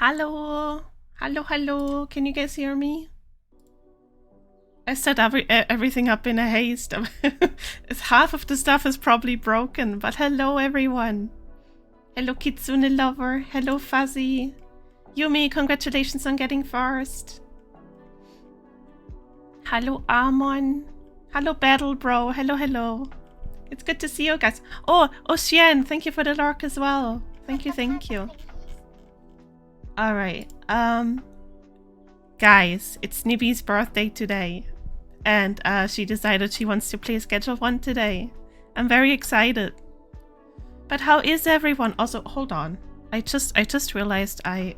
Hello. Hello, hello. Can you guys hear me? I set everything up in a haste. Half of the stuff is probably broken, but hello everyone. Hello Kitsune Lover. Hello Fuzzy. Yumi, congratulations on getting first. Hello Amon. Hello Battle Bro. Hello, hello. It's good to see you guys. Oh, Ocean, thank you for the lurk as well. Thank you, thank you. Alright, guys, it's Nibby's birthday today. And she decided she wants to play Schedule 1 today. I'm very excited. But how is everyone? Also, hold on. I just realized I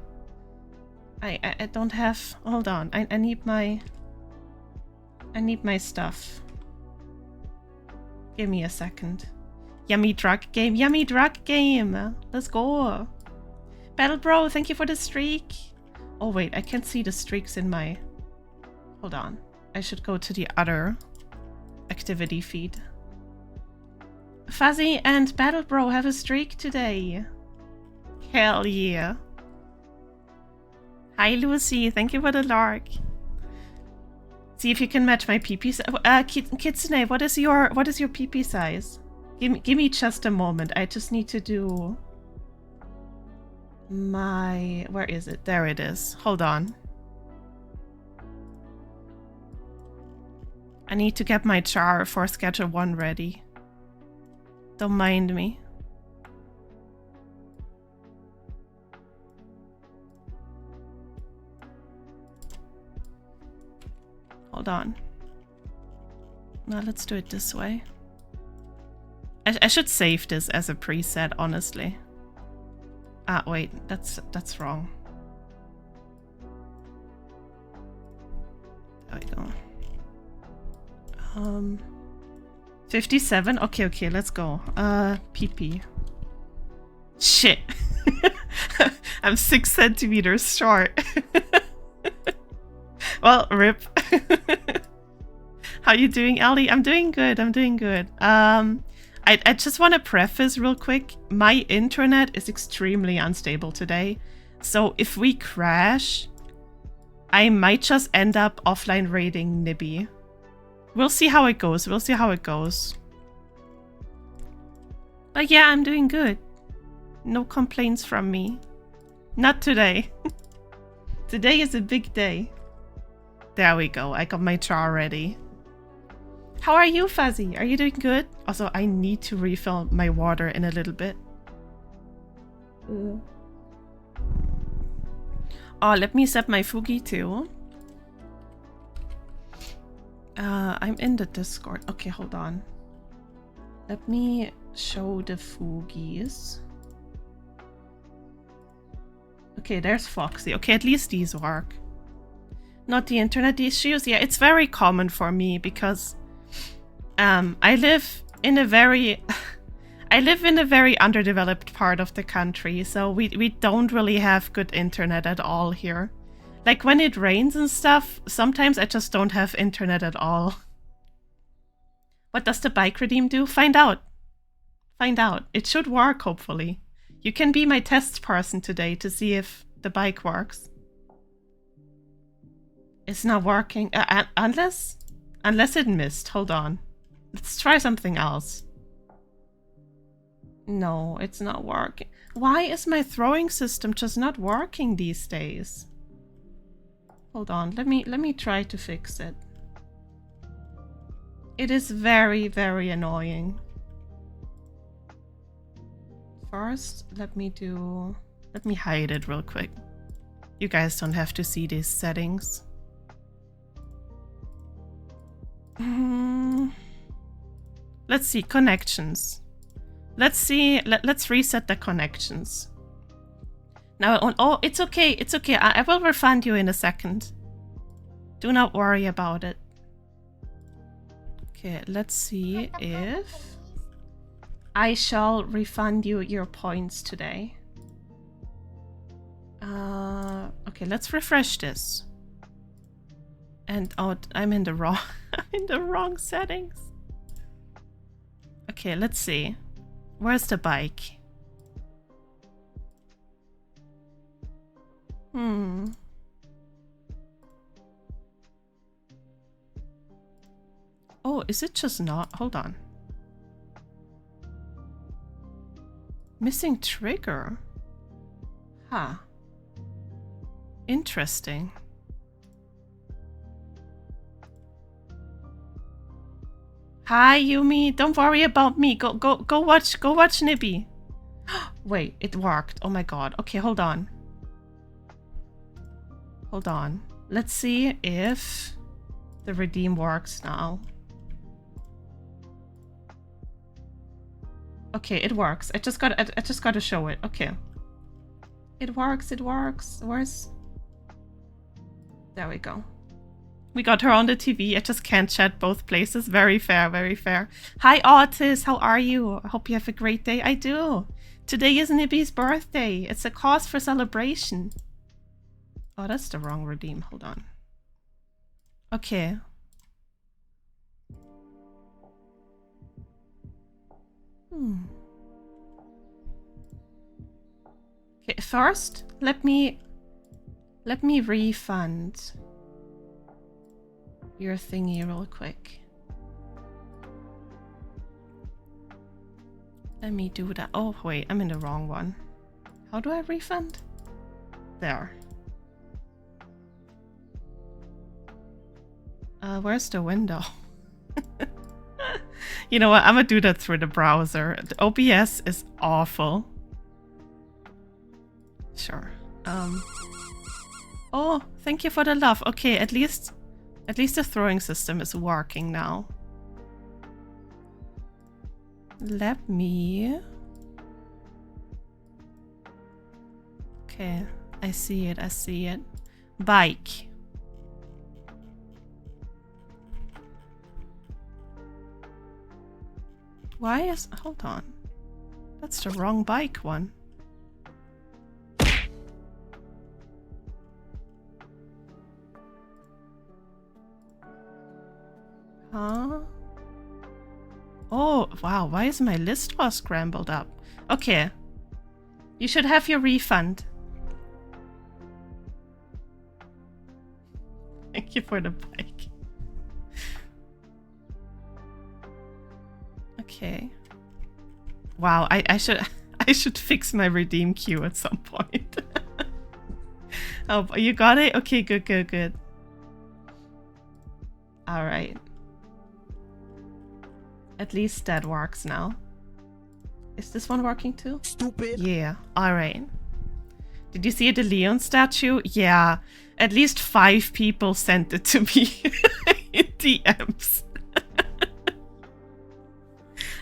don't have. Hold on. I need my stuff. Give me a second. Yummy drug game. Yummy drug game. Let's go. Battle Bro, thank you for the streak. Oh wait, I can't see the streaks in my. Hold on. I should go to the other activity feed. Fuzzy and Battle Bro have a streak today. Hell yeah. Hi Lucy, thank you for the lark. See if you can match my PP size. Kitsune, what is your PP size? Give me just a moment. I just need to do my. Where is it? There it is. Hold on. I need to get my char for Schedule 1 ready. Don't mind me. Hold on. Now let's do it this way. I should save this as a preset, honestly. Ah, wait, that's wrong. There we go. 57? Okay, let's go. PP. Shit. I'm 6 centimeters short. Well, rip. How you doing, Ellie? I'm doing good, I just want to preface real quick. My internet is extremely unstable today. So if we crash, I might just end up offline raiding Nibby. We'll see how it goes. But yeah, I'm doing good. No complaints from me. Not today. Today is a big day. There we go. I got my char ready. How are you, Fuzzy? Are you doing good? Also, I need to refill my water in a little bit. Oh, let me set my Fugi too. I'm in the Discord. Okay, hold on. Let me show the Fugis. Okay, there's Foxy. Okay, at least these work. Not the internet issues. Yeah, it's very common for me because I live in a very underdeveloped part of the country, so we don't really have good internet at all here. Like when it rains and stuff, sometimes I just don't have internet at all. What does the bike redeem do? Find out. Find out. It should work, hopefully. You can be my test person today to see if the bike works. It's not working. Unless it missed. Hold on. Let's try something else. No, it's not working. Why is my throwing system just not working these days? Hold on, let me try to fix it. It is very, very annoying. First, let me hide it real quick. You guys don't have to see these settings. Let's see, connections. Let's reset the connections. Now, oh, it's okay. I will refund you in a second. Do not worry about it. Okay, let's see if I shall refund you your points today. Okay, let's refresh this. And oh, I'm in the wrong settings. Okay, let's see. Where's the bike? Oh, is it just not? Hold on. Missing trigger. Huh. Interesting. Hi, Yumi. Don't worry about me. Go watch Nibby. Wait, it worked. Oh my god. Okay, hold on. Hold on. Let's see if the redeem works now. Okay, it works. I just got to show it. Okay. It works. It works. Where's... There we go. We got her on the TV. I just can't chat both places. Very fair, very fair. Hi, Otis. How are you? I hope you have a great day. I do. Today is Nibby's birthday. It's a cause for celebration. Oh, that's the wrong redeem. Hold on. Okay. Okay, first, let me refund your thingy real quick. Let me do that. Oh, wait, I'm in the wrong one. How do I refund? There. Where's the window? You know what? I'm gonna do that through the browser. The OBS is awful. Sure. Oh, thank you for the love. Okay, at least the throwing system is working now. Let me... Okay, I see it, I see it. Bike. Why is... Hold on. That's the wrong bike one. Huh? Oh, wow. Why is my list all scrambled up? Okay. You should have your refund. Thank you for the bike. Okay. Wow, I should fix my redeem queue at some point. Oh, you got it? Okay, good, good, good. All right. At least that works now. Is this one working too? Stupid. Yeah. All right. Did you see the Leon statue? Yeah. At least 5 people sent it to me in DMs.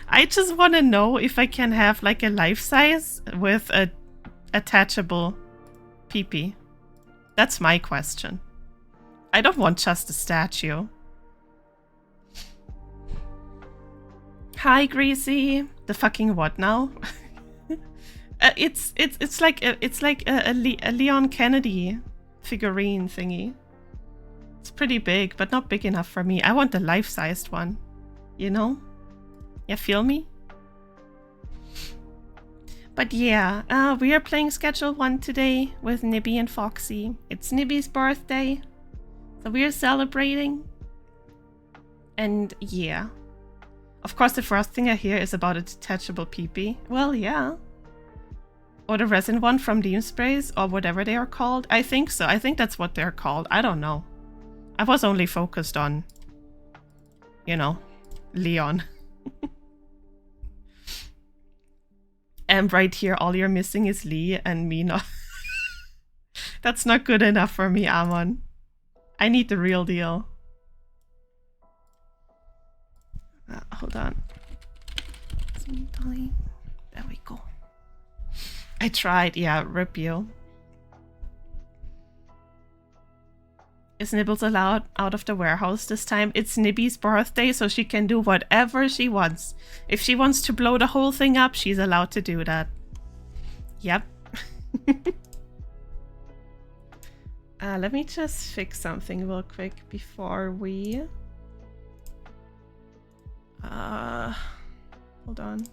I just want to know if I can have like a life size with a attachable peepee. That's my question. I don't want just a statue. Hi, Greasy. The fucking what now? It's like a Leon Kennedy figurine thingy. It's pretty big, but not big enough for me. I want the life-sized one. You know? You feel me? But yeah, we are playing Schedule 1 today with Nibby and Foxy. It's Nibby's birthday, so we are celebrating. And yeah. Of course, the first thing I hear is about a detachable peepee. Well, yeah. Or the resin one from Deem Sprays, or whatever they are called. I think so. I think that's what they're called. I don't know. I was only focused on, you know, Leon. And right here, all you're missing is Lee and me not. That's not good enough for me, Amon. I need the real deal. Hold on. There we go. I tried, yeah, rip you. Is Nibbles allowed out of the warehouse this time? It's Nibby's birthday, so she can do whatever she wants. If she wants to blow the whole thing up, she's allowed to do that. Yep. Let me just fix something real quick before we... hold on.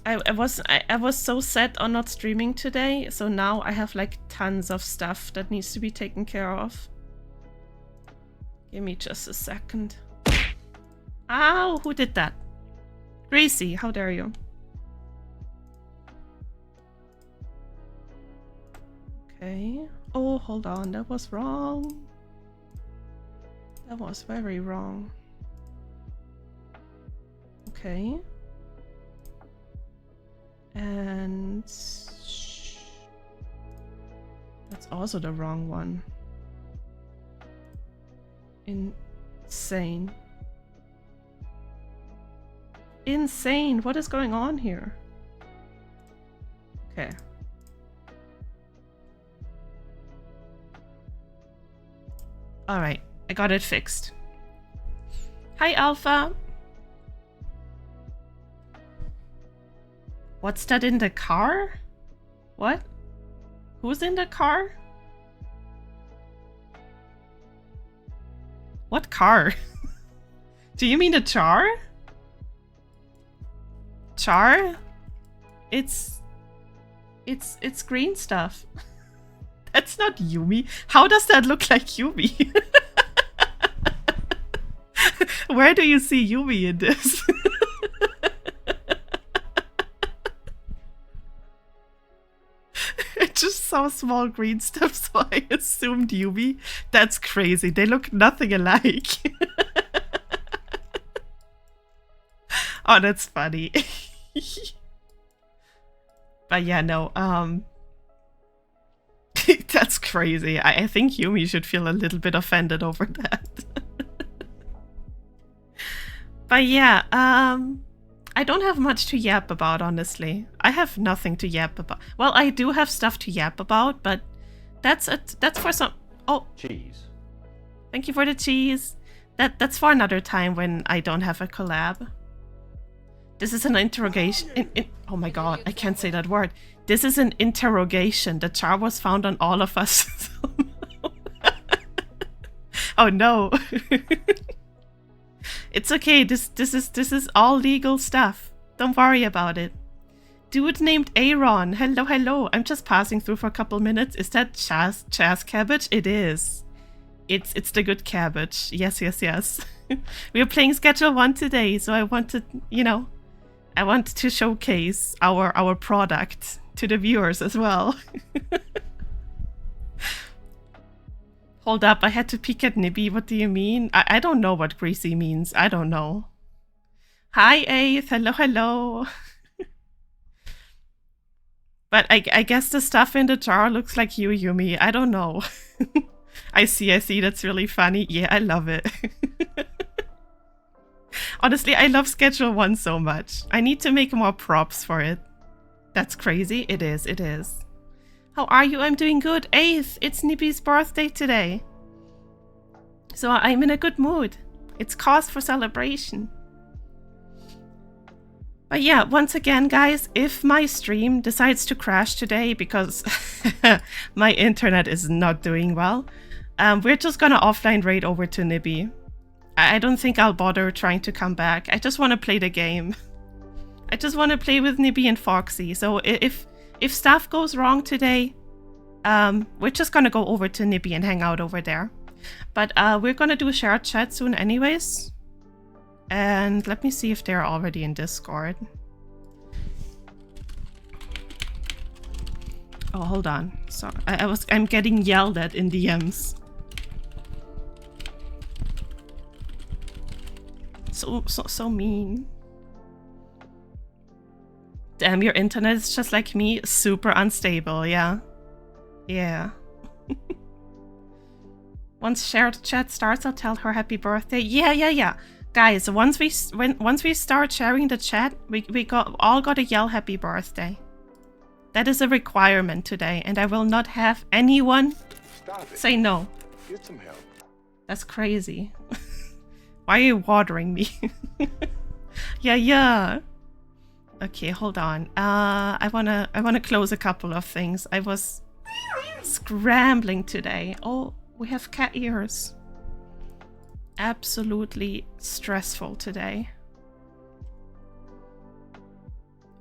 I was so set on not streaming today, so now I have like tons of stuff that needs to be taken care of. Give me just a second. Ow! Who did that? Gracie, how dare you? Okay. Oh, hold on, that was wrong. That was very wrong. Okay. And that's also the wrong one. Insane. Insane! What is going on here? Okay. Alright, I got it fixed. Hi, Alpha! What's that in the car? What? Who's in the car? What car? Do you mean the char? Char? It's green stuff. That's not Yumi. How does that look like Yumi? Where do you see Yumi in this? I just saw small green stuff, so I assumed Yumi. That's crazy. They look nothing alike. Oh, that's funny. But yeah, no, that's crazy. I think Yumi should feel a little bit offended over that. But yeah, I don't have much to yap about, honestly. I have nothing to yap about. Well, I do have stuff to yap about, but that's for some... Oh! Cheese. Thank you for the cheese. That's for another time when I don't have a collab. This is an interrogation. Oh my god, I can't say that word. This is an interrogation. The char was found on all of us. Oh no. It's okay. This is all legal stuff. Don't worry about it. Dude named Aaron. Hello, hello. I'm just passing through for a couple minutes. Is that Chaz cabbage? It is. It's the good cabbage. Yes, yes, yes. We are playing Schedule 1 today, so I wanted, you know, I want to showcase our product to the viewers as well. Hold up, I had to peek at Nibby. What do you mean? I don't know what greasy means. I don't know. Hi, Aith. Hello, hello. But I guess the stuff in the jar looks like you, Yumi. I don't know. I see. That's really funny. Yeah, I love it. Honestly, I love Schedule 1 so much. I need to make more props for it. That's crazy. It is. How are you? I'm doing good. Aith, it's Nibby's birthday today. So I'm in a good mood. It's cause for celebration. But yeah, once again, guys, if my stream decides to crash today because my internet is not doing well, we're just gonna offline raid over to Nibby. I don't think I'll bother trying to come back. I just want to play the game. I just want to play with Nibby and Foxy. So if stuff goes wrong today, we're just gonna go over to Nibby and hang out over there. But we're gonna do a shared chat soon anyways. And let me see if they're already in Discord. Oh, hold on. Sorry, I'm getting yelled at in DMs. So mean. Damn, your internet is just like me, super unstable, yeah. Yeah. Once shared chat starts, I'll tell her happy birthday. Yeah. Guys, once we start sharing the chat, we all gotta yell happy birthday. That is a requirement today, and I will not have anyone say no. Get some help. That's crazy. Why are you watering me? Yeah. Okay, hold on. I wanna close a couple of things. I was scrambling today. Oh, we have cat ears. Absolutely stressful today.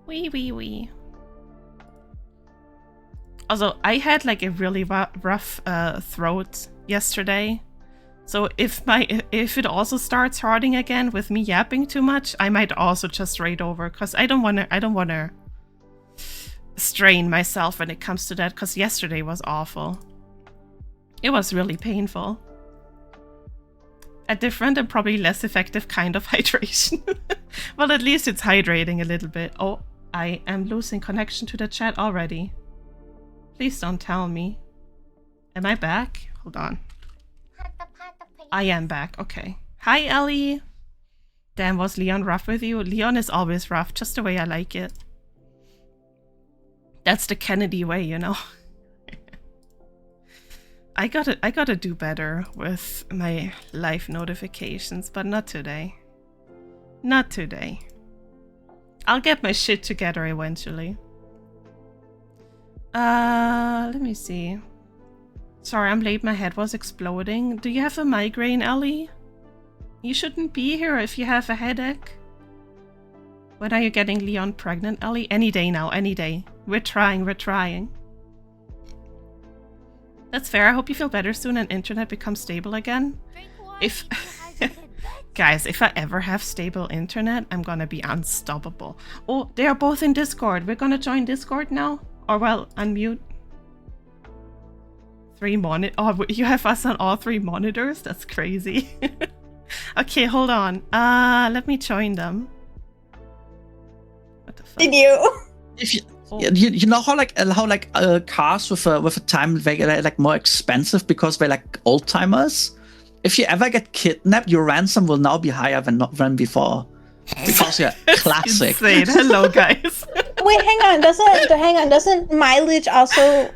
Wee. Also, I had like a really rough throat yesterday. So if it also starts hurting again with me yapping too much, I might also just raid over, because I don't wanna strain myself when it comes to that, because yesterday was awful. It was really painful. A different and probably less effective kind of hydration. Well, at least it's hydrating a little bit. Oh, I am losing connection to the chat already. Please don't tell me. Am I back? Hold on. I am back. Okay. Hi, Ellie. Damn, was Leon rough with you? Leon is always rough, just the way I like it. That's the Kennedy way, you know. I gotta do better with my live notifications, but not today. Not today. I'll get my shit together eventually. Let me see. Sorry, I'm late. My head was exploding. Do you have a migraine, Ellie? You shouldn't be here if you have a headache. When are you getting Leon pregnant, Ellie? Any day now, any day. We're trying. That's fair. I hope you feel better soon and internet becomes stable again. If guys, if I ever have stable internet, I'm gonna be unstoppable. Oh, they are both in Discord. We're gonna join Discord now? Or well, unmute. 3 monitor. Oh, you have us on all 3 monitors? That's crazy. Okay, hold on. Let me join them. What the fuck? Did you? If you know how cars with a time they get like more expensive because they're like old timers. If you ever get kidnapped, your ransom will now be higher than before because you're classic. Insane. Hello, guys. Wait, hang on. Doesn't mileage also?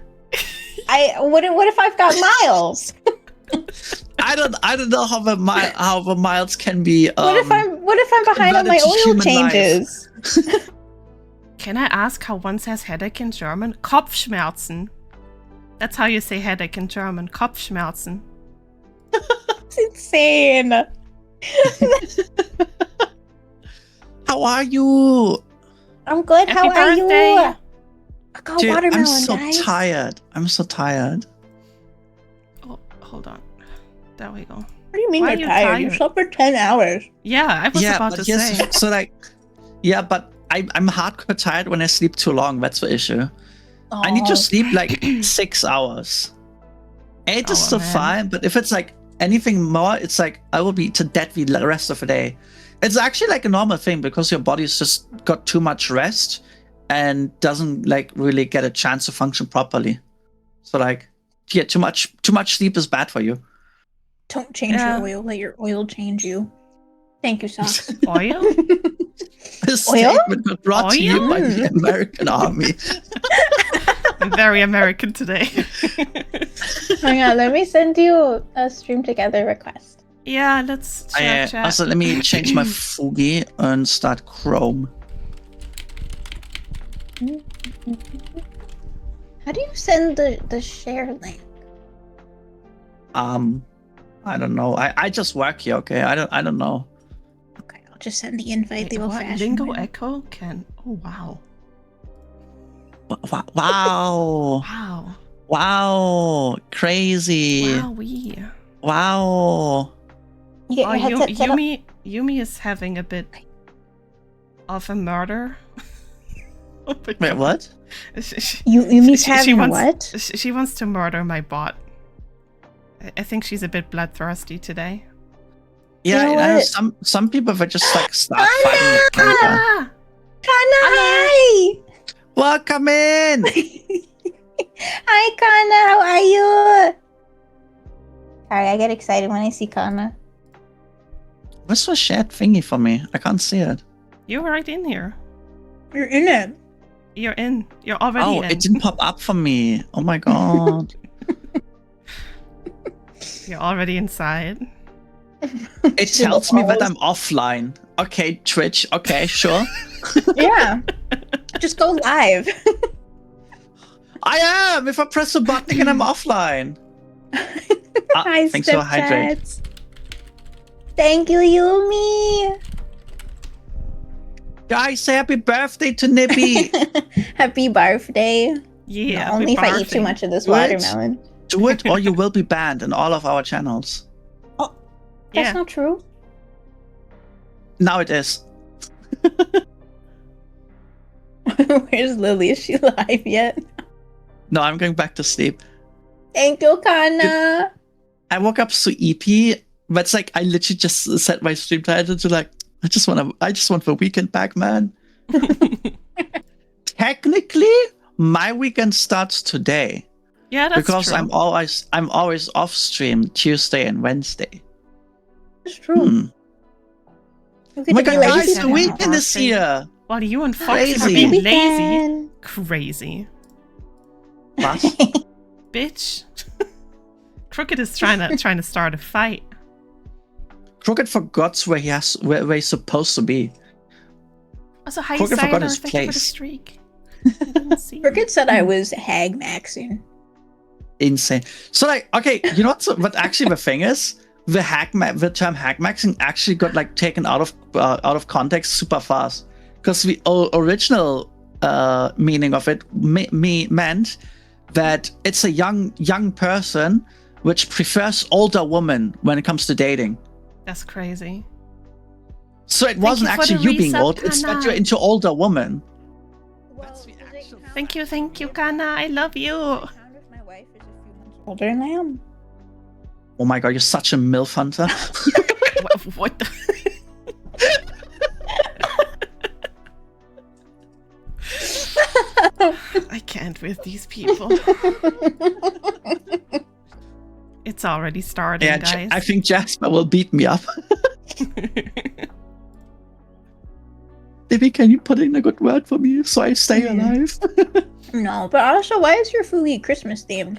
What if I've got miles? I don't know how the miles can be. What if I'm behind on my oil changes? Can I ask how one says headache in German? Kopfschmerzen. That's how you say headache in German. Kopfschmerzen. It's insane. How are you? I'm good. Happy How are birthday. you? I got Dude, watermelon, I'm so guys. tired. I'm so tired. Oh, hold on. There we go. What do you mean Why are you're you tired? tired? You slept for 10 hours. Yeah, I was about to say. So like, yeah, but I'm hardcore tired when I sleep too long. That's the issue. Oh. I need to sleep like 6 hours. 8 is still fine, but if it's like anything more, it's like I will be to death the rest of the day. It's actually like a normal thing because your body's just got too much rest and doesn't like really get a chance to function properly. So like, yeah, too much sleep is bad for you. Don't change your oil. Let your oil change you. Thank you, Socks. Oil? This Oil? statement was brought to you by the American Army. I'm very American today. Hang on, let me send you a stream together request. Yeah, let's chat. Also, let me change my Fugi and start Chrome. How do you send the share link? I don't know. I just work here, okay? I don't know. Okay, I'll just send the invite the Wait, what? old-fashioned Lingo way. Echo can... Oh, wow. Wow. Wow. Wow. Crazy. Wowee. Wow. You get Oh, your headset set up? Yumi is having a bit of a murder. Oh my Wait, God. what? Yumi's having wants, what? She wants to murder my bot. I think she's a bit bloodthirsty today. Yeah, You know I know what? some people that just like start fighting with Kana. Ah! Kana, hi! Welcome in. Hi, Kana, how are you? Sorry, I get excited when I see Kana. What's the shared thingy for me? I can't see it. You're right in here. You're in it. You're in. You're already Oh, in. it didn't pop up for me. Oh my God. You're already inside. It tells me that I'm offline. Okay, Twitch. Okay, sure. Yeah. Just go live. I am. If I press a button again, I'm offline. Hi, thanks for hydrate. Stepchats. Thank you, Yumi. Guys, say happy birthday to Nibby. Happy birthday. Yeah. No, only if I eat too much of this watermelon. Do it, or you will be banned in all of our channels. Oh, that's not true. Now it is. Where's Lily? Is she live yet? No, I'm going back to sleep. Thank you, Kana. I woke up so EP, but it's like I literally just set my stream title to like I just want the weekend back, man. Technically, my weekend starts today. Yeah, that's because true. I'm always off stream Tuesday and Wednesday. That's true. Oh my god, guys, the weekend is here. While you and Foxy are being lazy. Crazy. What? Bitch. Crooked is trying to start a fight. Crooked forgot where he's supposed to be. Also, hi, Crooked forgot Siler. his Thank you for the place. streak. Crooked said I was hag maxing. Insane. So like, okay, you know what actually the thing is? The term hack maxing actually got like taken out of context super fast. Because the original meaning of it meant that it's a young person which prefers older women when it comes to dating. That's crazy. So it wasn't actually you being old, it's that you're into older women. Well, Thank you, Kana. I love you. My wife is a few months older than I am. Oh my god, you're such a MILF hunter. What the? I can't with these people. It's already starting, Yeah, guys. I think Jasper will beat me up. Maybe can you put in a good word for me so I stay alive? No, but also, why is your foodie Christmas themed?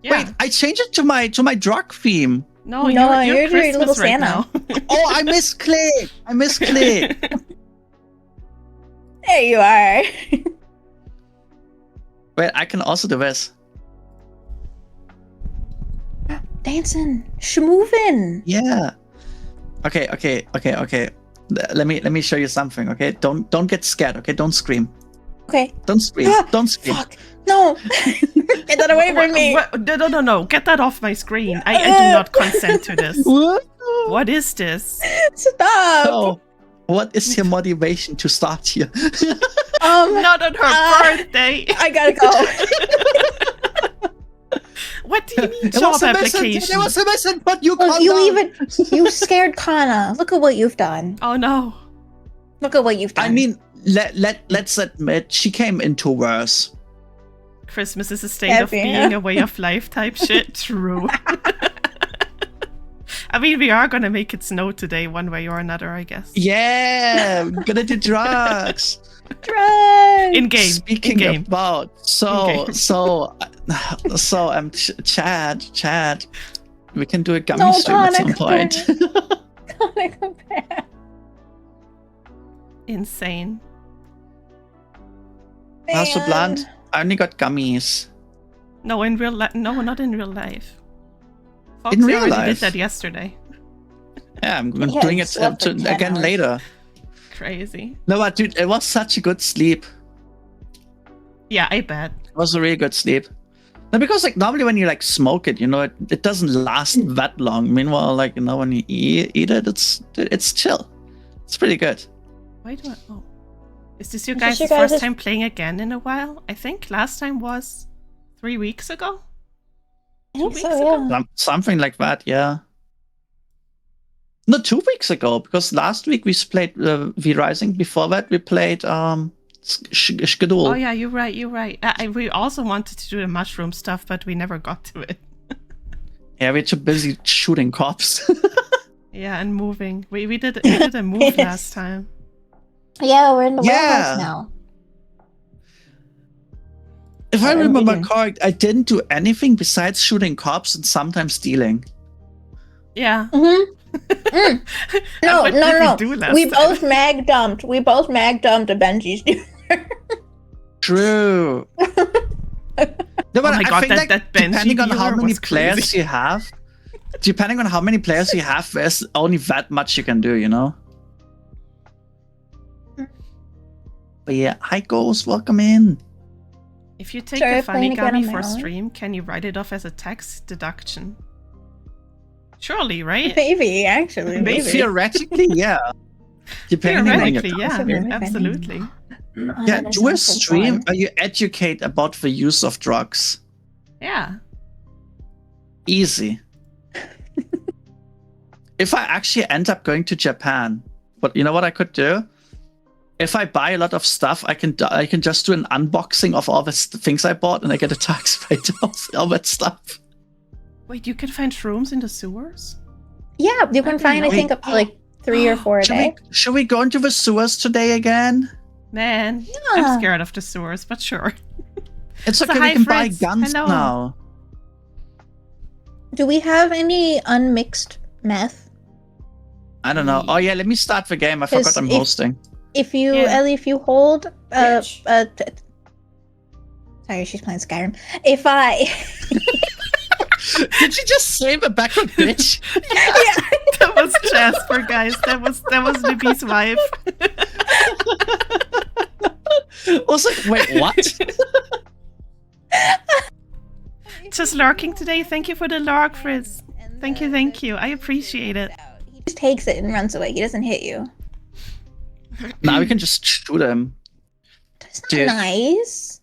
Yeah. Wait, I changed it to my drug theme. No, No, you're you're Christmas little right Santa. now. Oh, I misclicked. There you are. Wait, I can also do this. Dancing, schmoovin'. Yeah. Okay. Let me show you something. Okay, don't get scared. Okay, don't scream. Okay. Don't scream. Don't scream. Fuck. No. Get that away from me. No. Get that off my screen. I do not consent to this. What? What is this? Stop. Oh, what is your motivation to start here? Not on her birthday. I gotta go. What do you mean job application? It was a message, but you Look, can't. you scared Kana. Look at what you've done. Oh no. Look at what you've done. I mean, let's admit she came into worse. Christmas is a state of being, a way of life type shit. True. I mean, we are gonna make it snow today, one way or another, I guess. Yeah, we're gonna do drugs. Drugs. In game. Speaking in-game. about Chad, we can do a gummy stream at some point. Kana, come back. Insane. How's the Man. blunt? I only got gummies. No, in real life. No, not in real life. In real already life? did that yesterday. Yeah, I'm Yeah, doing you it slept for 10 again hours. later. Crazy. No, but dude, it was such a good sleep. Yeah, I bet. It was a really good sleep. No, because like normally when you like smoke it, you know, it doesn't last that long. Meanwhile, like, you know, when you eat it, it's chill. It's pretty good. Why do I? Oh, is this your Is guys' this your first guys' time playing again in a while? I think last time was 3 weeks ago. I think 2 so, weeks yeah. ago? Something like that, yeah. No, 2 weeks ago, because last week we played V-Rising. Before that, we played Schedule. Oh yeah, you're right. We also wanted to do the mushroom stuff, but we never got to it. Yeah, we're too busy shooting cops. Yeah, and moving. We did a move last time. Yeah, we're in the Yeah. warehouse now. If I What remember did you do? correct, I didn't do anything besides shooting cops and sometimes stealing. Yeah. Mm-hmm. No, What did we do last We time? both mag dumped. We both mag dumped a Benji's junior. True. No, but Oh my I god, think that like, Benji depending on how dealer many was players crazy. you have, there's only that much you can do, you know? But yeah, hi Ghost, welcome in. If you take Sorry, a funny playing again gummy on for my own? stream, can you write it off as a tax deduction? Surely, right? Maybe, actually, maybe. Theoretically, yeah. Depending on your Theoretically, yeah, culture. absolutely. Yeah, do a stream where you educate about the use of drugs. Yeah. Easy. If I actually end up going to Japan, but you know what I could do? If I buy a lot of stuff, I can just do an unboxing of all the things I bought, and I get a tax write-off all that stuff. Wait, you can find shrooms in the sewers? Yeah, you can find, I think, up to like 3 or 4 a day. Should we go into the sewers today again? Man, Yeah. I'm scared of the sewers, but sure. It's So okay, hi, we can buy Fritz. guns Hello. now. Do we have any unmixed meth? I don't know. Oh yeah, let me start the game. I forgot 'Cause I'm if- hosting. If you, Yeah. Ellie, if you hold, Which? sorry, she's playing Skyrim. If I, Did you just say the backward bitch? That was Jasper, guys. That was Nibby's wife. I was like, wait, what? Just lurking today. Thank you for the lurk, Fritz. Thank you. I appreciate it. He just takes it and runs away. He doesn't hit you. Now we can just shoot him. That's not Dude. nice.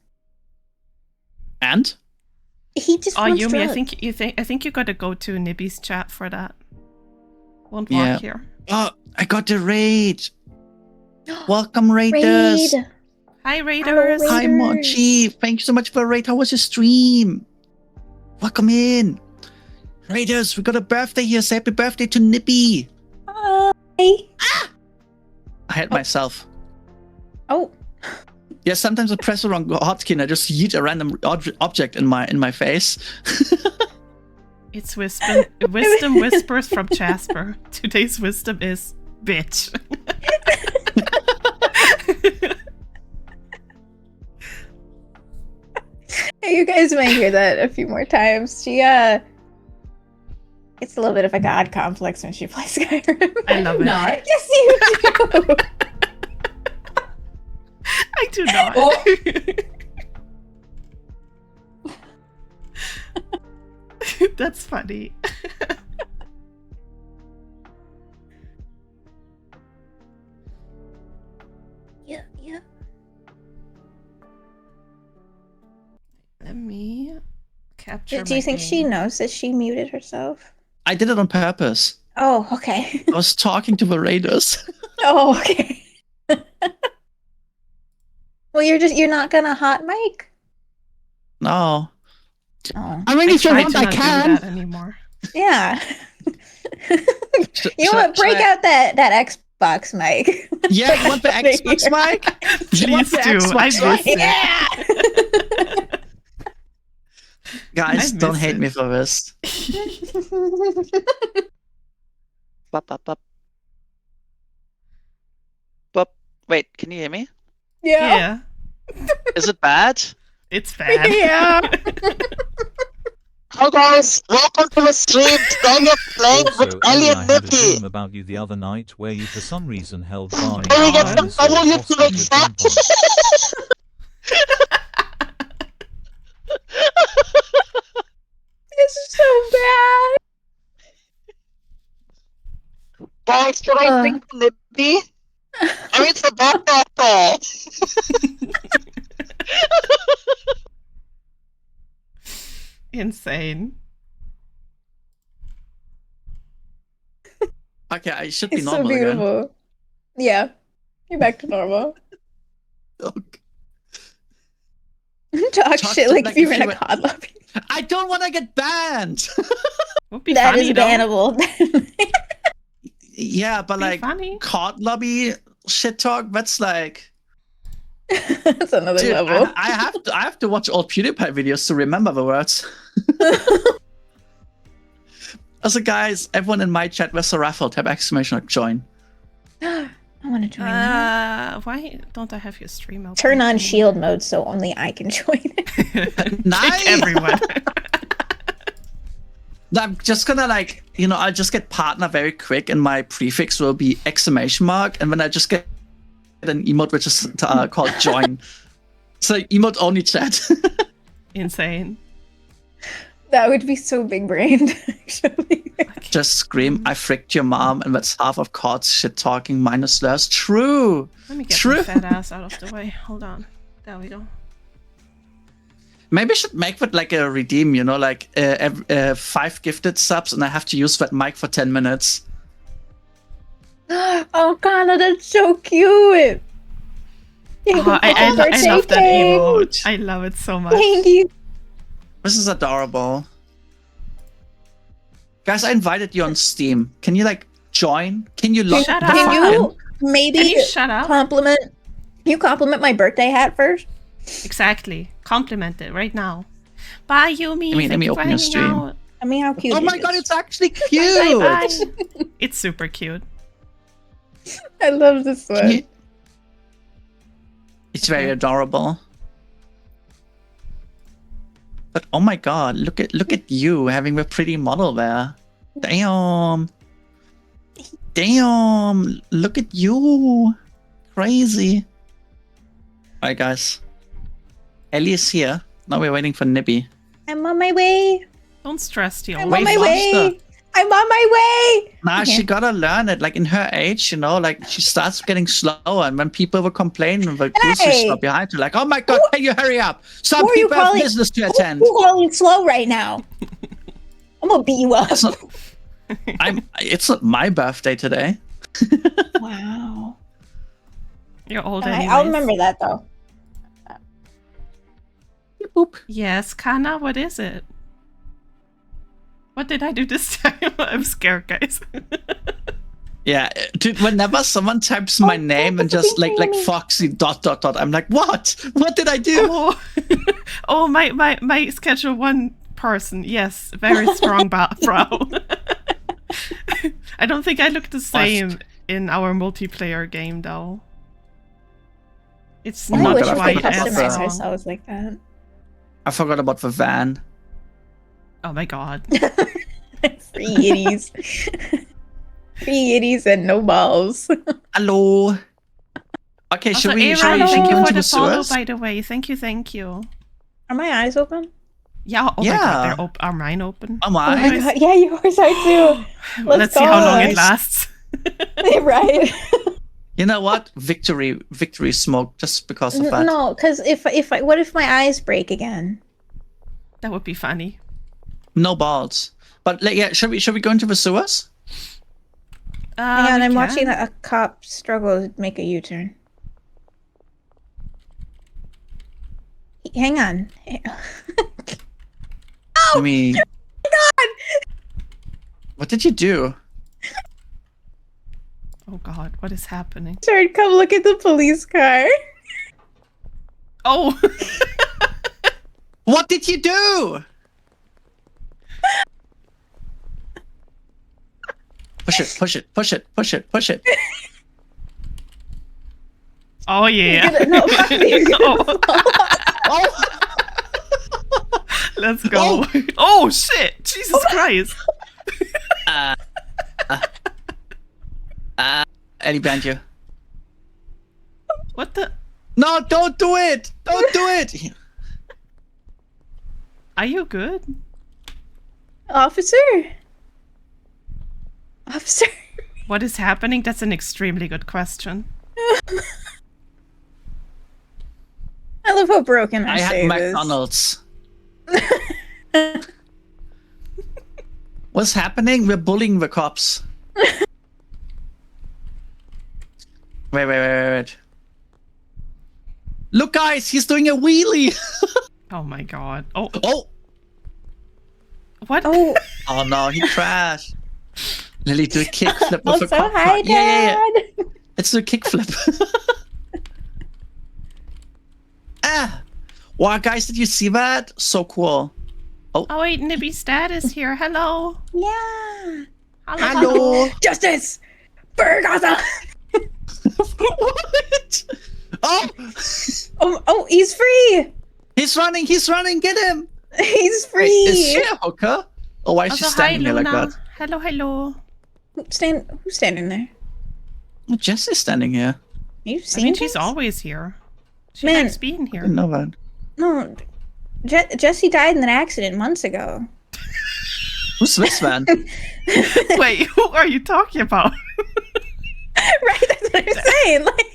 And? He just Oh, wants Yumi, drugs. I think you gotta go to Nibby's chat for that. Won't Yeah. walk here. Oh, I got the raid. Welcome, raiders. Raid. Hi, Raiders. Hello, Hi, Raiders. Mochi. Thank you so much for the raid. How was your stream? Welcome in. Raiders, we got a birthday here. Say happy birthday to Nibby. Hi. I hit myself. Oh, Yeah, sometimes I press the wrong hotkey and I just yeet a random object in my face. It's wisdom whispers from Jasper. Today's wisdom is bitch. you guys might hear that a few more times. She gets a little bit of a god complex when she plays Skyrim. I love it. Yes, you do. I do not. That's funny. Yeah. Let me capture. Do you my think she game. knows that she muted herself? I did it on purpose. Oh, okay. I was talking to the raiders. Oh, okay. Well, you're not gonna hot mic? No. Oh. I mean, I if you try want, to I not do can. that anymore. Yeah. Should You know I- what? Break should I- out that Xbox mic. Yeah, you want the Out of Xbox here. mic? You want Please the do. I Xbox miss mic? it. Yeah. Guys, I don't miss hate it. me for this. Bop, bop, bop. Bop. Wait, can you hear me? Yeah. Yeah, Is it bad? it's bad. Yeah. Hi guys, welcome to the stream. Today we're playing Also, with Ellie Ellie, I and had a Nibby. dream about you the other night where you for some reason held Barney Can we get and some Alice as a Ellie to the hostage at chat? gunpoint. This is so bad. Guys, can I bring Nibby? I mean, the back there. Insane. Okay, I should be It's so normal again. beautiful. Yeah. You're back to normal. Okay. Talk Talk shit to- like like if you were if in you a were- COD lobby. I don't want to get banned. Would be That funny is though. bannable. Yeah, but Be like funny. COD lobby shit talk, that's like, That's another dude, level. I have to watch old PewDiePie videos to remember the words. Also, guys, everyone in my chat, where's the raffle? Type exclamation mark join. I want to join that. Why don't I have your stream open? Turn on anymore? shield mode so only I can join it. Nice! Kick everyone. I'm just gonna I'll just get partner very quick and my prefix will be exclamation mark, and when I just get an emote which is called join. So emote only chat. Insane. That would be so big brained, actually. Just scream, I fricked your mom, and that's half of Cod's shit talking minus slurs. True. Let me get True. my fat ass out of the way. Hold on. There we go. Maybe I should make that like a redeem, you know, like 5 gifted subs, and I have to use that mic for 10 minutes. Oh, Kana, that's so cute. Oh, I love that emote. I love it so much. Thank you. This is adorable. Guys, I invited you on Steam. Can you like join? Can you log Shut the up. fuck Can you in? maybe Can you shut up? compliment? Can you compliment my birthday hat first? Exactly. Compliment it right now. Bye, Yumi. Let me Thank you for open your hanging stream. out. I mean, how cute! Oh my it god, is. it's actually Bye, cute! bye. It's super cute. I love this one. It's very adorable. But oh my god, look at you having the pretty model there. Damn. Damn. Look at you. Crazy. Alright guys. Ellie is here. Now we're waiting for Nibby. I'm on my way. Don't stress, Theo. I'm Wait, on my monster. way. I'm on my way. Nah, Okay. she gotta learn it. Like in her age, you know, like she starts getting slower, and when people will complain, the cruise Hey! stop behind her, like, oh my god, hey, you hurry up! Some Who are you people have calling- business to attend. Who's calling slow right now? I'm gonna beat you up. It's not, it's not my birthday today. Wow. You're old Alright, anyways. I'll remember that though. Boop. Yes, Kana, what is it? What did I do this time? I'm scared, guys. Yeah, dude, whenever someone types my name and just like Foxy ... I'm like, what? What did I do? Oh, oh my Schedule 1 person. Yes, very strong brow. I don't think I look the same in our multiplayer game, though. It's Oh I my not wish God, we could quite as customize strong. ourselves like that. I forgot about the van. Oh my god. Free itties. Free itties and no balls. Hello. Okay, Also, should we Aaron, go thank you for into the the follow, sewers? by the way. Thank you. Are my eyes open? Yeah, oh my Yeah. god, they're are mine open? Am Oh I? my god, yeah, yours are too. Let's see how long go. it lasts. Right? You know what? Victory smoke just because of that. No, because what if my eyes break again? That would be funny. No balls. But like, yeah, should we go into the sewers? Hang on, We I'm can. watching a cop struggle to make a U-turn. Hang on. Let me. What did you do? Oh god, what is happening? Sorry, come look at the police car. Oh! What did you do? Push it. Oh yeah. No, fuck you. Oh. Let's go. Oh shit! Jesus Christ! Eddie banned you. What the? No, don't do it! Don't do it! Are you good? Officer? Officer? What is happening? That's an extremely good question. I love how broken I had say McDonald's. What's happening? We're bullying the cops. Wait. Look, guys, he's doing a wheelie. Oh my god. Oh, Oh, what? Oh, oh no, he crashed. Lily, do a kickflip with also a cop car. hi, Yeah. Dad. Let's do a kickflip. Ah! Wow, guys, did you see that? So cool. Oh wait, Nibby's dad is here. Hello. Yeah. Hello. Justice! Burgata! What? Oh! Oh, he's free! He's running, get him! He's free! Wait, is she a hooker? Or why is she Also, standing here like Uh-huh. that? Hello. Who's standing there? Oh, Jesse's standing here. You've I seen mean, she's this? always here. She Man. likes being I here. didn't know that. No, Jesse died in an accident months ago. Who's this man? Wait, who are you talking about? Right, that's what I'm saying. Like,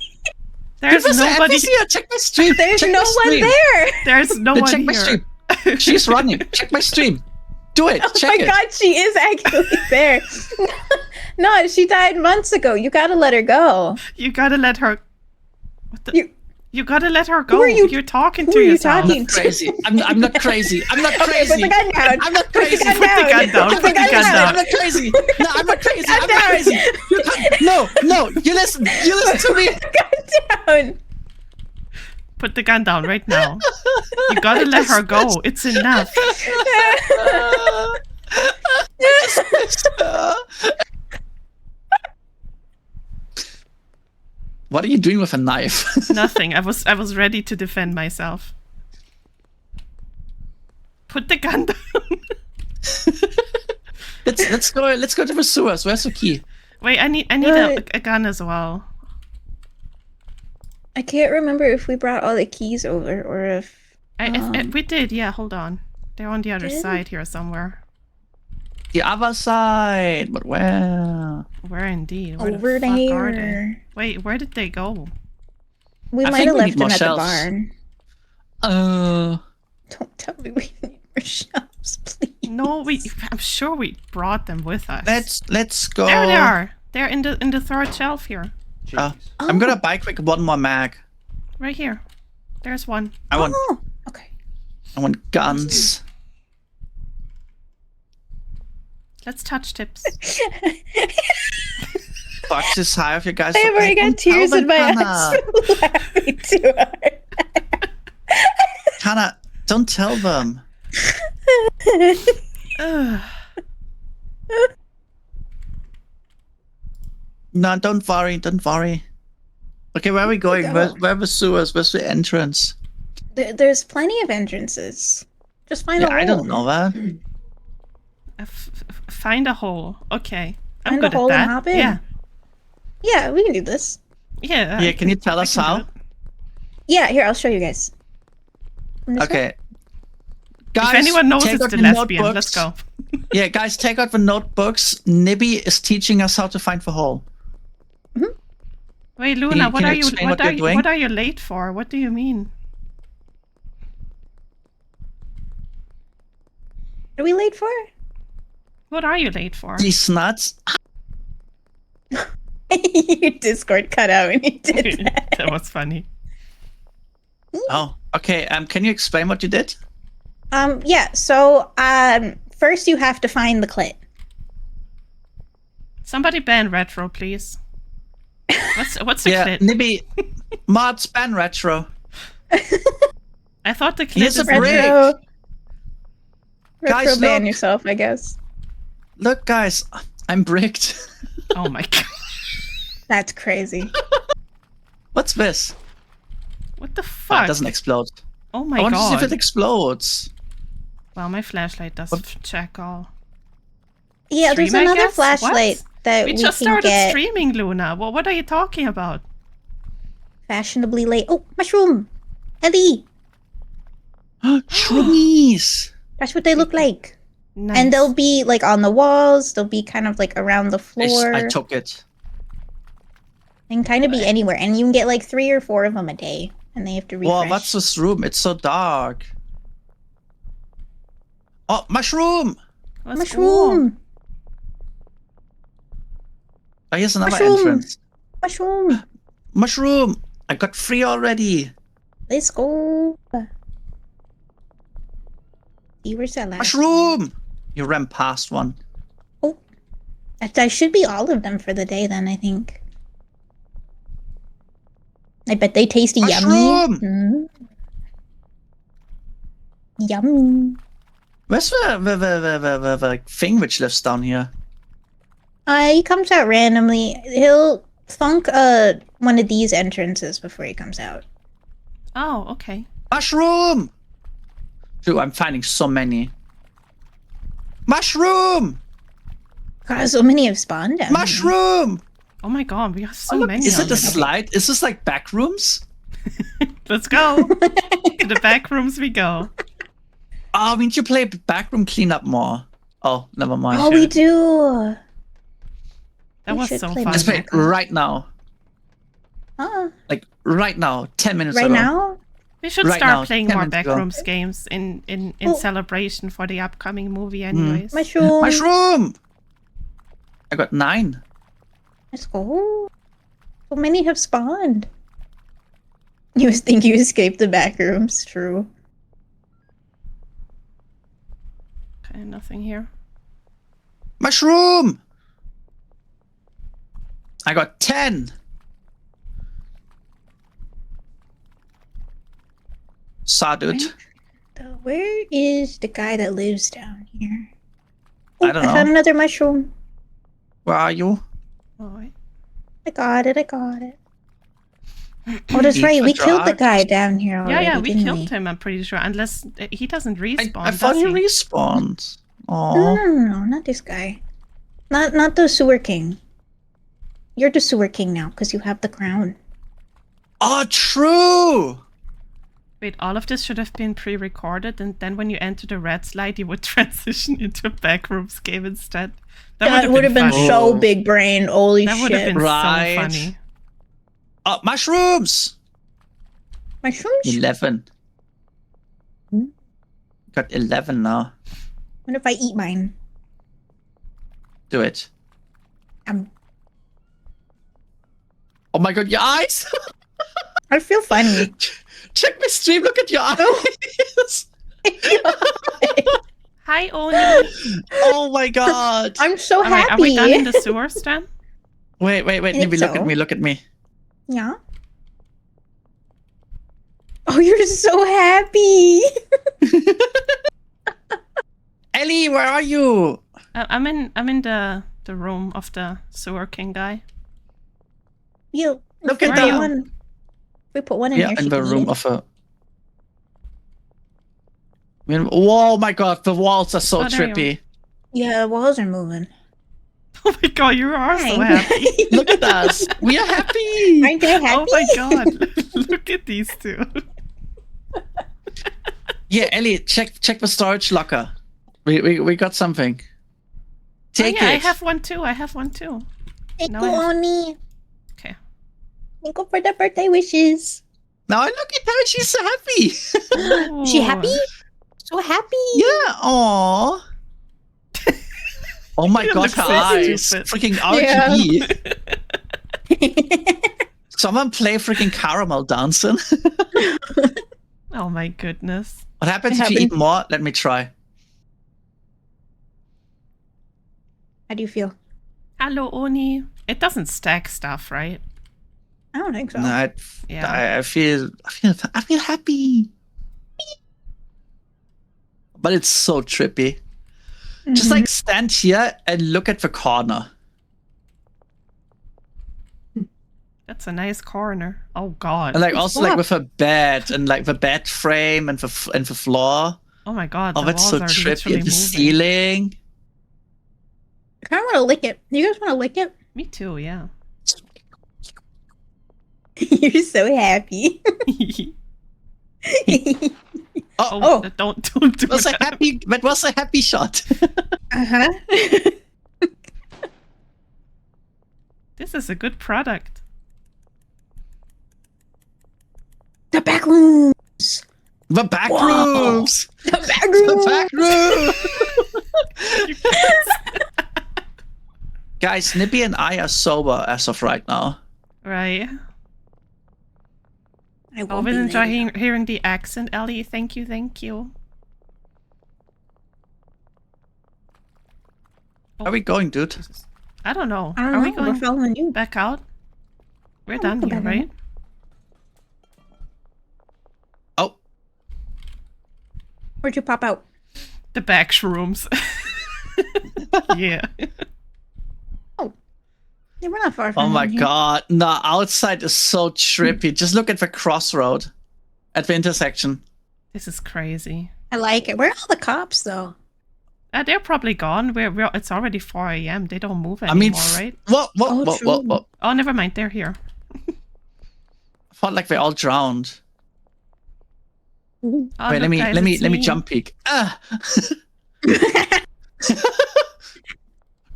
There's nobody. Check my stream. there's check no my one stream. there. There's no one Check my here. stream. She's running. Check my stream. Do it. Oh Check my it. god, she is actually there. No, she died months ago. You gotta let her go. You gotta let her. What the? You gotta let her go. are you- You're talking who to are you yourself. talking I'm not crazy. I'm not crazy. I'm not Okay, crazy. put the gun down. I'm not Put the crazy. gun Put the gun down. Put Put the gun down. I'm not crazy. No, I'm not crazy. I'm not down. crazy. You can't. No. You listen to me. Gun down. Put the gun down right now. You gotta let her go. It's enough. What are you doing with a knife? Nothing. I was ready to defend myself. Put the gun down. Let's go to the sewers. Where's the key? Wait, I need Right. a gun as well. I can't remember if we brought all the keys over or if... We did. Yeah, hold on. They're on the other Did? side here somewhere. The other side, but where? Where indeed? Where Over the fuck are they? there. Wait, where did they go? We I might think have we left need more them at shelves. the barn. Don't tell me we need more shelves, please. No, I'm sure we brought them with us. let's go. There they are. They're in the third shelf here. I'm gonna buy quick one more mag. Right here. There's one. I want Oh, okay. guns. Let's touch tips. Fox is high if you guys. I've already got tears in my eyes eyes. from laughing too hard. Kana, don't tell them. Ugh. No, don't worry. Okay, where are we going? Where are the sewers? Where's the entrance? There's plenty of entrances. Just find a Yeah, hole. I don't know that. Find a hole. Okay. I'm Find a good hole at and that. hop in. Yeah. Yeah, we can do this. Yeah. Yeah, can you tell us can do how? it. Yeah, here, I'll show you guys. From this way? Okay. Guys, If anyone knows take it's out the the lesbian, notebooks. let's go. Yeah, guys, take out the notebooks. Nibby is teaching us how to find the hole. Wait, Luna, Can you explain what you're doing? what are you late for? What do you mean? Are we late for? What are you late for? These nuts. Your Discord cut out when you did that. That was funny. Oh, okay. Can you explain what you did? Yeah, so, first you have to find the clit. Somebody ban retro, please. What's the Yeah, clit? Nibby. Mods ban retro. I thought the clit Here's a is break. Retro Guys, ban look. yourself, I guess. Look, guys, I'm bricked. Oh my god. That's crazy. What's this? What the Oh, fuck? it doesn't explode. Oh I my want to see god. if it explodes. Well, my flashlight does check all. Yeah, there's Stream, I another guess? flashlight What? that We we just can started get streaming, Luna. Well, what are you talking about? fashionably late. Oh, mushroom! Ellie! Trees. That's what they look like. Nice. And they'll be like on the walls, they'll be kind of like around the floor. I took it. They can kind of be anywhere. And you can get like 3 or 4 of them a day. And they have to refresh. Whoa, what's this room? It's so dark. Oh, mushroom! Let's go. Mushroom! Oh, here's another Mushroom. entrance. Mushroom! Mushroom! I got 3 already. Let's go! See, where's that last Mushroom! You ran past one. one? That should be all of them for the day then, I think. I bet they taste yummy. Mushroom! Mm. Yummy. Where's the thing which lives down here? He comes out randomly. He'll thunk one of these entrances before he comes out. Oh, okay. Mushroom! Dude, I'm finding so many. Mushroom! God, so many have spawned down here. Mushroom! Oh my god, we have so look, many. is it a already. slide? Is this like back rooms? Let's go. To the back rooms we go. Oh, we need to play backroom cleanup more. Oh, never mind. Oh, we do. That We was should so play fun. Let's play backroom. right now. Like Right now. 10 minutes right ago. now? We should Right start now, playing 10 more minutes ago. backrooms games in Oh. celebration for the upcoming movie anyways. Mushroom. Mushroom! I got 9. Let's go. So many have spawned. You think you escaped the back rooms? True. Okay, nothing here. Mushroom! I got 10. Saw, dude. Where is the guy that lives down here? I don't I found know. another mushroom. Where are you? Oh, wait. I got it. Oh, that's Eat right. for We killed the drugs. guy down here already. Yeah, we didn't killed him, I'm pretty sure. Unless he doesn't respawn, I thought does you he? respawned. No, Oh. no, not this guy. Not the sewer king. You're the sewer king now because you have the crown. Oh, true! Wait, all of this should have been pre-recorded, and then when you enter the red slide, you would transition into a backrooms game instead. That would have been funny. so Oh. big brain. Holy That would have shit. been Right. so funny. Oh, mushrooms! Mushrooms? 11. Hmm? Got 11 now. What if I eat mine? Do it. Um, Oh my god, your eyes! I feel funny. Check my stream, look at your eyes! Hi, Oni. Oh my god! I'm so All right, happy. are we done in the sewers then? Wait, think Nibby, look so. at me, look at me. Yeah. Oh, you're so happy. Ellie, where are you? I'm in the room of the sewer king guy. You Look we at put that. one. We put one in Yeah, there. in she the can eat room it. of a... Oh my god, the walls are so Oh, there you are. trippy. Yeah, the walls are moving. Oh my god, you are so Hi. happy. Look at us. We are happy. Aren't they happy? Oh my god, look at these two. Yeah, Ellie, check the storage locker. We got something. Take oh yeah, it. I have one too. Thank No, you, I have- Oni. Okay. Thank you for the birthday wishes. Now look at her. She's so happy. She Ooh. happy? So happy. Yeah. Aww. Oh my You god, look her so eyes. stupid. Freaking Yeah. RGB. Someone play freaking caramel dancing. Oh my goodness. What happens What if you eat happened? more? Let me try. How do you feel? Hello, Oni. It doesn't stack stuff, right? I don't think so. No, Yeah. I feel happy. But it's so trippy. Just Mhm. like stand here and look at the corner. That's a nice corner. Oh god. And like It's also like up. with a bed and like the bed frame and the floor. Oh my god. Oh, the that's walls so are trippy. literally And the moving. ceiling. I kind of want to lick it. You guys want to lick it? Me too, yeah. You're so happy. Oh, Oh, don't do that was a that. happy. That was a happy shot. Uh-huh. This is a good product. The back rooms. The back Whoa. rooms. The back The rooms. back room. Guys, Nibby and I are sober as of right now. Right. I I won't always be enjoy later. hearing the accent, Ellie. Thank you. Where are we going, dude? Jesus. I don't know. I don't Are know. we We're going following you. back out? We're Yeah, done we'll go here, back out. right? Oh, Where'd you pop out? The back rooms. Yeah. Yeah, we're not far from oh my here. god. No, outside is so trippy. Just look at the crossroad. At the intersection. This is crazy. I like it. Where are all the cops, though? They're probably gone. It's already 4 a.m. They don't move I mean, anymore, right? What? Oh, never mind. They're here. I felt like they all drowned. Oh, Wait, look, guys, let it's me jump peek. Ah!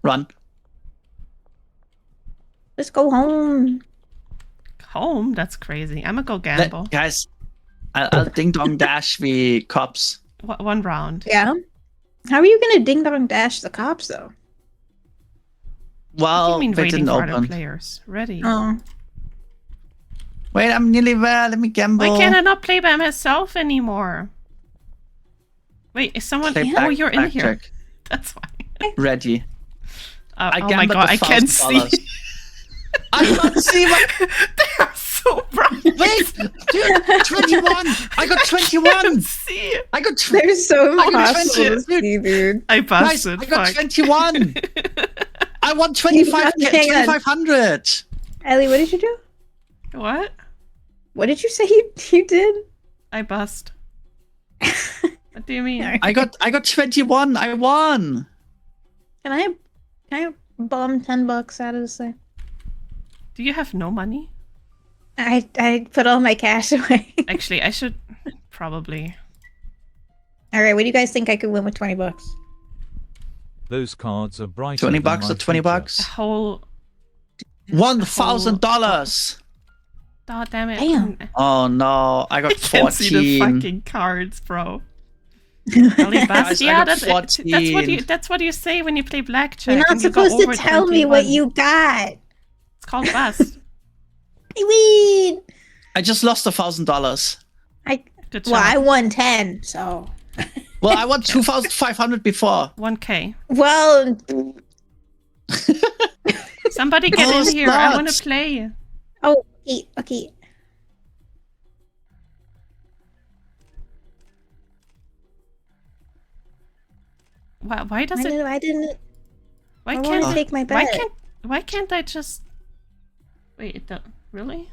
Run. Let's go home. Home? That's crazy. I'm gonna go gamble. Guys, I'll ding dong dash the cops. One round. Yeah. How are you gonna ding dong dash the cops though? What do Well, you mean they waiting didn't for other open. players? Ready. Oh. Wait, I'm nearly there. Let me gamble. Why can't I not play by myself anymore? Wait, is someone... Play Oh, you're in here. blackjack. That's fine. Ready. Oh my gambled god, the I can't see. $1,000. I can't see my... They are so bright. Wait! Dude, 21! I got 21! See. I got They're so I got impossible 20. to see, dude. I Guys, busted. I got Fuck. 21! I won 25, Hang on. 2,500! Ellie, what did you do? What? What did you say you did? I bust. What do you mean? I got 21! I won! Can I bum $10 out of this thing? Do you have no money? I put all my cash away. Actually, I should probably. All right, what do you guys think I could win with $20? Those cards are brighter. $20 than or my 20 future. bucks? A whole. $1,000! Oh, damn it. Damn. Oh no, I got I can't see the 14. fucking cards, bro. Ellie bust. I Yeah, got that's what you say when you play blackjack. You're not and you go supposed to over tell me what 21. you got. It's called bust. I win. I just lost $1,000. Good job. Well, I won 10, so. Well, I won 2,500 before. 1K. Well, Somebody get Oh, in here. I want nuts. to play. oh, okay. Why does it? I didn't. Why I can't want to it- take my bet. Why can't I just? Wait, really?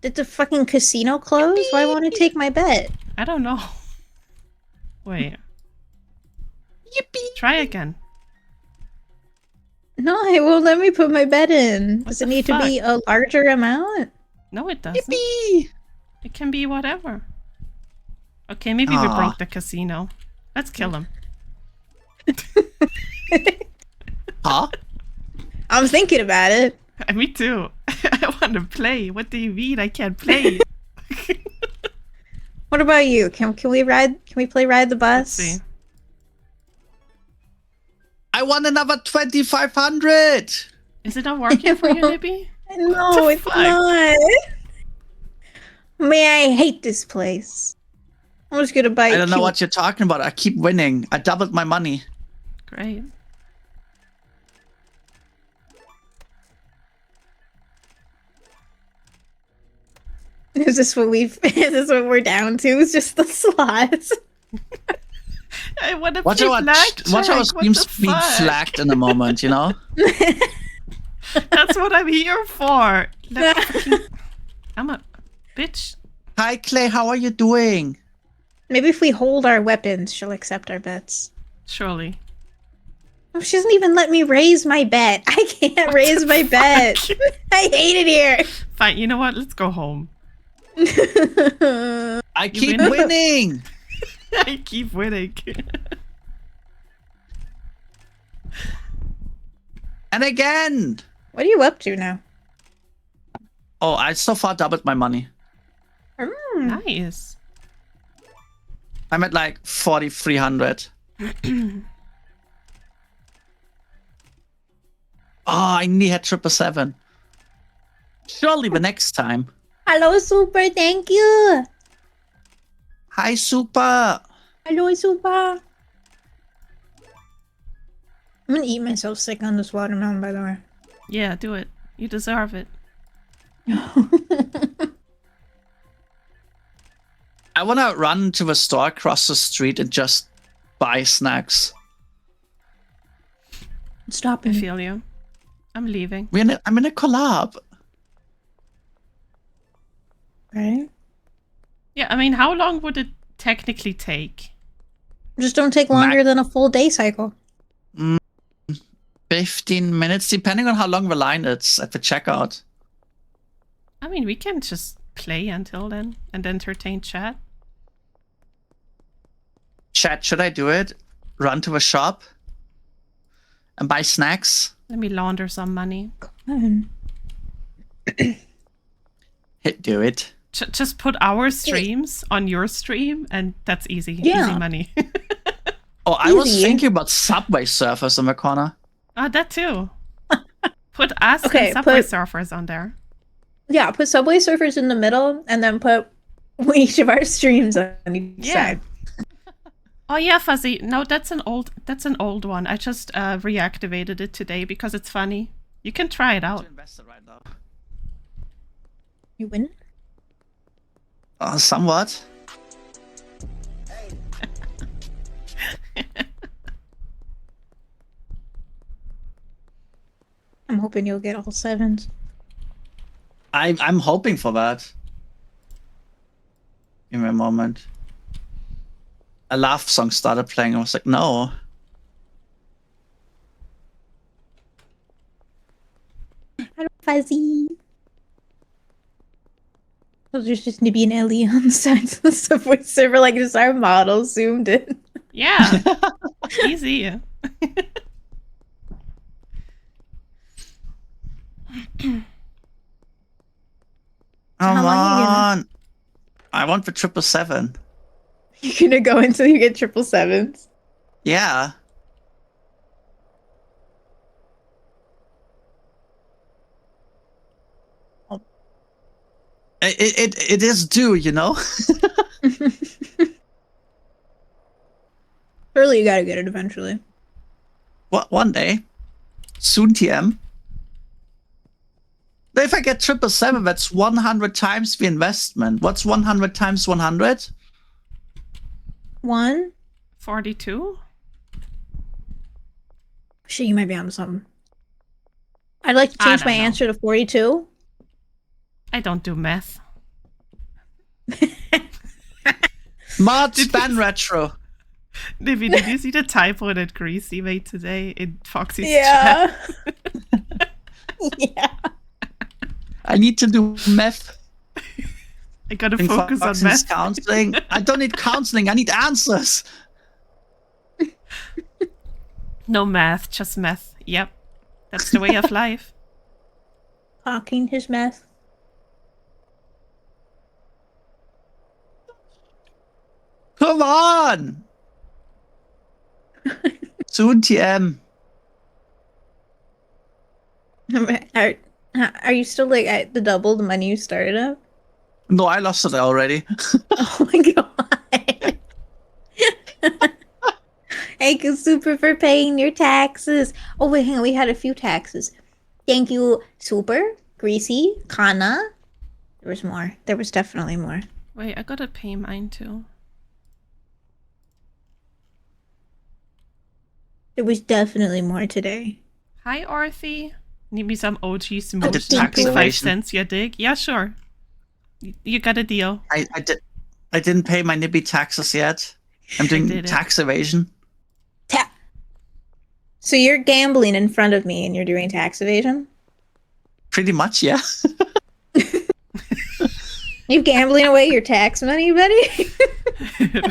Did the fucking casino close? Why won't it take my bet? I don't know. Wait. Yippee! Try again. No, it won't let me put my bet in. What Does the it need to be a larger amount? No, it doesn't. Yippee! It can be whatever. Okay, maybe we Aw. broke the casino. Let's kill him. Huh? I'm thinking about it. Me too. I want to play. What do you mean I can't play? What about you? Can we ride? Can we play ride the bus? Let's see. I won another 2,500! Is it not working for you, Nibby? No, it's fuck? not. Man, I hate this place. I'm just gonna buy. I don't know what you're talking about. I keep winning. I doubled my money. Great. Is this what we've? Is this what we're down to? It's just the slots. I want to Watch play our blackjack. watch our What streams the be fuck? flagged in a moment, you know? That's what I'm here for. I'm a bitch. Hi Clay, how are you doing? Maybe if we hold our weapons, she'll accept our bets. Surely. Oh, she doesn't even let me raise my bet. I can't raise my bet. I hate it here. Fine, you know what? Let's go home. I keep win? winning! I keep winning. And again! What are you up to now? Oh, I so far doubled my money. Nice. I'm at like 4,300. Oh, I nearly had 777. Surely the next time. Hello, Super. Thank you. Hi, Super. Hello, Super. I'm gonna eat myself sick on this watermelon, by the way. Yeah, do it. You deserve it. I want to run to the store across the street and just buy snacks. Stop I it. feel you. I'm leaving. I'm in a collab. Right? Yeah, I mean, how long would it technically take? Just don't take longer than a full day cycle. 15 minutes, depending on how long the line is at the checkout. I mean, we can just play until then and entertain chat. Chat, should I do it? Run to a shop and buy snacks? Let me launder some money. Do it. Just put our streams on your stream, and that's easy. Yeah. Easy money. Oh, I was thinking about Subway Surfers in the corner. Oh, that too. Put us Okay, and Subway put- Surfers on there. Yeah, put Subway Surfers in the middle, and then put each of our streams on each side. Oh yeah, Fuzzy. No, that's an old one. I just reactivated it today because it's funny. You can try it out. Right now. You win? Somewhat. I'm hoping you'll get all 7s. I'm hoping for that. Give me a moment. A laugh song started playing. I was like, no. Hello, Fuzzy. Those are just Nibby and Ellie on the sides of the Subway server, like just our model zoomed in. Yeah. Easy. How Come long are you gonna- on. I want the 777. You're gonna go until you get 777s. Yeah. It is due, you know? Surely you gotta get it eventually. What, one day? Soon, TM. If I get 777, that's 100 times the investment. What's 100 times 100? 1? 42? Shit, you might be onto something. I'd like to I change don't my know. answer to 42. I don't do math. Mod Span Retro. Nibby, did you see the typo that Greasy made today in Foxy's Yeah. chat? Yeah. I need to do math. I gotta in focus on Fox's math. counseling. I don't need counseling. I need answers. No math, just math. Yep. That's the way of life. Talking his mess. Come on. Soon, TM. Are you still like at the double the money you started up? No, I lost it already. Oh my god. Thank you, Super, for paying your taxes. Oh, wait, hang on. We had a few taxes. Thank you, Super, Greasy, Kana. There was more. There was definitely more. Wait, I gotta pay mine too. There was definitely more today. Hi, Arthy. Need me some OG I smooth. did tax 25 evasion. cents, you dig? Yeah, sure. You got a deal. I didn't pay my Nibby taxes yet. I'm doing did it. tax evasion. So you're gambling in front of me and you're doing tax evasion? Pretty much, yeah. You gambling away your tax money, buddy?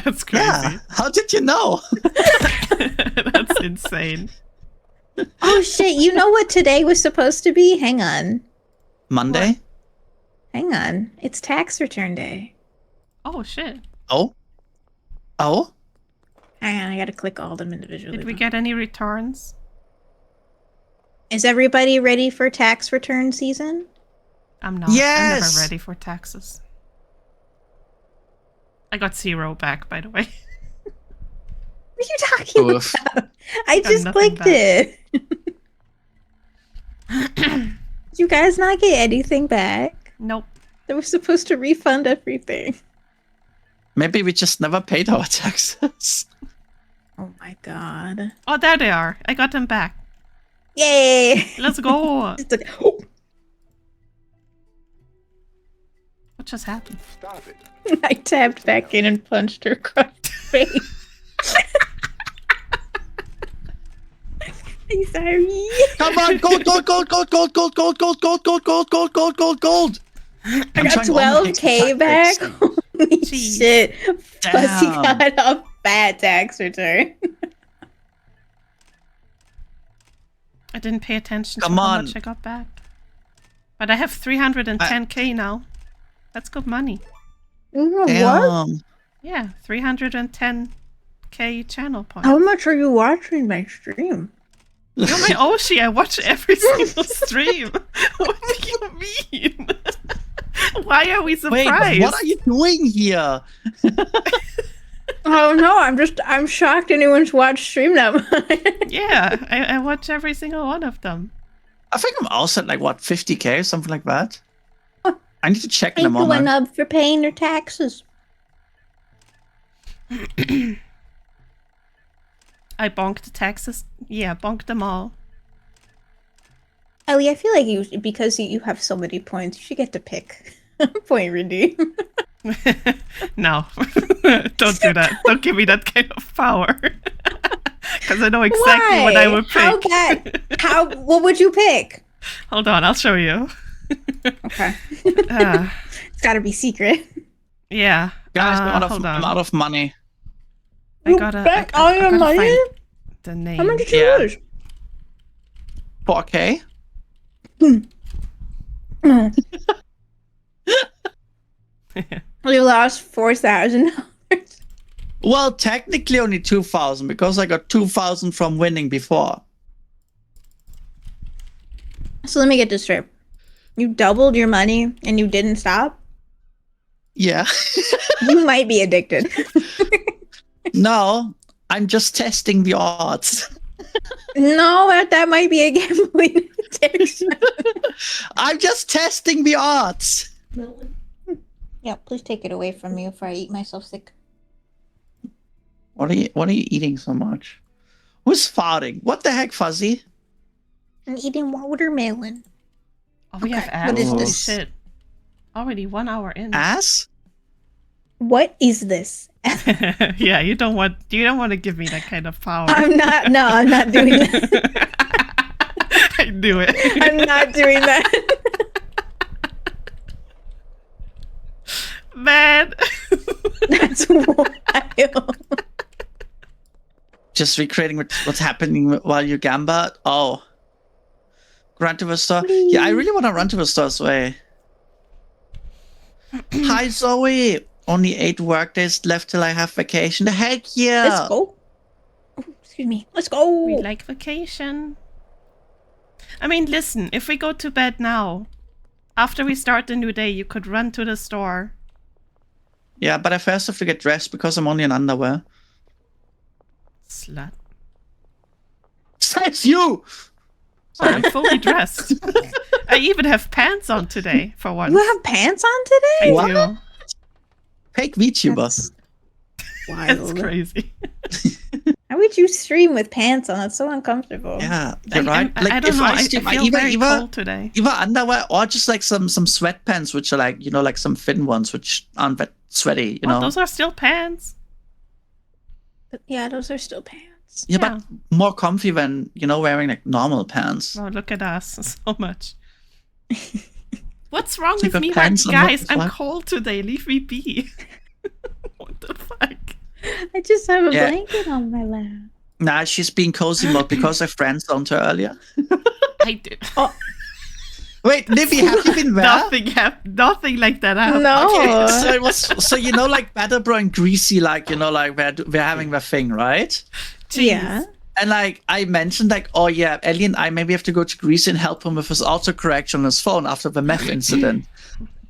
That's crazy. Yeah. How did you know? That's insane. Oh shit, you know what today was supposed to be? Hang on. Monday? Hang on. It's tax return day. Oh, shit. Oh? Hang on, I gotta click all of them individually. Did we get any returns? Is everybody ready for tax return season? I'm not. I'm Yes! never ready for taxes. I got 0 back, by the way. What are you talking Oof. about? I Got just nothing clicked it. Did you guys not get anything back? Nope. They were supposed to refund everything. Maybe we just never paid our taxes. Oh my god. Oh, there they are. I got them back. Yay! Let's go. Just like, oh. What just happened? I tapped back in and punched her across the face. I'm sorry. Come on, gold. I got 12K back. Holy shit. Fuzzy got a bad tax return. I didn't pay attention to how much I got back. But I have 310k now. That's good money. What? Yeah, 310k channel points. How much are you watching my stream? You're my Oshi, I watch every single stream. What do you mean? Why are we surprised? Wait, what are you doing here? Oh no, I'm shocked anyone's watched stream that much. Yeah, I watch every single one of them. I think I'm also at like, what, 50k or something like that? I need to check in a Thank you, moment. Nub, for paying your taxes. I bonked the taxes. Yeah, bonked them all. Ellie, I feel like because you have so many points, you should get to pick point redeem. No, don't do that. Don't give me that kind of power. Because I know exactly what I would pick. How bad? What would you pick? Hold on, I'll show you. Okay. It's got to be secret. Yeah. Guys, hold I'm on. out of money. I gotta all your money? find the name. How much did you lose? 4k? You lost $4,000. Well, technically only 2,000 because I got 2,000 from winning before. So let me get this straight. You doubled your money and you didn't stop? Yeah. You might be addicted. No, I'm just testing the odds. No, that might be a gambling addiction. I'm just testing the odds. Yeah, please take it away from me before I eat myself sick. What are you eating so much? Who's farting? What the heck, Fuzzy? I'm eating watermelon. Oh, we have ads. What is Holy this? shit. Already 1 hour in. Ass? What is this? Yeah, you don't want to give me that kind of power. I'm not doing that. I knew it. I'm not doing that. Man. That's wild. Just recreating what's happening while you gamba? Oh. Run to the store? Yeah, I really want to run to the store's way. Hi, Zoe. Only 8 workdays left till I have vacation. The heck yeah. Let's go. Oh, excuse me. Let's go. We like vacation. I mean, listen, if we go to bed now, after we start the new day, you could run to the store. Yeah, but I first have to get dressed because I'm only in underwear. Slut. Says you! I'm fully dressed. I even have pants on today, for once. You have pants on today? I What? do. Fake VTuber. That's wild. That's crazy. How would you stream with pants on? That's so uncomfortable. Yeah, you're right. I don't know. I stream, feel very cold today. either underwear or just like some sweatpants, which are like, you know, like some thin ones, which aren't that sweaty, you know? Those are still pants. But yeah, those are still pants. Yeah, but more comfy than, you know, wearing like normal pants. Oh, look at us so much. What's wrong You with got me? pants on Guys, the I'm fly? cold today. Leave me be. What the fuck? I just have a Yeah. blanket on my lap. Nah, she's being cozy mode because I friend zoned her earlier. I did. Wait, Nibby, have you been there? Nothing like that happened. No. Okay, so it was, so you know, like Battle Bro and Greasy, like, you know, like we're having their thing, right? Yeah. And like I mentioned, like, oh yeah, Ellie and I maybe have to go to Greasy and help him with his autocorrection on his phone after the meth incident.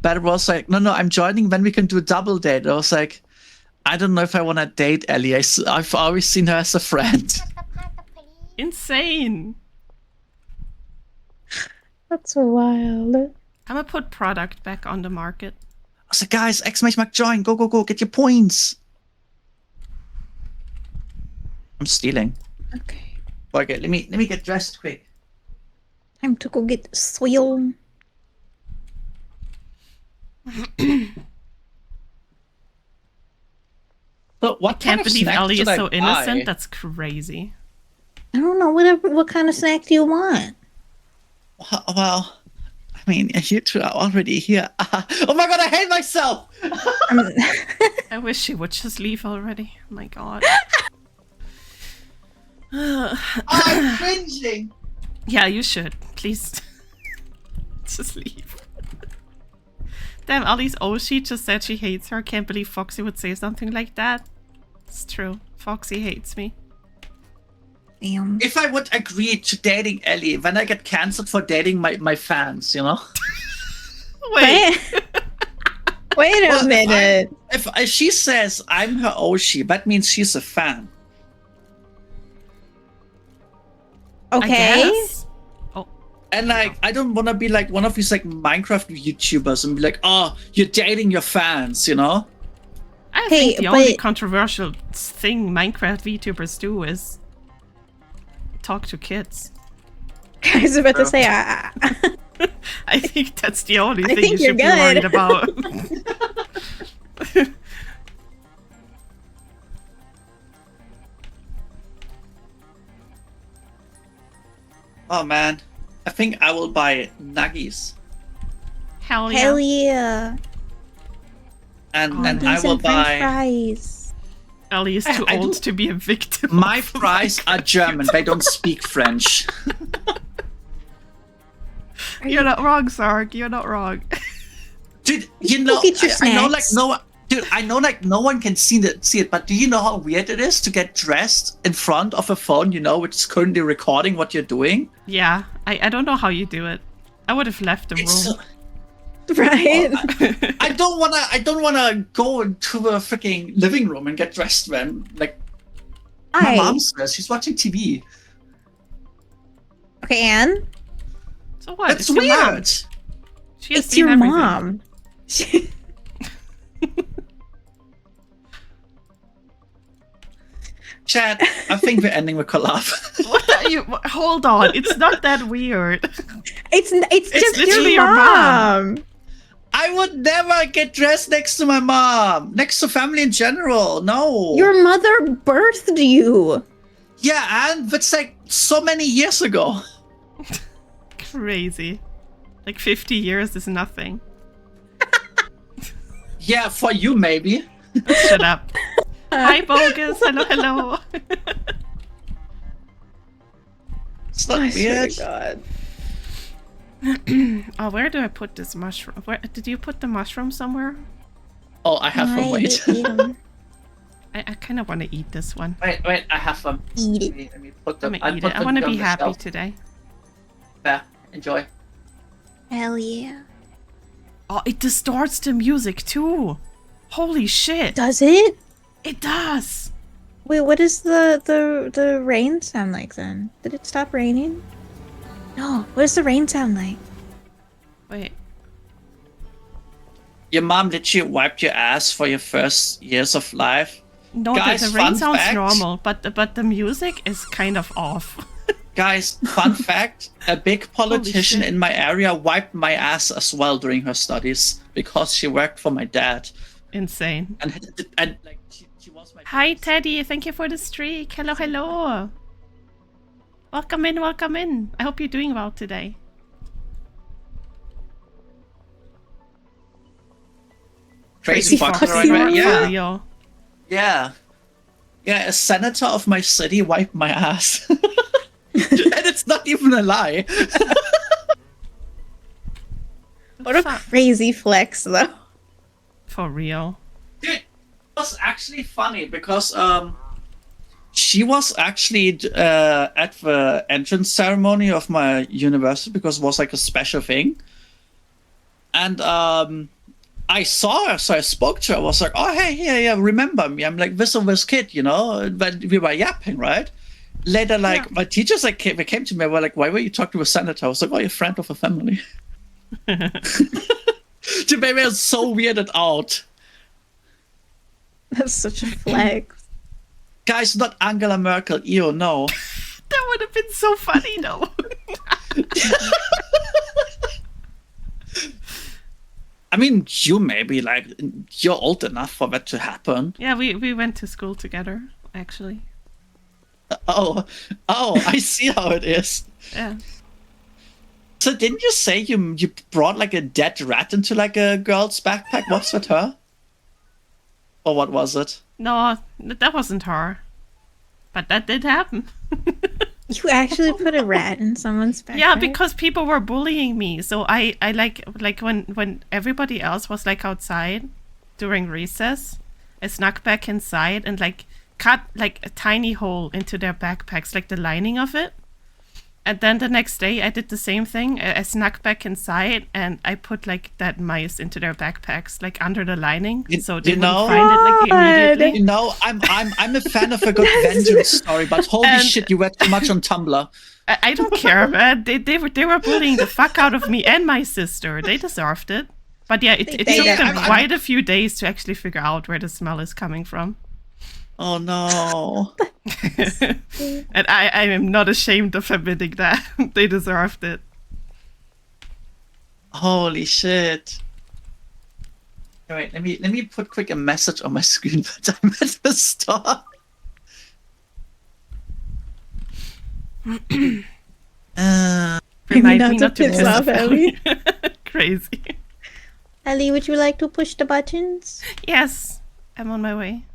But it was like, no, I'm joining. Then we can do a double date. I was like, I don't know if I want to date Ellie. I've always seen her as a friend. Insane. That's wild. I'm gonna put product back on the market. I was like, guys, !Mac join, go, get your points. I'm stealing. Okay. Okay, let me get dressed quick. Time to go get the soil. So what Can't kind of believe snack Ellie should is I so innocent. buy? That's crazy. I don't know. What kind of snack do you want? Well, I mean, you two are already here. Oh my god, I hate myself! I wish she would just leave already. Oh my god. I'm cringing! Yeah, you should. Please. Just leave. Damn, Ellie's she just said she hates her. Can't believe Foxy would say something like that. It's true. Foxy hates me. Damn. If I would agree to dating Ellie, then I get cancelled for dating my fans, you know? Wait. Wait a minute. If she says I'm her Oshi, that means she's a fan. I Okay. guess. And like, I don't want to be like one of these like Minecraft YouTubers and be like, oh, you're dating your fans, you know? I Hey, think the only but- controversial thing Minecraft VTubers do is talk to kids. I was about to say, I think that's the only I thing you think you're should be worried good. about. Oh man, I think I will buy nuggies. Hell yeah. hell yeah. And Oh, and nice. I will Decent French buy... fries. Ellie is too I old do- to be a victim. My of fries are Minecraft German, they don't speak French. You're not wrong, Sark. You're not wrong. Dude, you know, get your I know like snacks. no one... Dude, I know like no one can see it, but do you know how weird it is to get dressed in front of a phone, you know, which is currently recording what you're doing? Yeah, I don't know how you do it. I would have left the It's room. Right? I don't wanna go into the freaking living room and get dressed then. Like my Hi. mom's dressed, she's watching TV. Okay, Anne? So what? That's It's your mom. weird. She has It's seen your everything. mom. Chad, I think we're ending the collab. What are you? Hold on. It's not that weird. It's just literally your your mom. mom. I would never get dressed next to my mom. Next to family in general. No. Your mother birthed you. Yeah, and that's like so many years ago. Crazy. Like 50 years is nothing. Yeah, for you maybe. Shut up. Hi, Bogus. Hello, hello. It's not I swear weird. to God. Oh, where do I put this mushroom? Where did you put the mushroom somewhere? Oh, I have them. Wait. Eat 'em. I kind of want to eat this one. wait, I have them. Eat it. Let me put Let them. me I'll eat put it. I them want to on be the happy shelf. today. Yeah, enjoy. Hell yeah. Oh, it distorts the music too. Holy shit. Does it? It does. Wait, what does the rain sound like then? Did it stop raining? No. What does the rain sound like? Wait. Your mom literally wiped your ass for your first years of life. No, Guys, the rain fun sounds fact. normal, but the music is kind of off. Guys, fun fact, a big politician shit. in my area wiped my ass as well during her studies because she worked for my dad. Insane. And like she was my Hi, Teddy. Thank you for the streak. Hello, hello. Welcome in, welcome in. I hope you're doing well today. crazy Foxy fucker right Foxy. there. For Yeah. real. Yeah. Yeah, a senator of my city wiped my ass. And it's not even a lie. What a Fuck. crazy flex, though. For real. Dude, it was actually funny because she was actually at the entrance ceremony of my university because it was like a special thing. And I saw her, so I spoke to her. I was like, oh, hey, yeah, remember me? I'm like this kid, you know, when we were yapping, right? Later, like, my teachers like they came to me and were like, why were you talking to a senator? I was like, oh, you're a friend of a family. Dude, baby, I was so weirded out. That's such a flex. Guys, not Angela Merkel. Ew, no. That would have been so funny, though. I mean, you maybe, like, you're old enough for that to happen. Yeah, we went to school together, actually. Oh, I see how it is. Yeah. So didn't you say you brought like a dead rat into like a girl's backpack? What's with her? Or what was it? No, that wasn't her. But that did happen. You actually put a rat in someone's backpack? Yeah, because people were bullying me. So I like when everybody else was like outside during recess, I snuck back inside and like cut like a tiny hole into their backpacks, like the lining of it. And then the next day I did the same thing. I snuck back inside and I put like dead mice into their backpacks, like under the lining, so they wouldn't find it like immediately. You know, I'm a fan of a good vengeance story, but holy shit, you were too much on Tumblr. I don't care, man. They were bullying the fuck out of me and my sister. They deserved it. But yeah, it took them quite a few days to actually figure out where the smell is coming from. Oh no. And I am not ashamed of admitting that. They deserved it. Holy shit. Alright, let me put quick a message on my screen that I'm at the store. Remind me not to piss off Ellie. Crazy. Ellie, would you like to push the buttons? Yes, I'm on my way.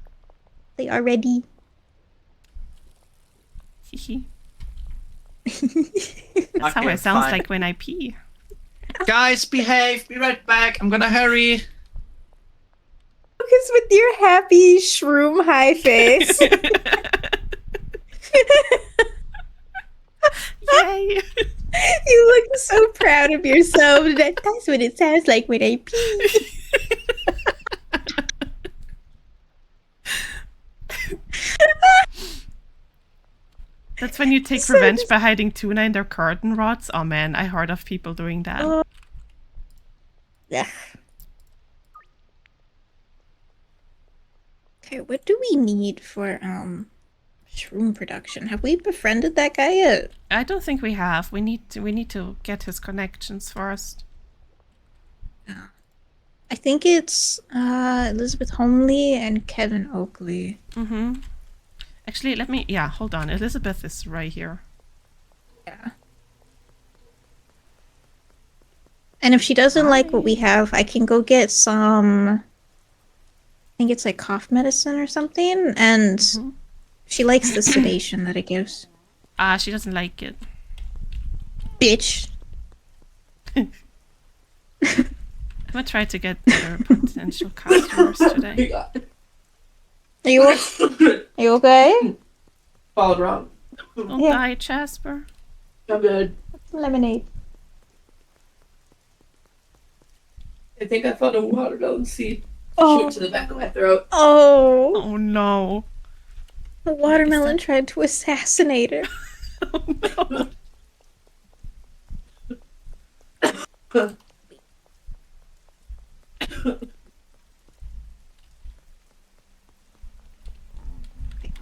They are ready. That's how it sounds like when I pee. Guys, behave. Be right back. I'm gonna hurry. Focus with your happy shroom high face. Yay! You look so proud of yourself. That's what it sounds like when I pee. That's when you take revenge by hiding tuna in their curtain rods. Oh man, I heard of people doing that. Yeah. Okay, what do we need for shroom production? Have we befriended that guy yet? I don't think we have. We need to get his connections first. I think it's Elizabeth Homley and Kevin Oakley. Mm-hmm. Actually, let me... Yeah, hold on. Elizabeth is right here. Yeah. And if she doesn't like what we have, I can go get some... I think it's like cough medicine or something. And she likes the sedation that it gives. She doesn't like it. Bitch. I'm gonna try to get other potential customers today. Are you okay? Followed wrong. Don't die, Jasper. I'm good. Lemonade. I think I found a watermelon seed. Oh. Shoot to the back of my throat. Oh. Oh no. The watermelon tried to assassinate her. Oh no.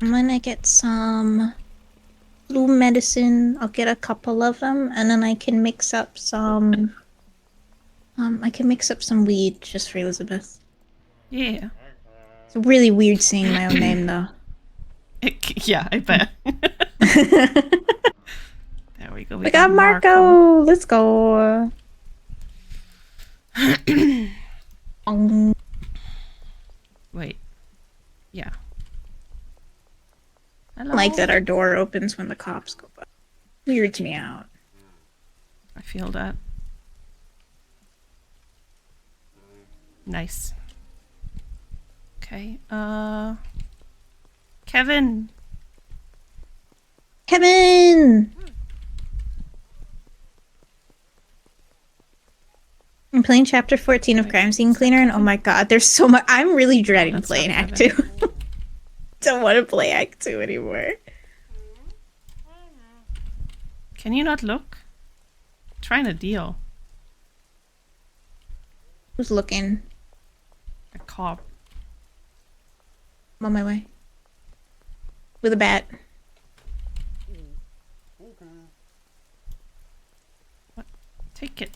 I'm gonna get some flu medicine. I'll get a couple of them, and then I can mix up some. I can mix up some weed just for Elizabeth. Yeah. It's really weird saying my own name, though. Yeah, I bet. There we go. We got Marco. Let's go. Wait. Yeah. Hello. I like that our door opens when the cops go by. Weirds me out. I feel that. Nice. Okay. Kevin. Kevin. I'm playing chapter 14 of Crime Scene Cleaner, and oh my god, there's so much. I'm really dreading playing Act 2. Don't want to play Act 2 anymore. Can you not look? I'm trying to deal. Who's looking? A cop. I'm on my way. With a bat. What? Take it.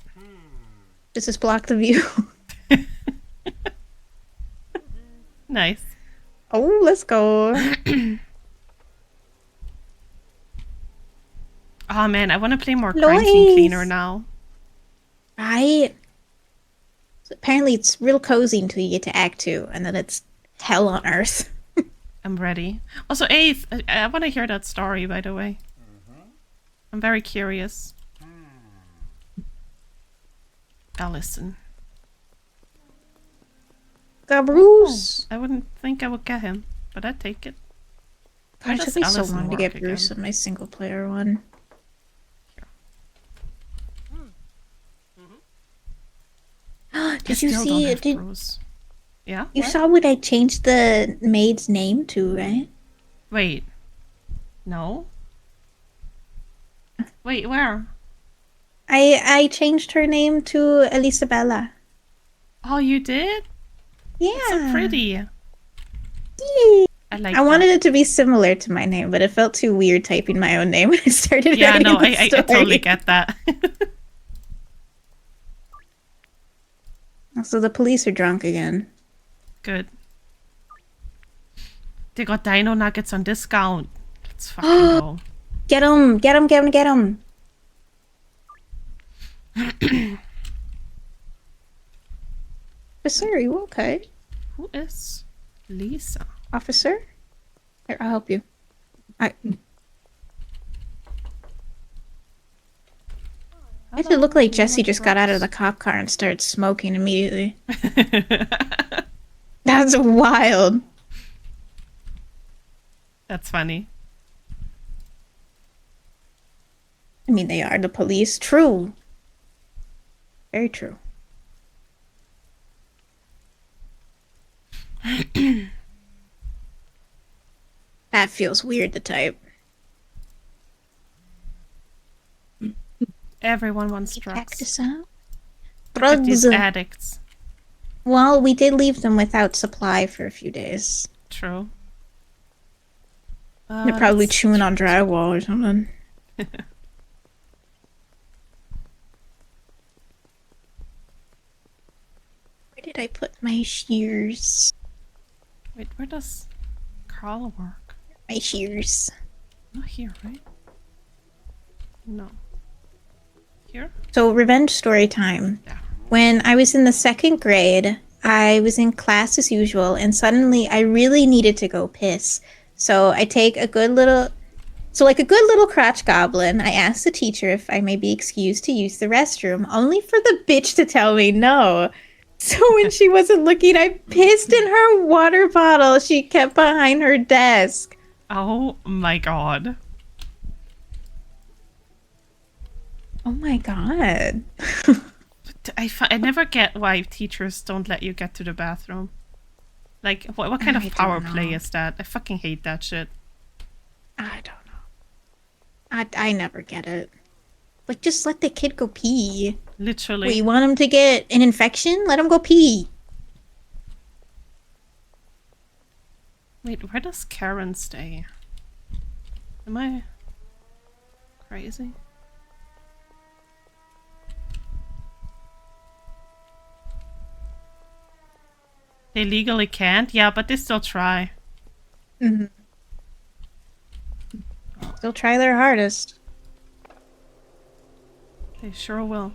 Does this block the view? Nice. Oh, let's go. Oh man, I want to play more Crime Scene Cleaner now. Right? So apparently it's real cozy until you get to Act 2, and then it's hell on earth. I'm ready. Also, Ace, I want to hear that story, by the way. I'm very curious. I'll listen. Bruce. I wouldn't think I would get him, but I'd take it. God, it took me so Allison long to get work Bruce again? on my single player one. Did you Still see don't it? have Bruce. Yeah? You What? saw what I changed the maid's name to, right? Wait. No? Wait, where? I changed her name to Elisabella. Oh, you did? Yeah. It's so pretty. Yay. I like I wanted that. it to be similar to my name, but it felt too weird typing my own name when I started Yeah, writing no, the I story. totally get that. So the police are drunk again. Good. They got dino nuggets on discount. Let's fucking go. Get him! Get him! Get him! Get him! Officer, are you okay? Who is Lisa? Officer? Here, I'll help you. I It looked like Jesse just got out of the cop car and started smoking immediately. That's wild. That's funny. I mean, they are the police. True. Very true. That feels weird to type. Everyone wants Check drugs. this out. Look at these Drugs. addicts. Well, we did leave them without supply for a few days. True. They're probably chewing on drywall or something. Where did I put my shears? Wait, where does Carl work? My shears. Not here, right? No. Here? So, revenge story time. Yeah. When I was in the 2nd grade, I was in class as usual, and suddenly I really needed to go piss. So I take a good little... So like a good little crotch goblin, I asked the teacher if I may be excused to use the restroom, only for the bitch to tell me no. So when she wasn't looking, I pissed in her water bottle she kept behind her desk. Oh my god. Oh my god. I never get why teachers don't let you get to the bathroom. Like, what kind I of don't power play know. is that? I fucking hate that shit. I don't know. I never get it. Like, just let the kid go pee. Literally. Wait, you want him to get an infection? Let him go pee. Wait, where does Karen stay? Am I crazy? They legally can't? Yeah, but they still try. Mm-hmm. They'll try their hardest. They sure will.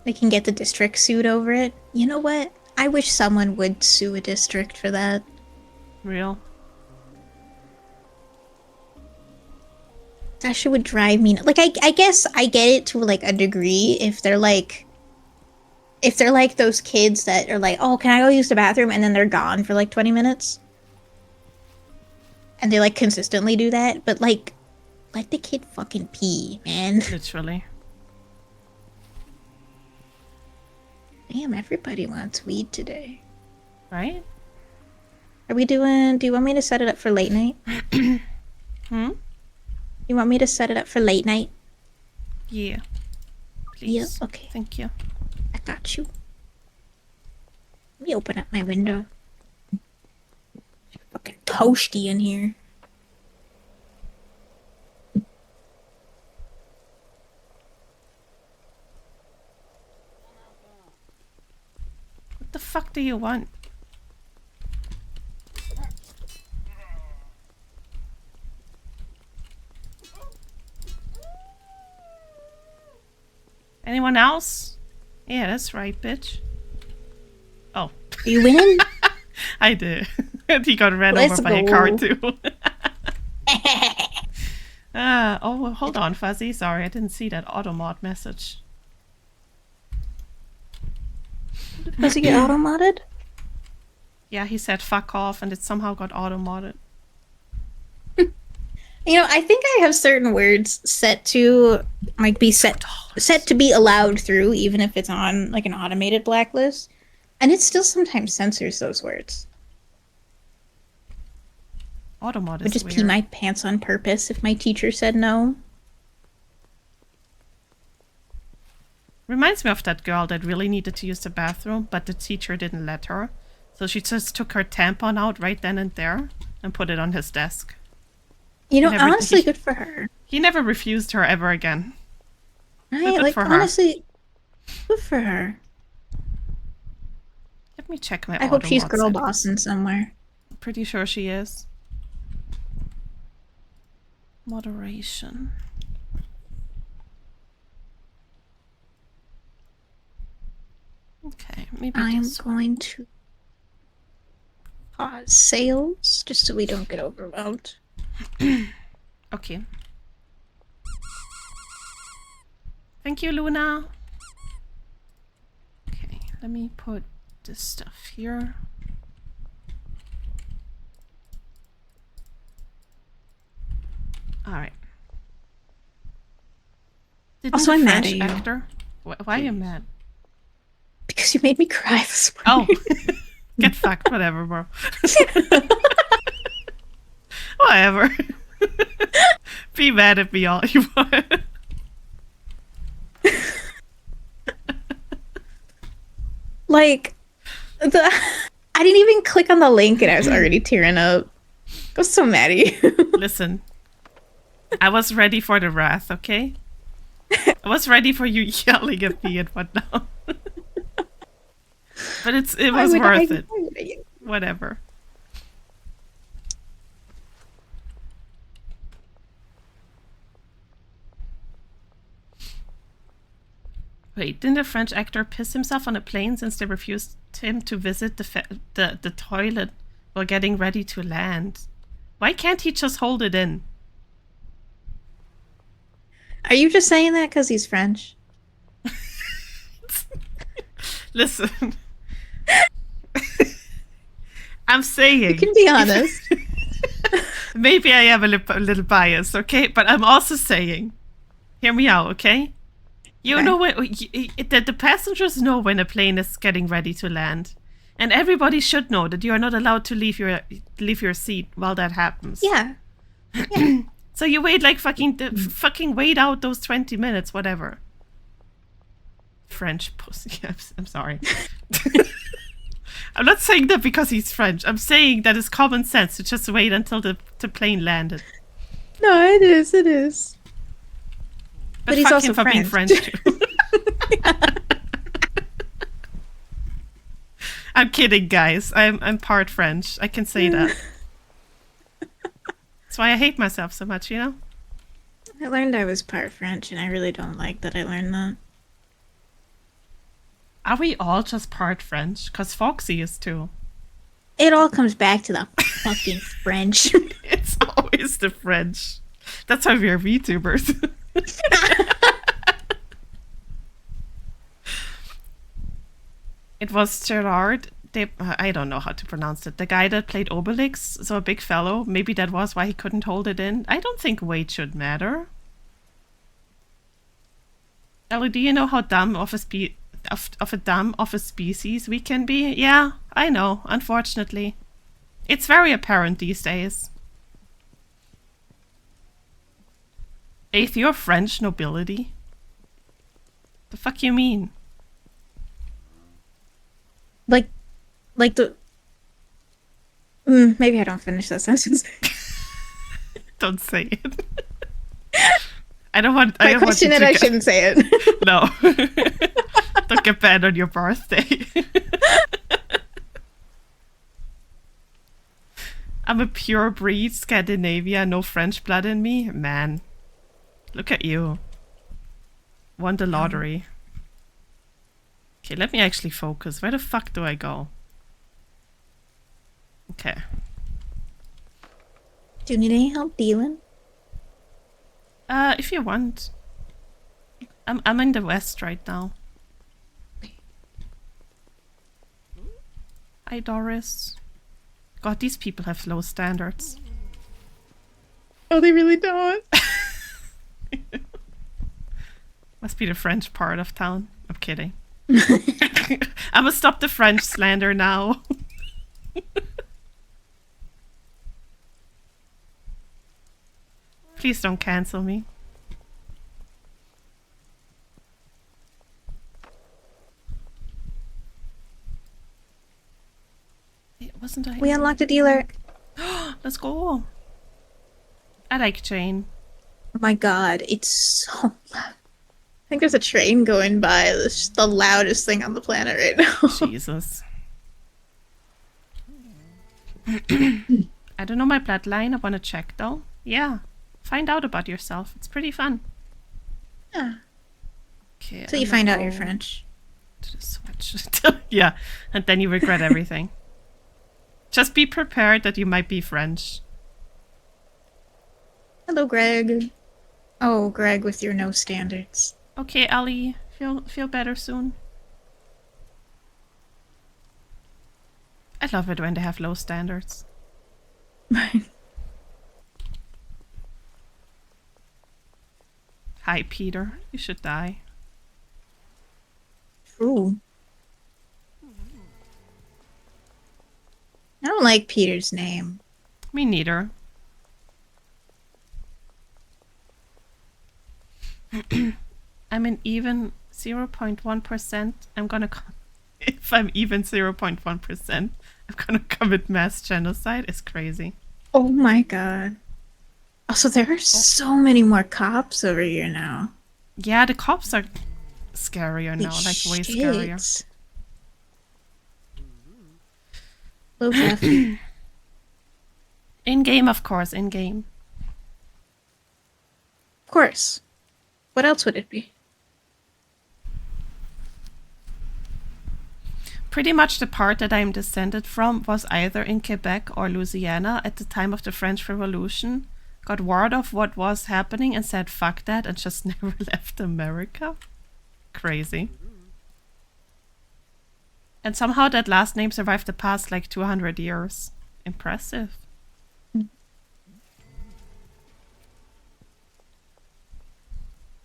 They can get the district sued over it. You know what? I wish someone would sue a district for that. Real. That shit would drive me... Like, I guess I get it to, like, a degree if they're, like... If they're, like, those kids that are like, oh, can I go use the bathroom? And then they're gone for, like, 20 minutes. And they, like, consistently do that. But, like, let the kid fucking pee, man. Literally. Damn, everybody wants weed today. Right? Are we doing... Do you want me to set it up for late night? Hmm? You want me to set it up for late night? Yeah. Please. Yeah, okay. Thank you. I got you. Let me open up my window. It's fucking toasty in here. the fuck do you want? Anyone else? Yeah, that's right, bitch. Oh. Are you winning? I did. He got ran Let's over by a go. car too. Oh, hold on, Fuzzy. Sorry, I didn't see that automod message. Does he get auto-modded? Yeah, he said fuck off and it somehow got auto-modded. You know, I think I have certain words set to like be set to be allowed through, even if it's on like an automated blacklist, and it still sometimes censors those words. Automod I would is just weird. pee my pants on purpose if my teacher said no. Reminds me of that girl that really needed to use the bathroom, but the teacher didn't let her. So she just took her tampon out right then and there and put it on his desk. You know, Never- honestly, good for her. He never refused her ever again. Right? good Like, for her. honestly, good for her. Let me check my I hope she's automod girl settings. bossing somewhere. Pretty sure she is. Moderation. Okay, maybe I'm this. going to pause sales just so we don't get overwhelmed. Okay. Thank you, Luna. Okay, let me put this stuff here. All right. Didn't Also, the I'm mad French at you. actor? Why are you mad? Because you made me cry this Oh, morning. get fucked, whatever, bro. Whatever. Be mad at me all you want. Like, I didn't even click on the link and I was already tearing up. I was so mad at you. Listen, I was ready for the wrath, okay? I was ready for you yelling at me and whatnot. But it was worth it. Whatever. Wait, didn't the French actor piss himself on a plane since they refused him to visit the toilet while getting ready to land? Why can't he just hold it in? Are you just saying that because he's French? Listen. I'm saying. You can be honest. Maybe I am a little biased, okay? But I'm also saying, hear me out, okay? You know when the passengers know when a plane is getting ready to land, and everybody should know that you are not allowed to leave your seat while that happens. Yeah. So you wait like fucking wait out those 20 minutes, whatever. French pussy. I'm sorry. I'm not saying that because he's French. I'm saying that it's common sense to just wait until the plane landed. No, it is. It is. But he's fuck also him for being French. French too. I'm kidding, guys. I'm part French. I can say that. That's why I hate myself so much, you know? I learned I was part French, and I really don't like that I learned that. Are we all just part French? Because Foxy is too. It all comes back to the fucking French. It's always the French. That's why we're VTubers. It was Gerard. I don't know how to pronounce it. The guy that played Obelix, so a big fellow. Maybe that was why he couldn't hold it in. I don't think weight should matter. Ellie, do you know how dumb of a species we can be? Yeah, I know, unfortunately. It's very apparent these days. Eighth, you're French nobility? The fuck you mean? Like the... maybe I don't finish that sentence. Don't say it. I don't want. My I don't want question you that to I get- shouldn't say it. No. Don't get banned on your birthday. I'm a pure breed, Scandinavia, no French blood in me. Man, look at you. Won the lottery. Okay, let me actually focus. Where the fuck do I go? Okay. Do you need any help dealing? If you want. I'm in the west right now. Hi, Doris. God, these people have low standards. Oh, they really don't. Must be the French part of town. I'm kidding. I'm gonna stop the French slander now. Please don't cancel me. Wasn't I? We unlocked a dealer. Let's go. I like Jane. Oh my god, it's so loud. I think there's a train going by. It's just the loudest thing on the planet right now. Jesus. I don't know my bloodline. I want to check though. Yeah. Find out about yourself. It's pretty fun. Yeah. Okay. So you find out you're French. To the switch. Yeah. And then you regret everything. Just be prepared that you might be French. Hello, Greg. Oh, Greg with your no standards. Okay, Ellie. Feel better soon. I love it when they have low standards. Hi, Pieter. You should die. True. I don't like Peter's name. Me neither. I'm an even 0.1%. I'm gonna... If I'm even 0.1%, I'm gonna commit mass genocide. It's crazy. Oh my god. Also, there are so many more cops over here now. Yeah, the cops are scarier now. Like, way scarier. Shit. Low Jeff. In-game, of course. In-game. Of course. What else would it be? Pretty much the part that I'm descended from was either in Quebec or Louisiana at the time of the French Revolution. Got word of what was happening and said fuck that and just never left America. Crazy. And somehow that last name survived the past like 200 years. Impressive.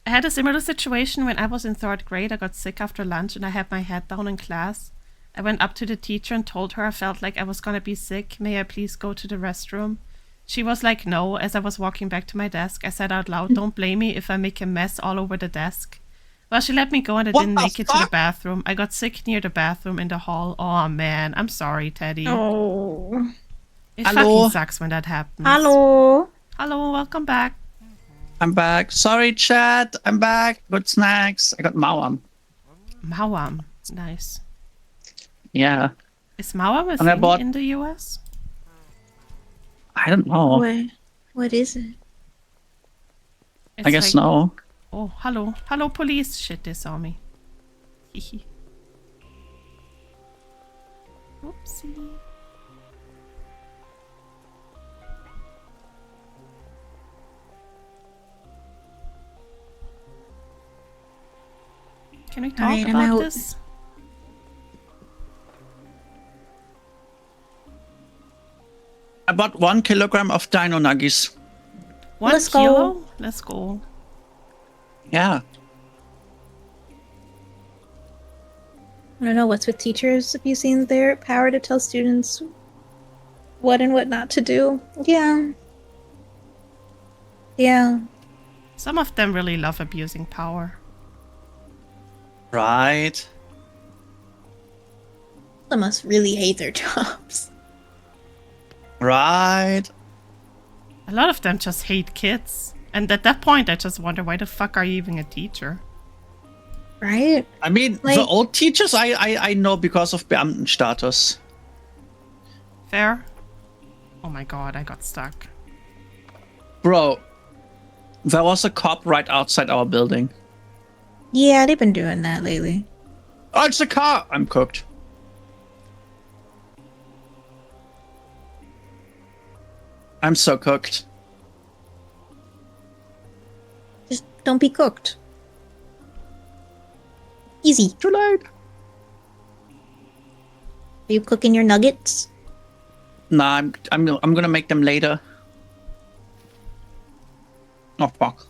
I had a similar situation when I was in 3rd grade. I got sick after lunch and I had my head down in class. I went up to the teacher and told her I felt like I was gonna be sick. May I please go to the restroom? She was like, no. As I was walking back to my desk, I said out loud, don't blame me if I make a mess all over the desk. Well, she let me go and I didn't make it to the bathroom. I got sick near the bathroom in the hall. Oh, man. I'm sorry, Teddy. Oh. It fucking sucks when that happens. Hello. Hello, welcome back. I'm back. Sorry, chat. I'm back. Good snacks. I got Moav. Moav. Nice. Yeah. Is Moav a And I thing bought- in the US? I don't know. What is it? It's I guess like- no. Oh, hello. Hello, police. Shit, they saw me. Hehe. Oopsie. Can we talk Alright, I'm about out. this? I bought 1 kilogram of dino nuggies. 1 Let's go. kilo? Let's go. Yeah. I don't know what's with teachers abusing their power to tell students what and what not to do. Yeah. Yeah. Some of them really love abusing power. Right. They must really hate their jobs. Right. A lot of them just hate kids. And at that point, I just wonder, why the fuck are you even a teacher? Right? I mean, Like- the old teachers I know because of Beamtenstatus. Fair? Oh my god, I got stuck. Bro, there was a cop right outside our building. Yeah, they've been doing that lately. Oh, it's a car! I'm cooked. I'm so cooked. Just don't be cooked. Easy. Too late. Are you cooking your nuggets? Nah, I'm gonna make them later. Oh fuck.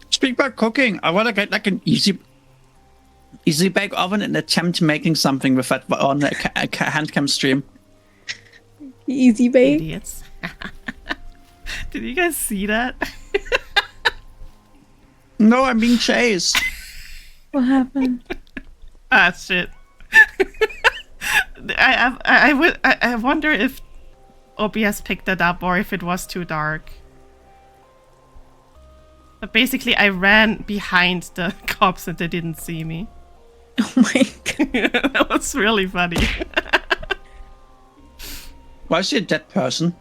Speak about cooking. I wanna get like an easy bake oven and attempt making something with that on a hand cam stream. Easy bake. Idiots. Did you guys see that? No, I'm being chased. What happened? Ah, shit. I wonder if OBS picked that up or if it was too dark. But basically, I ran behind the cops and they didn't see me. Oh my god. That was really funny. Why is she a dead person?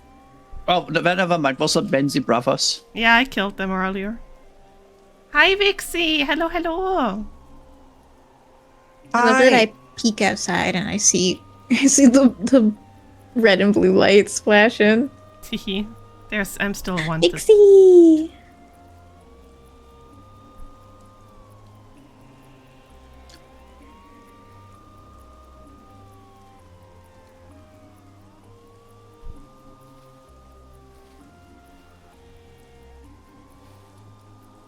Oh, never mind. Was it Benzi brothers? Yeah, I killed them earlier. Hi, Vixie. Hello, hello. I love that I peek outside and I see the red and blue lights flashing. I'm still wanted. Dixie!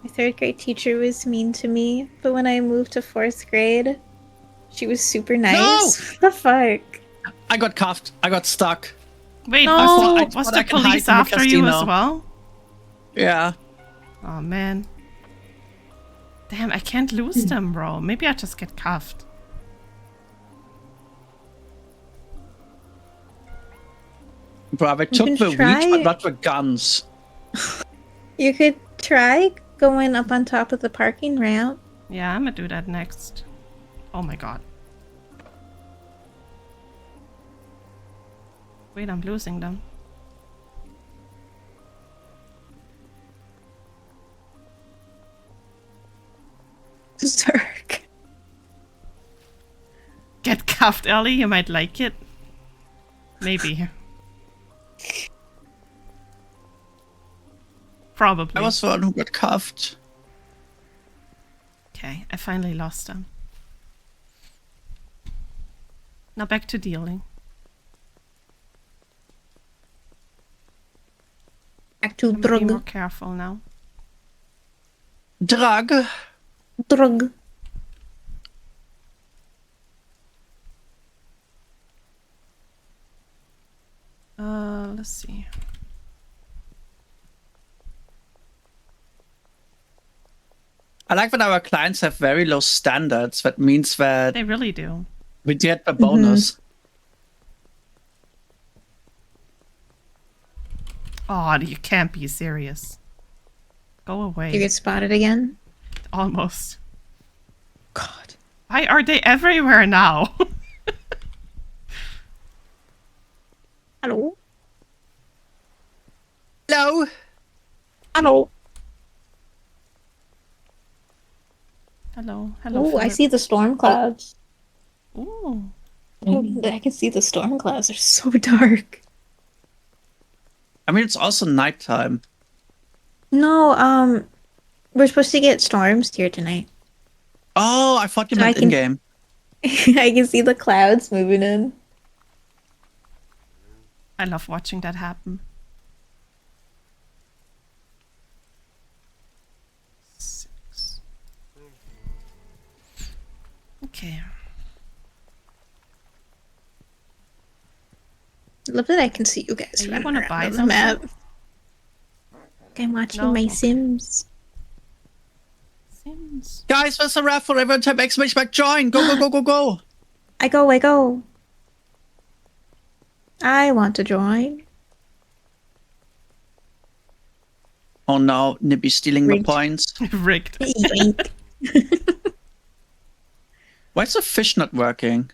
My 3rd grade teacher was mean to me, but when I moved to 4th grade, she was super nice. No! What the fuck? I got cuffed. I got stuck. Wait, No. was I the can hide police in the after you as casino. well? Yeah. Oh, man. Damn, I can't lose them, bro. Maybe I just get cuffed. Bro, I took can the try weed, but it. not the guns. You could try going up on top of the parking ramp. Yeah, I'm gonna do that next. Oh my god. Wait, I'm losing them. Zerk. Get cuffed, Ellie. You might like it. Maybe. Probably. I was the one who got cuffed. Okay, I finally lost them. Now back to dealing. Back to I'm gonna be more drug. careful now. Drug. Drug. Let's see. I like that our clients have very low standards. That means that They really do. we get the bonus. Oh, you can't be serious. Go away. You get spotted again? Almost. God. Why are they everywhere now? Hello? Hello. Hello? Hello, hello. Oh, I Philip. see the storm clouds. Ooh. I can see the storm clouds. They're so dark. I mean, it's also nighttime. No, we're supposed to get storms here tonight. Oh, I thought you So I meant can- in-game. I can see the clouds moving in. I love watching that happen. 6. Okay. Love that I can see you guys Hey, you running wanna around buy on the something? map. I'm watching No? my Okay. Sims. Sims. Guys, there's a raffle. Everyone type exclamation mark join. Go, go, go, go, go. I go. I want to join. Oh no, Nibby stealing the Rigged. points. Rigged. Yoink. Why is the fish not working?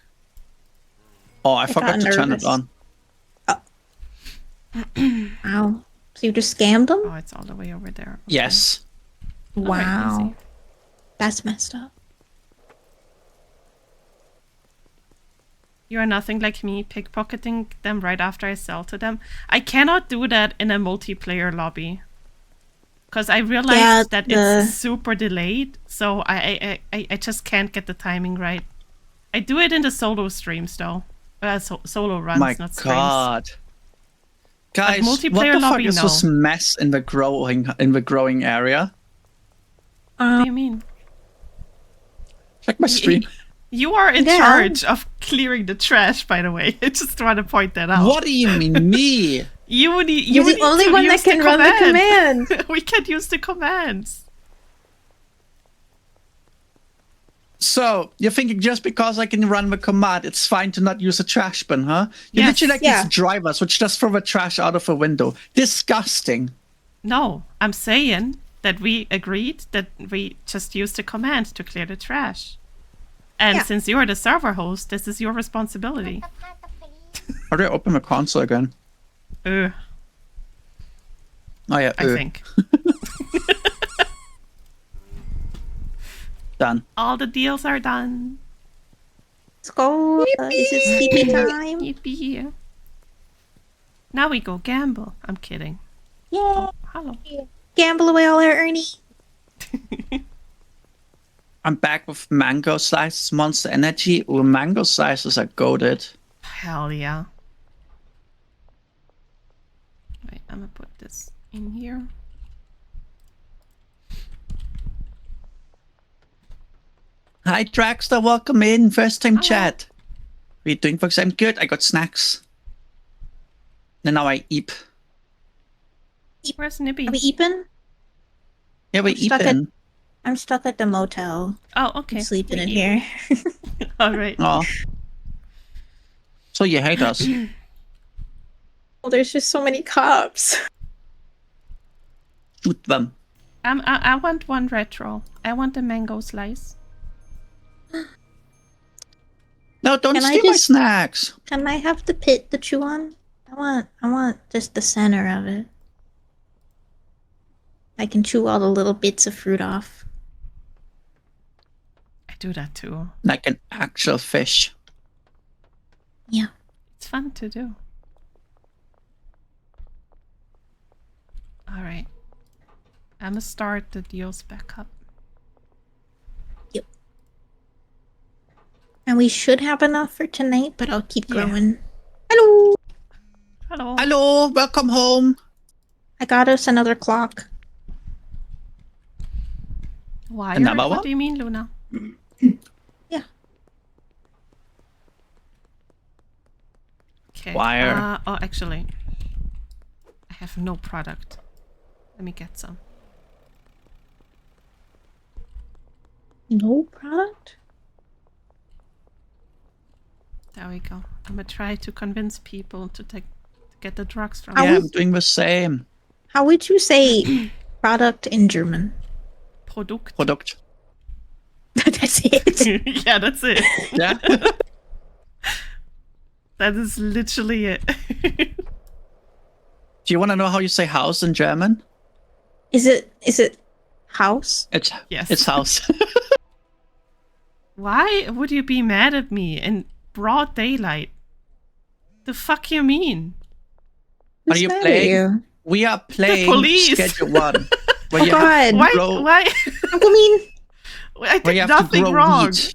Oh, I forgot got to turn it nervous. on. Wow. So you just scammed them? Oh, it's all the way over there. Okay. Yes. All right, Wow. easy. That's messed up. You are nothing like me, pickpocketing them right after I sell to them. I cannot do that in a multiplayer lobby. Because I realized that it's super delayed, so I just can't get the timing right. I do it in the solo streams, though. Solo runs, My not streams. God. Guys, what multiplayer the fuck lobby, is no. this mess in the growing area? What do you mean? Check my stream. You are in Yeah. charge of clearing the trash, by the way. I just want to point that out. What do you mean, me? You're the only one that can run the command. We can't use the commands. So, you're thinking just because I can run the command, it's fine to not use a trash bin, huh? You're Yes. literally like these drivers which just throw the trash out of a window. Disgusting. No, I'm saying that we agreed that we just use the command to clear the trash. And since you're the server host, this is your responsibility. How do I open the console again? Oh yeah, I think. Done. All the deals are done. Let's go. Is it sleepy time? Yippee. Now we go gamble. I'm kidding. Yeah. Oh, hello. Gamble away all our Ernie. I'm back with mango slices, Monster Energy. Ooh, mango slices are goated. Hell yeah. Wait, I'm gonna put this in here. Hi, Dragster. Welcome in. First time Hello. chat. What are you doing, folks? I'm good. I got snacks. And now I eat. Where's Nibby? Are we eating? Yeah, we stuck eating. I'm stuck at the motel. Oh, okay. I'm sleeping in We- here. All right. Oh. So you hate us. Well, there's just so many cops. Shoot them. I want one retro. I want the mango slice. No, don't Can I steal my just- snacks. Can I have the pit to chew on? I want just the center of it. I can chew all the little bits of fruit off. I do that too. Like an actual fish. Yeah. It's fun to do. All right. I'm gonna start the deals back up. And we should have enough for tonight, but I'll keep Yeah. growing. Hello! Hello. Hello, welcome home. I got us another clock. Why? Another What one? do you mean, Luna? Yeah. Okay. Wire. Oh, actually, I have no product. Let me get some. No product? There we go. I'm gonna try to convince people to get the drugs from Are Yeah, me. I'm doing the same. How would you say product in German? Produkt. Product. That's it. Yeah, that's it. Yeah. That is literally it. Do you want to know how you say house in German? Is it house? It's Yes. It's house. Why would you be mad at me in broad daylight? The fuck you mean? Are Who's you mad at playing? you? We are playing police. Schedule 1. Where Oh you have God! to Why? grow- Why? Uncle Mean, I where you did have to nothing grow wrong. wheat.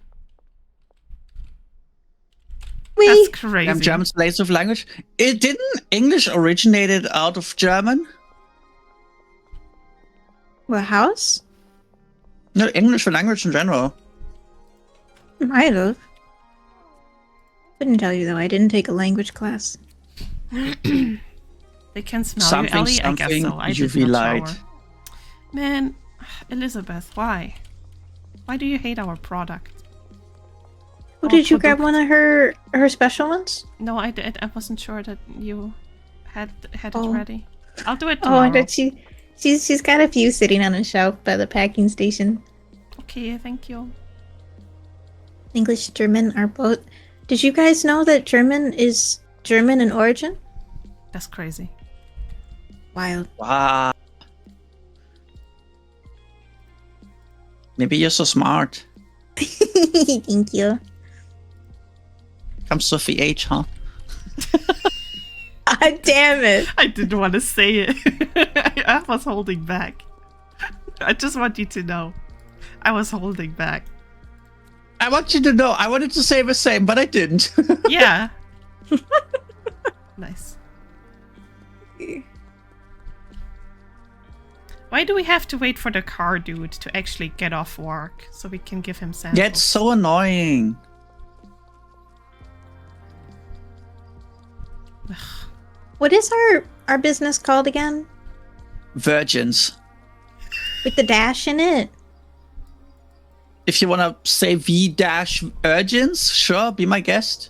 we That's crazy. German's place of language. It didn't English originated out of German? what house? No, English the language in general. Might have. Couldn't tell you though. I didn't take a language class. They can smell Something, you, Ellie. I guess something, so. I UV did not light. shower. Man, Elizabeth, why? Why do you hate our product? Oh, Oh, did you grab product. one of her special ones? No, I did. I wasn't sure that you had it Oh. ready. I'll do it Oh, tomorrow. I bet she's got a few sitting on a shelf by the packing station. Okay, thank you. English, German are both. Did you guys know that German is German in origin? That's crazy. Wild. Wow. Maybe you're so smart. Thank you. Comes with the age, huh? God damn it. I didn't want to say it. I was holding back. I just want you to know. I was holding back. I want you to know. I wanted to say the same, but I didn't. Yeah. Nice. Why do we have to wait for the car dude to actually get off work so we can give him samples? Yeah, it's so annoying. What is our business called again? Virgins. With the dash in it? If you want to say V-Urgins, sure, be my guest.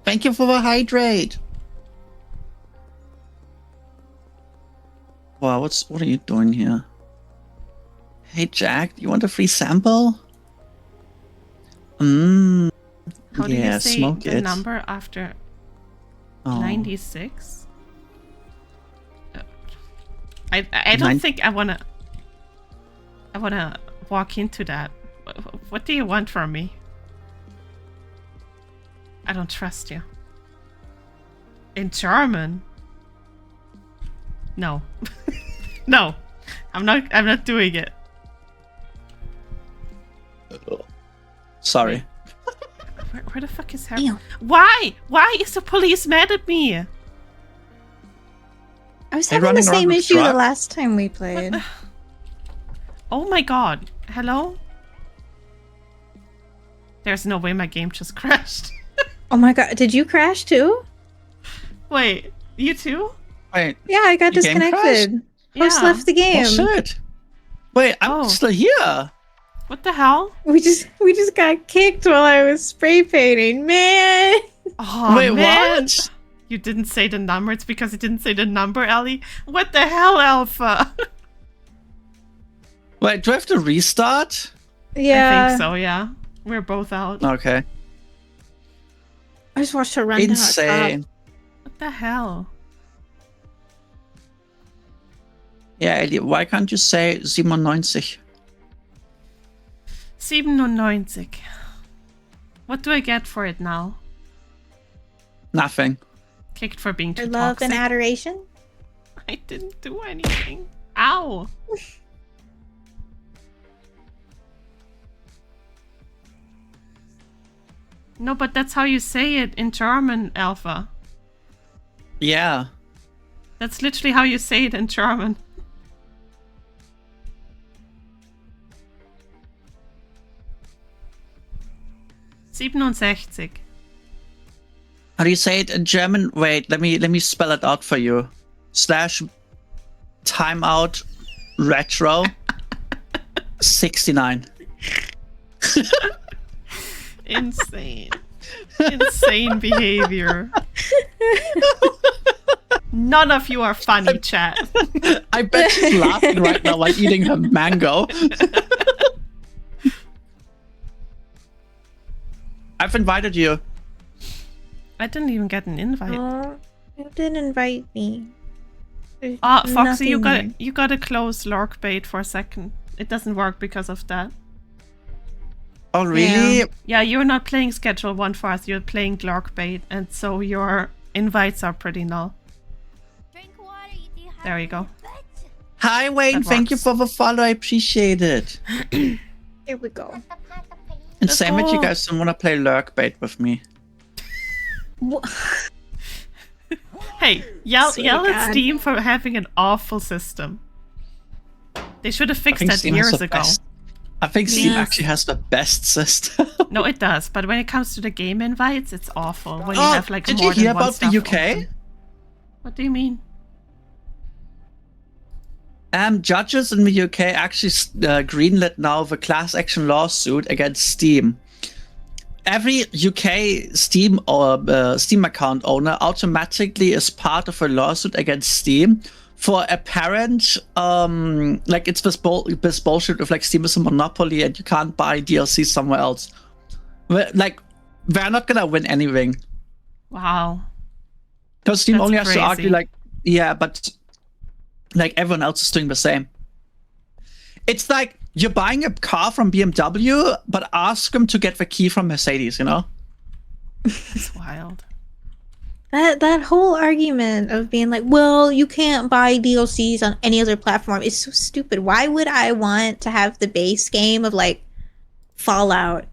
Thank you for the hydrate. Wow, what are you doing here? Hey Jack, do you want a free sample? How do yeah, you say smoke the it. number after 96? I don't think I wanna walk into that. What do you want from me? I don't trust you. In German? No. No. I'm not doing it. Sorry. Where the fuck is her? Damn. Why? Why is the police mad at me? I was They're having the running around same with issue the drugs? last time we played. Oh my god. Hello? There's no way my game just crashed. Oh my god, did you crash too? Wait, you too? Wait, Yeah, I got Your game disconnected. Host Yeah. left the game. oh shit. Wait, I'm Oh. still here. What the hell? We just got kicked while I was spray painting, man. Oh, Wait, man. what? You didn't say the number. It's because you didn't say the number, Ellie. What the hell, Alpha? Wait, do I have to restart? Yeah. I think so, yeah. We're both out. Okay. I just watched her run down. Insane. What the hell? Yeah, Ellie, why can't you say 97? 97. What do I get for it now? Nothing. Kicked for being too Your love toxic. and adoration. I didn't do anything. Ow. No, but that's how you say it in German, Alpha. Yeah. That's literally how you say it in German. /67. How do you say it in German? Wait, let me spell it out for you. / timeout retro 69. Insane. Insane behavior. None of you are funny, chat. I bet she's laughing right now while eating her mango. I've invited you. I didn't even get an invite. Oh, you didn't invite me. There's Foxy, nothing you gotta close lurk bait for a second. It doesn't work because of that. Oh, really? Yeah, you're not playing schedule 1 for us, you're playing lurk bait, and so your invites are pretty null. There you go. Hi, Wayne. That Thank you works. for the follow. I appreciate it. Here we go. And Let's same if you go. guys don't want to play lurk bait with me. Hey, yell Swear to at God. Steam for having an awful system. They should have fixed that Steam has years the ago. best- I think Steam Yes. actually has the best system. No, it does, but when it comes to the game invites, it's awful. When you Oh, have like did more you hear than one about the stuff UK? open. What do you mean? Judges in the UK actually greenlit now the class action lawsuit against Steam. Every UK Steam or Steam account owner automatically is part of a lawsuit against Steam for apparent like it's this bullshit of like Steam is a monopoly and you can't buy DLC somewhere else. Like they're not gonna win anything. Wow. Because Steam That's only has to argue crazy. like, yeah, but like everyone else is doing the same. It's like you're buying a car from BMW, but ask them to get the key from Mercedes, you know? It's wild. That whole argument of being like, well, you can't buy DLCs on any other platform is so stupid. Why would I want to have the base game of like Fallout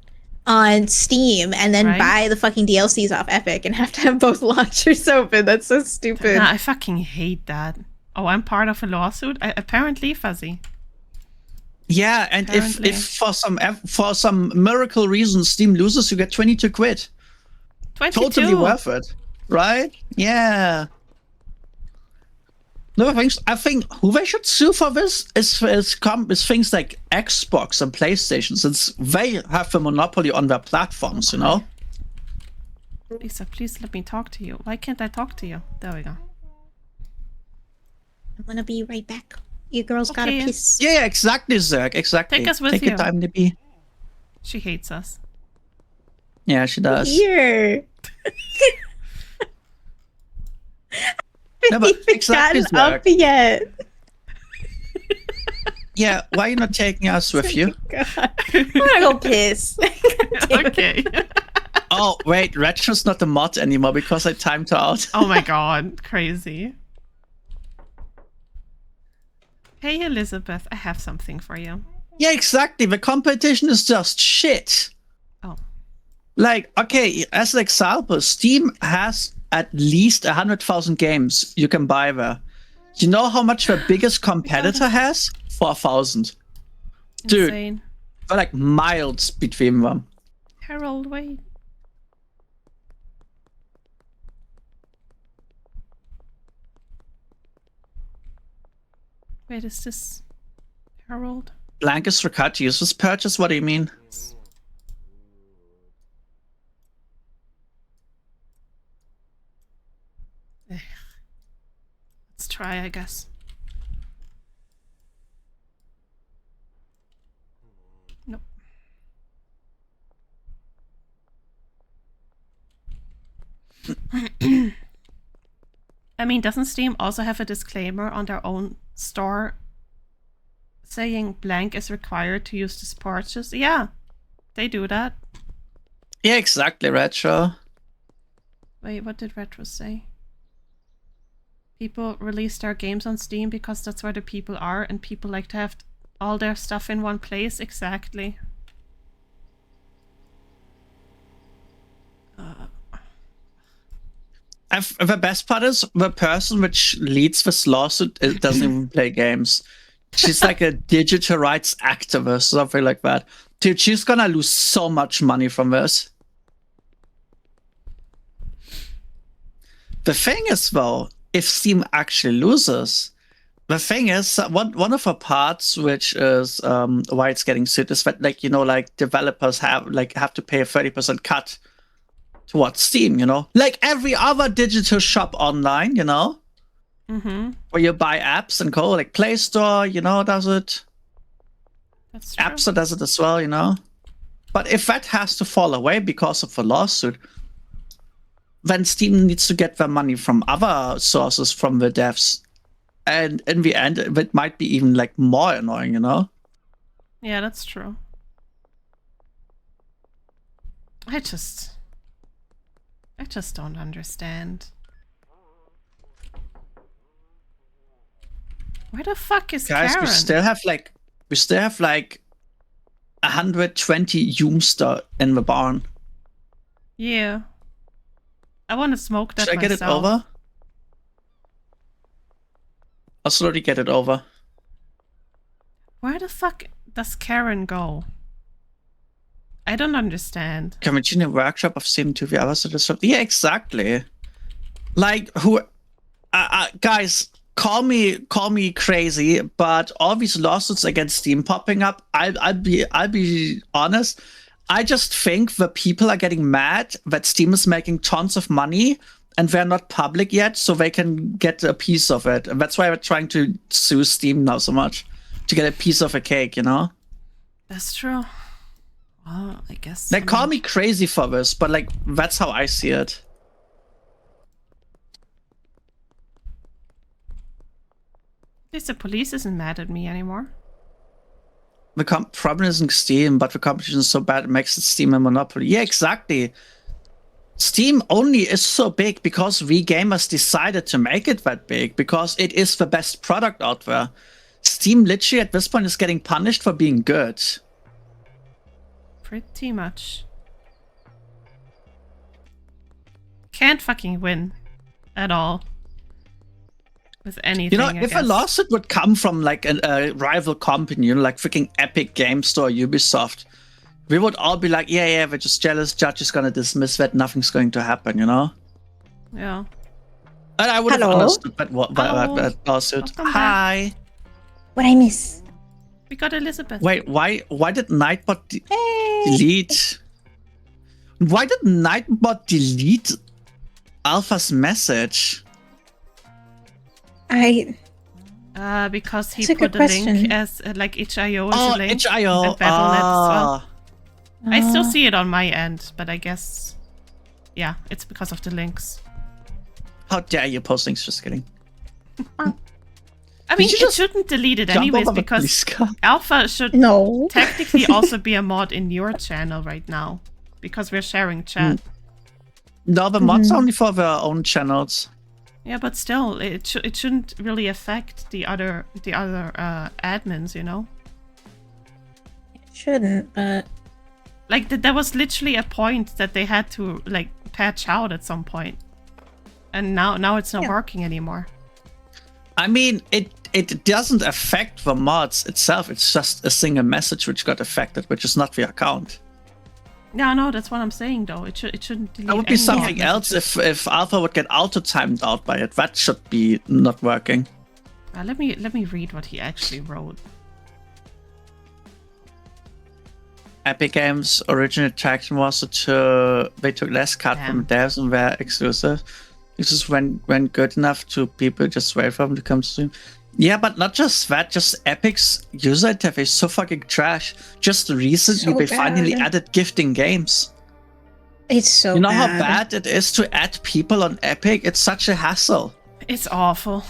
on Steam and then Right. buy the fucking DLCs off Epic and have to have both launchers open? That's so stupid. Nah, I fucking hate that. Oh, I'm part of a lawsuit? Apparently, Fuzzy. Yeah, and Apparently. if for some miracle reason Steam loses, you get 22 quid. 22. Totally worth it, right? Yeah. No, I think who they should sue for this is things like Xbox and PlayStation, since they have the monopoly on their platforms, you know? Lisa, please let me talk to you. Why can't I talk to you? There we go. I'm gonna be right back. Your girl's got Okay. a piss. Yeah, exactly, Zerg, exactly. Take us with Take you. your time, Nibby. She hates us. Yeah, she does. Here. No, but Even exactly, gotten up Zerg. yet. Yeah, why are you not taking us with you? God. I'm gonna go piss. Okay. Oh, wait, Retro's not a mod anymore because I timed her out. Oh my god, crazy. Hey Elizabeth, I have something for you. Yeah, exactly. The competition is just shit. Oh. Like, okay, as an example, Steam has at least 100,000 games you can buy there. You know how much the biggest competitor has? 4,000. Dude, Insane. they're like miles between them. Harold, wait. Wait, is this Harold? Blankets for cut uses purchase, what do you mean? Let's try, I guess. Nope. I mean, doesn't Steam also have a disclaimer on their own store saying blank is required to use this purchase? Yeah, they do that. Yeah, exactly, Retro. Wait, what did Retro say? People release their games on Steam because that's where the people are, and people like to have all their stuff in one place. Exactly. The best part is the person which leads this lawsuit doesn't even play games. She's like a digital rights activist, something like that. Dude, she's gonna lose so much money from this. The thing is, though, if Steam actually loses, the thing is, one of the parts which is why it's getting sued is that, like, you know, like developers have to pay a 30% cut towards Steam, you know, like every other digital shop online, you know, where you buy apps and go, like Play Store, you know, does it. That's true. App Store does it as well, you know. But if that has to fall away because of a lawsuit, then Steam needs to get their money from other sources from the devs. And in the end, it might be even like more annoying, you know? Yeah, that's true. I just don't understand. Where the fuck is Guys, Karen? we still have like 120 Yoomster in the barn. Yeah. I want to smoke that Should I get it myself. over? I'll slowly get it over. Where the fuck does Karen go? I don't understand. Commission workshop of Sim 2 hours to disrupt. Yeah, exactly. Like, who, guys, call me crazy, but all these lawsuits against Steam popping up, I'll be honest. I just think the people are getting mad that Steam is making tons of money and they're not public yet, so they can get a piece of it. And that's why we're trying to sue Steam now so much, to get a piece of a cake, you know? That's true. Well, I guess. They call me crazy for this, but like that's how I see it. At least the police isn't mad at me anymore. The problem isn't Steam, but the competition is so bad it makes it Steam a monopoly. Yeah, exactly. Steam only is so big because we gamers decided to make it that big, because it is the best product out there. Steam literally at this point is getting punished for being good. Pretty much. Can't fucking win at all with anything. You know, if a lawsuit would come from like a rival company, you know, like freaking Epic Game Store, Ubisoft, we would all be like, yeah, we're just jealous. Judge is gonna dismiss that. Nothing's going to happen, you know? Yeah. And I would have understood that lawsuit. Welcome Hi. What I miss? We got Elizabeth. Wait, why did Nightbot delete? Why did Nightbot delete Alpha's message? Because he That's a put good a link question. as like itch.io as a link. itch.io. And Battle.net as well. I still Oh. see it on my end, but I guess, yeah, it's because of the links. How dare you post links? Just kidding. I mean, you it just shouldn't delete it jump anyways, over the because police car? Alpha should No. technically also be a mod in your channel right now, because we're sharing chat. No, the mod's only for their own channels. Yeah, but still, it shouldn't really affect the other admins, you know? It shouldn't, but Like, there was literally a point that they had to, like, patch out at some point. And now it's not working anymore. I mean, it doesn't affect the mods itself. It's just a single message which got affected, which is not the account. Yeah, no, that's what I'm saying, though. It shouldn't delete That would be any something messages. else if Alpha would get auto-timed out by it. That should be not working. Let me read what he actually wrote. Epic Games' original attraction was they took less cut from devs and were exclusive. This is when good enough to people just wait for them to come to stream. Yeah, but not just that, just Epic's user interface so fucking trash. Just recently So they finally bad. added gifting games. it's so You know bad. how bad it is to add people on Epic? It's such a hassle. It's awful.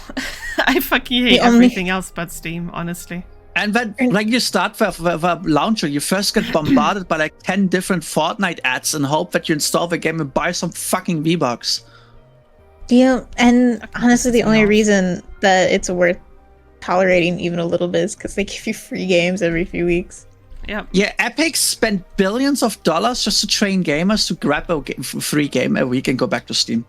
I fucking hate The only- everything else but Steam, honestly. And then, like, you start the launcher, you first get bombarded by like 10 different Fortnite ads and hope that you install the game and buy some fucking V-Bucks. And honestly, the pisses me only off. reason that it's worth tolerating even a little bit is because they give you free games every few weeks. Yeah. Yeah, Epic spent billions of dollars just to train gamers to grab a free game a week and go back to Steam.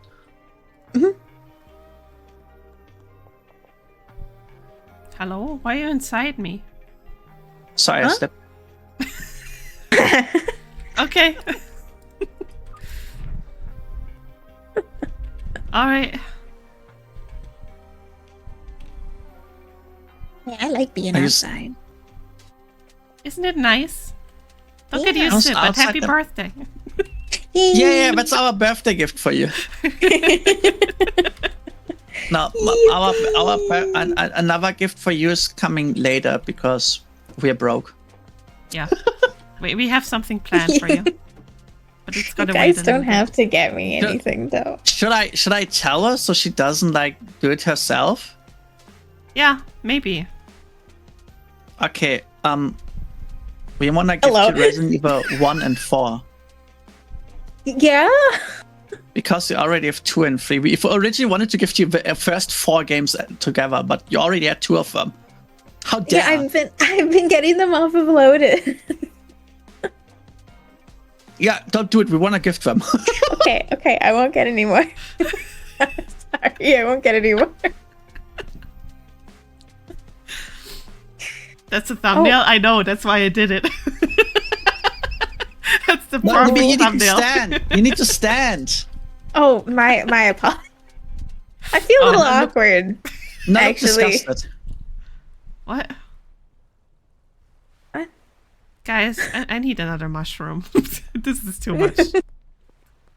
Hello? Why are you inside me? Sorry, I Huh? stepped. Okay. Alright. Yeah, I like being I just- outside. Isn't it nice? Look at you Yeah. sit, but Outside happy the- birthday. Yeah, that's our birthday gift for you. No, another gift for you is coming later because we're broke. Yeah. We have something planned for you. But it's You gotta wait guys a little don't bit. have to get me Sure. anything though. Should I tell her so she doesn't like do it herself? Yeah, maybe. Okay, we wanna give Hello. you Resident Evil 1 and 4. Yeah. Because you already have 2 and 3. We originally wanted to give you the first 4 games together, but you already had 2 of them. How dare! Yeah, I've been getting them off of Loaded. Yeah, don't do it. We want to gift them. Okay, I won't get any more. Sorry, I won't get any more. That's a thumbnail? I know, that's why I did it. That's the No, perfect you need to thumbnail. stand. You need to stand. Oh, my apologies. I feel a little no, no. awkward. No, Actually- discuss it. What? What? Guys, I need another mushroom. This is too much.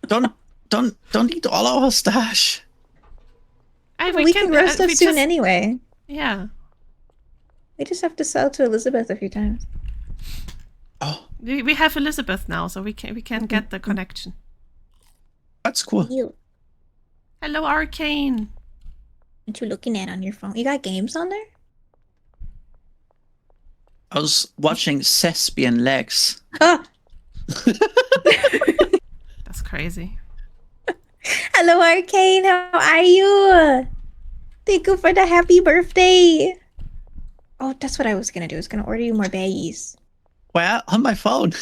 Don't eat all our stash. We can roast stuff we soon just- anyway. Yeah. We just have to sell to Elizabeth a few times. Oh, We have Elizabeth now, so we can get the connection. that's cool. You. Hello, Arcane. What you looking at on your phone? You got games on there? I was watching Thespian Legs. Ah. That's crazy. Hello, Arcane. How are you? Thank you for the happy birthday. Oh, that's what I was gonna do. I was gonna order you more baggies. Where? On my phone.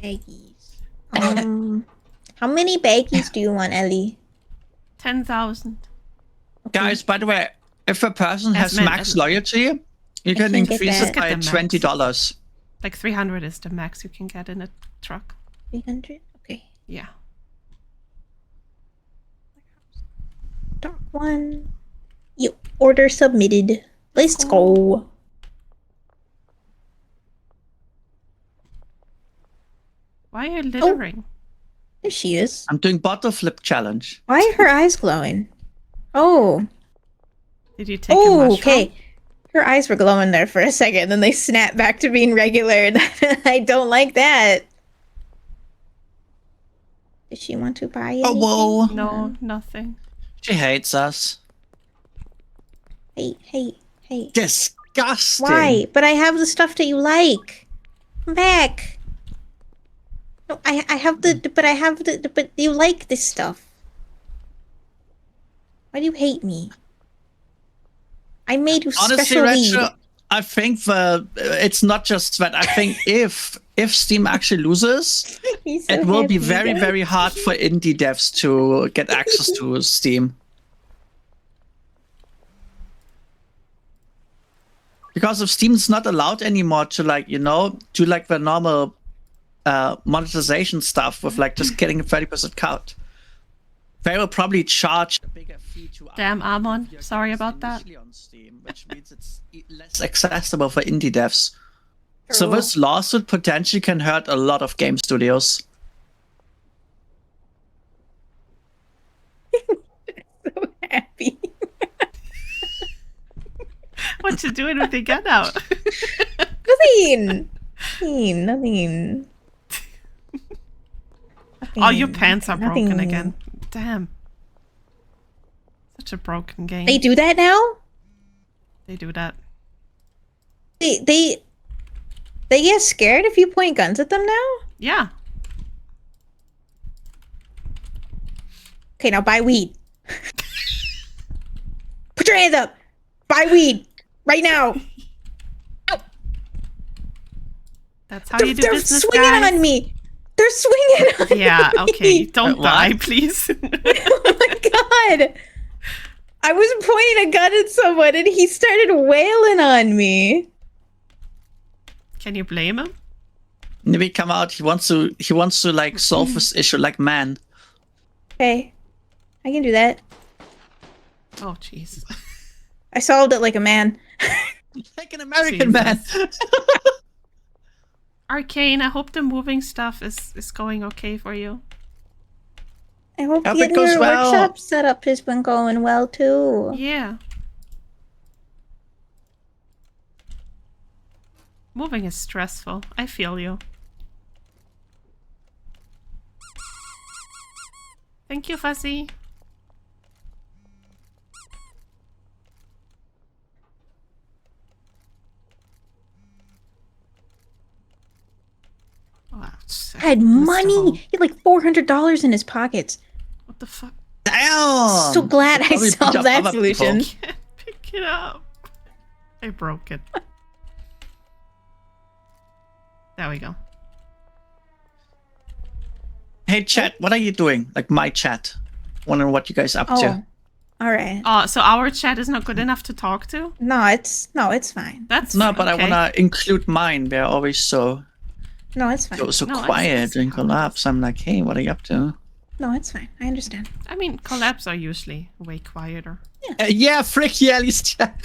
Baggies. How many baggies do you want, Ellie? 10,000. Guys, by the way, if a person has meant max as- loyalty, you can can't get increase that. it by Let's get the $20. Like 300 is the max you can get in a truck. 300? Okay. Yeah. Dark one. You order submitted. Let's go. Why are you littering? There she is. I'm doing bottle flip challenge. Why are her eyes glowing? Oh. Did you take a Oh, mushroom? okay. Her eyes were glowing there for a second, then they snapped back to being regular. I don't like that. Does she want to buy anything? Oh, whoa. No, nothing. She hates us. Hey, hey, hey. Disgusting. Why? But I have the stuff that you like. Come back. No, I have but you like this stuff. Why do you hate me? I made you Honestly, special weed. Rachel, I think it's not just that. I think if Steam actually loses, He's so it will be happy, very, guys. very hard for indie devs to get access to Steam. Because if Steam's not allowed anymore to do like the normal monetization stuff with like just getting a 30% cut, they will probably charge a bigger fee to Damn, Amon. your Sorry games about that. initially on Steam, which means it's less accessible for indie devs. So True. this lawsuit potentially can hurt a lot of game studios. So happy. What you doing with your gun out? Nothing. Nothing. Oh, your pants are broken Nothing. again. Damn. Such a broken game. They do that now? They do that. They get scared if you point guns at them now? Yeah. Okay, now buy weed. Put your hands up. Buy weed. Right now. That's how you do They're business, swinging guys. on me. They're swinging on Yeah, me. okay. Don't What? die, please. Oh my god. I was pointing a gun at someone and he started wailing on me. Can you blame him? Nibby, come out. He wants to like solve this issue like man. Okay. I can do that. Oh, jeez. I solved it like a man. Like an American man. Arcane, I hope the moving stuff is going okay for you. I hope Hope it getting goes your well. workshop setup has been going well too. Yeah. Moving is stressful. I feel you. Thank you, Fuzzy. Oh, Had money. He had like $400 in his pockets. What the fuck? Damn. So glad I Probably beat solved up that other people. solution. Can't pick it up. I broke it. There we go. Hey, chat. What are you doing? Like my chat. Wondering what you guys up Oh, to. all right. Oh, so our chat is not good enough to talk to? No, it's fine. That's No, but okay. I wanna include mine. They're always so No, it's fine. so No, quiet it's during how it collabs. I'm like, hey, what are you up to? No, it's fine. I understand. I mean, collabs are usually way quieter. Yeah, frick yeah, Alice chat.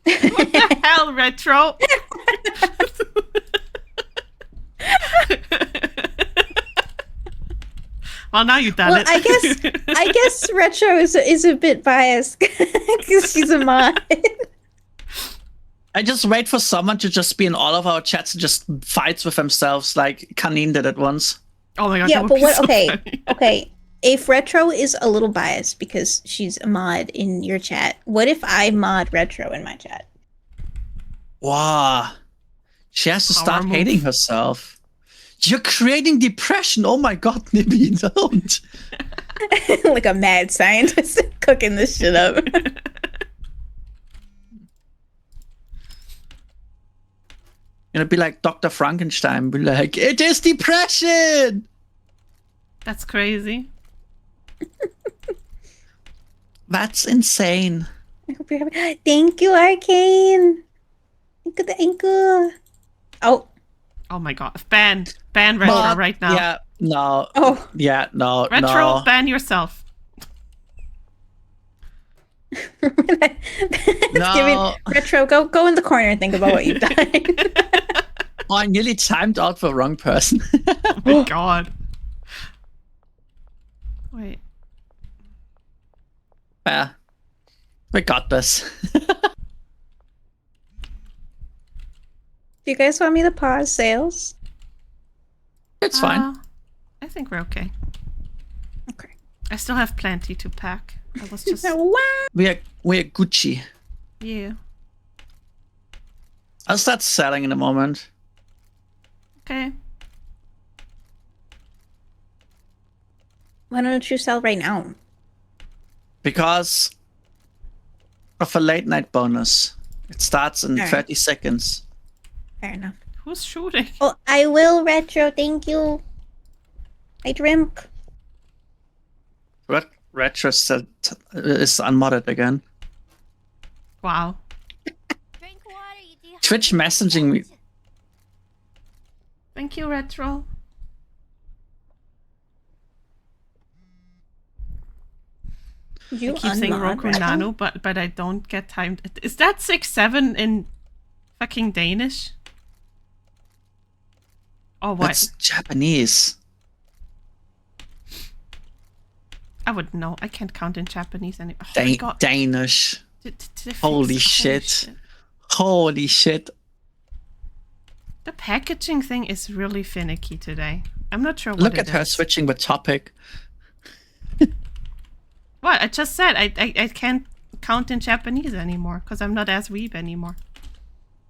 What the hell, Retro? Well, now you've done Well, it. I guess Retro is a bit biased because she's a mod. I just wait for someone to just be in all of our chats and just fights with themselves like Kanin did it once. Oh my god. Yeah, that would but be what? so Okay, funny. okay. If Retro is a little biased because she's a mod in your chat, what if I mod Retro in my chat? Wow. She has to Power start move. hating herself. You're creating depression. Oh my god, Nibby, don't. Like a mad scientist cooking this shit up. It'll be like Dr. Frankenstein. Be like, it is depression. That's crazy. That's insane. I hope you're happy. Thank you, Arcane. Thank you. Oh, Oh my god. Ban Retro But, right now. Yeah, no. oh. Yeah, no, Retro, no. ban yourself. No. Retro, go in the corner and think about what you've done. Oh, I nearly timed out for the wrong person. Oh my god. Wait. Yeah. We got this. Do you guys want me to pause sales? It's fine. I think we're okay. Okay. I still have plenty to pack. I was just Wow. We're Gucci. yeah. I'll start selling in a moment. Okay. Why don't you sell right now? Because of a late night bonus. It starts in Alright. 30 seconds. Fair enough. Who's shooting? Oh, I will, Retro. Thank you. I drink. Retro set is unmodded again. Wow. Twitch messaging me. Thank you, Retro. You I keep saying unmod, Roku Retro? Nano, but I don't get timed. Is that 6-7 in fucking Danish? Oh, what? That's Japanese. I wouldn't know. I can't count in Japanese anymore. Oh my god. Danish. Did they fix- Holy shit. Holy shit. The packaging thing is really finicky today. I'm not sure what Look it at her is. switching the topic. What? I just said I can't count in Japanese anymore because I'm not as weeb anymore.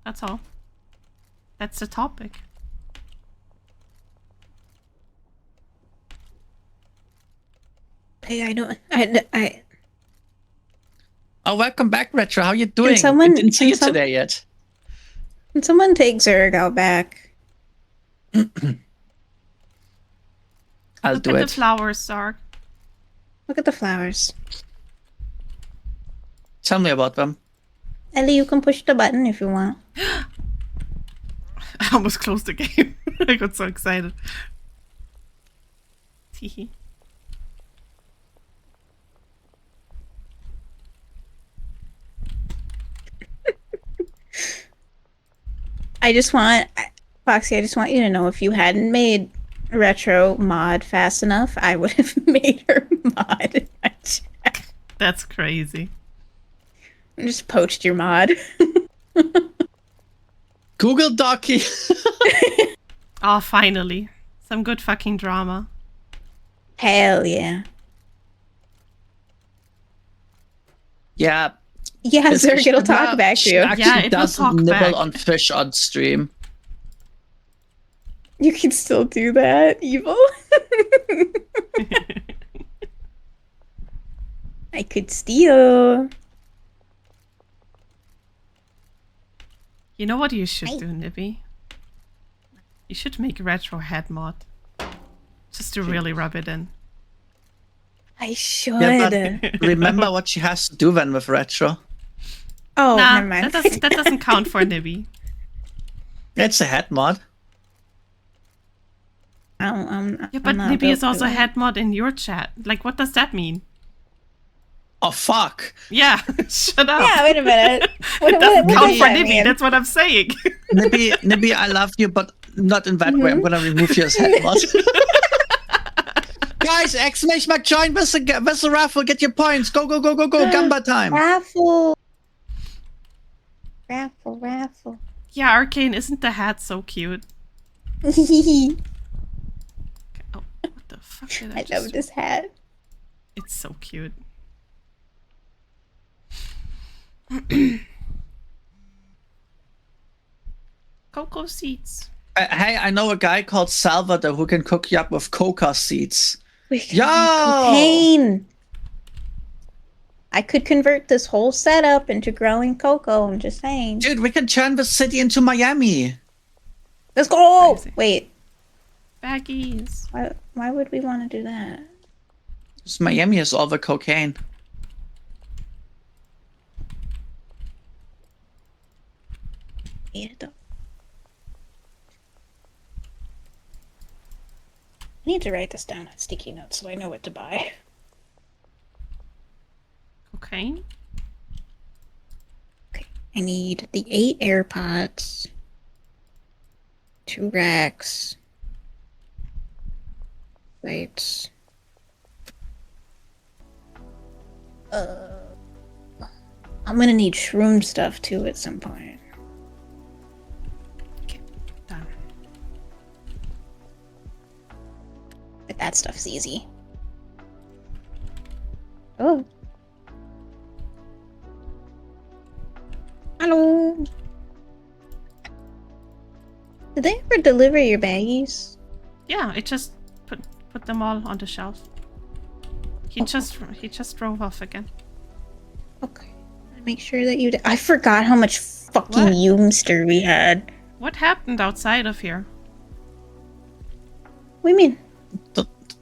That's all. That's the topic. Hey, I Oh, welcome back, Retro. How you doing? someone- I didn't see can you some- today yet. Can someone take Zerg out back? I'll Look do at it. the flowers, Sark. Look at the flowers. Tell me about them. Ellie, you can push the button if you want. I almost closed the game. I got so excited. Teehee. Foxy, I just want you to know if you hadn't made Retro mod fast enough, I would have made her mod in my chat. That's crazy. I just poached your mod. Google Docky. Oh, finally. Some good fucking drama. Hell yeah. Yeah. Yeah, this Zerg, it'll talk Nibbler back to you. Actually Yeah, it will doesn't talk nibble back. on fish on stream. You can still do that, evil. I could steal. You know what you should do, Nibby? You should make retro head mod. Just to really rub it in. I should. Yeah, but remember what she has to do then with Retro. Oh, Nah, never mind. that doesn't count for Nibby. It's a head mod. Yeah, but Nibby is also a head mod in your chat. Like, what does that mean? Oh, fuck. Yeah, shut up. Yeah, wait a minute. It doesn't what count does for that Nibby, mean? that's what I'm saying. Nibby, I love you, but not in that way. I'm gonna remove you as head mod. Guys, exclamation mark join with the raffle. Get your points. Go, go, go, go, go. Gamba time. Raffle. Yeah, Arcane, isn't the hat so cute? I Okay. Oh, what the fuck did I just love this hat. It's so cute. Cocoa seeds. Hey, I know a guy called Salvator who can cook you up with coca seeds. We can Yo! make cocaine. I could convert this whole setup into growing cocoa. I'm just saying. Dude, we can turn the city into Miami. Let's go. Crazy. Wait. Baggies. Why would we want to do that? Because Miami is all the cocaine. Hate it though. I need to write this down on sticky notes so I know what to buy. Cocaine? Okay, I need the 8 AirPods, 2 racks, lights. I'm gonna need shroom stuff too at some point. Okay, done. But that stuff's easy. Oh. Hello. Did they ever deliver your baggies? Yeah, it just put them all on the shelf. He just drove off again. Okay. Make sure that you. I forgot how much fucking What? Yoomster we had. What happened outside of here? What do you mean?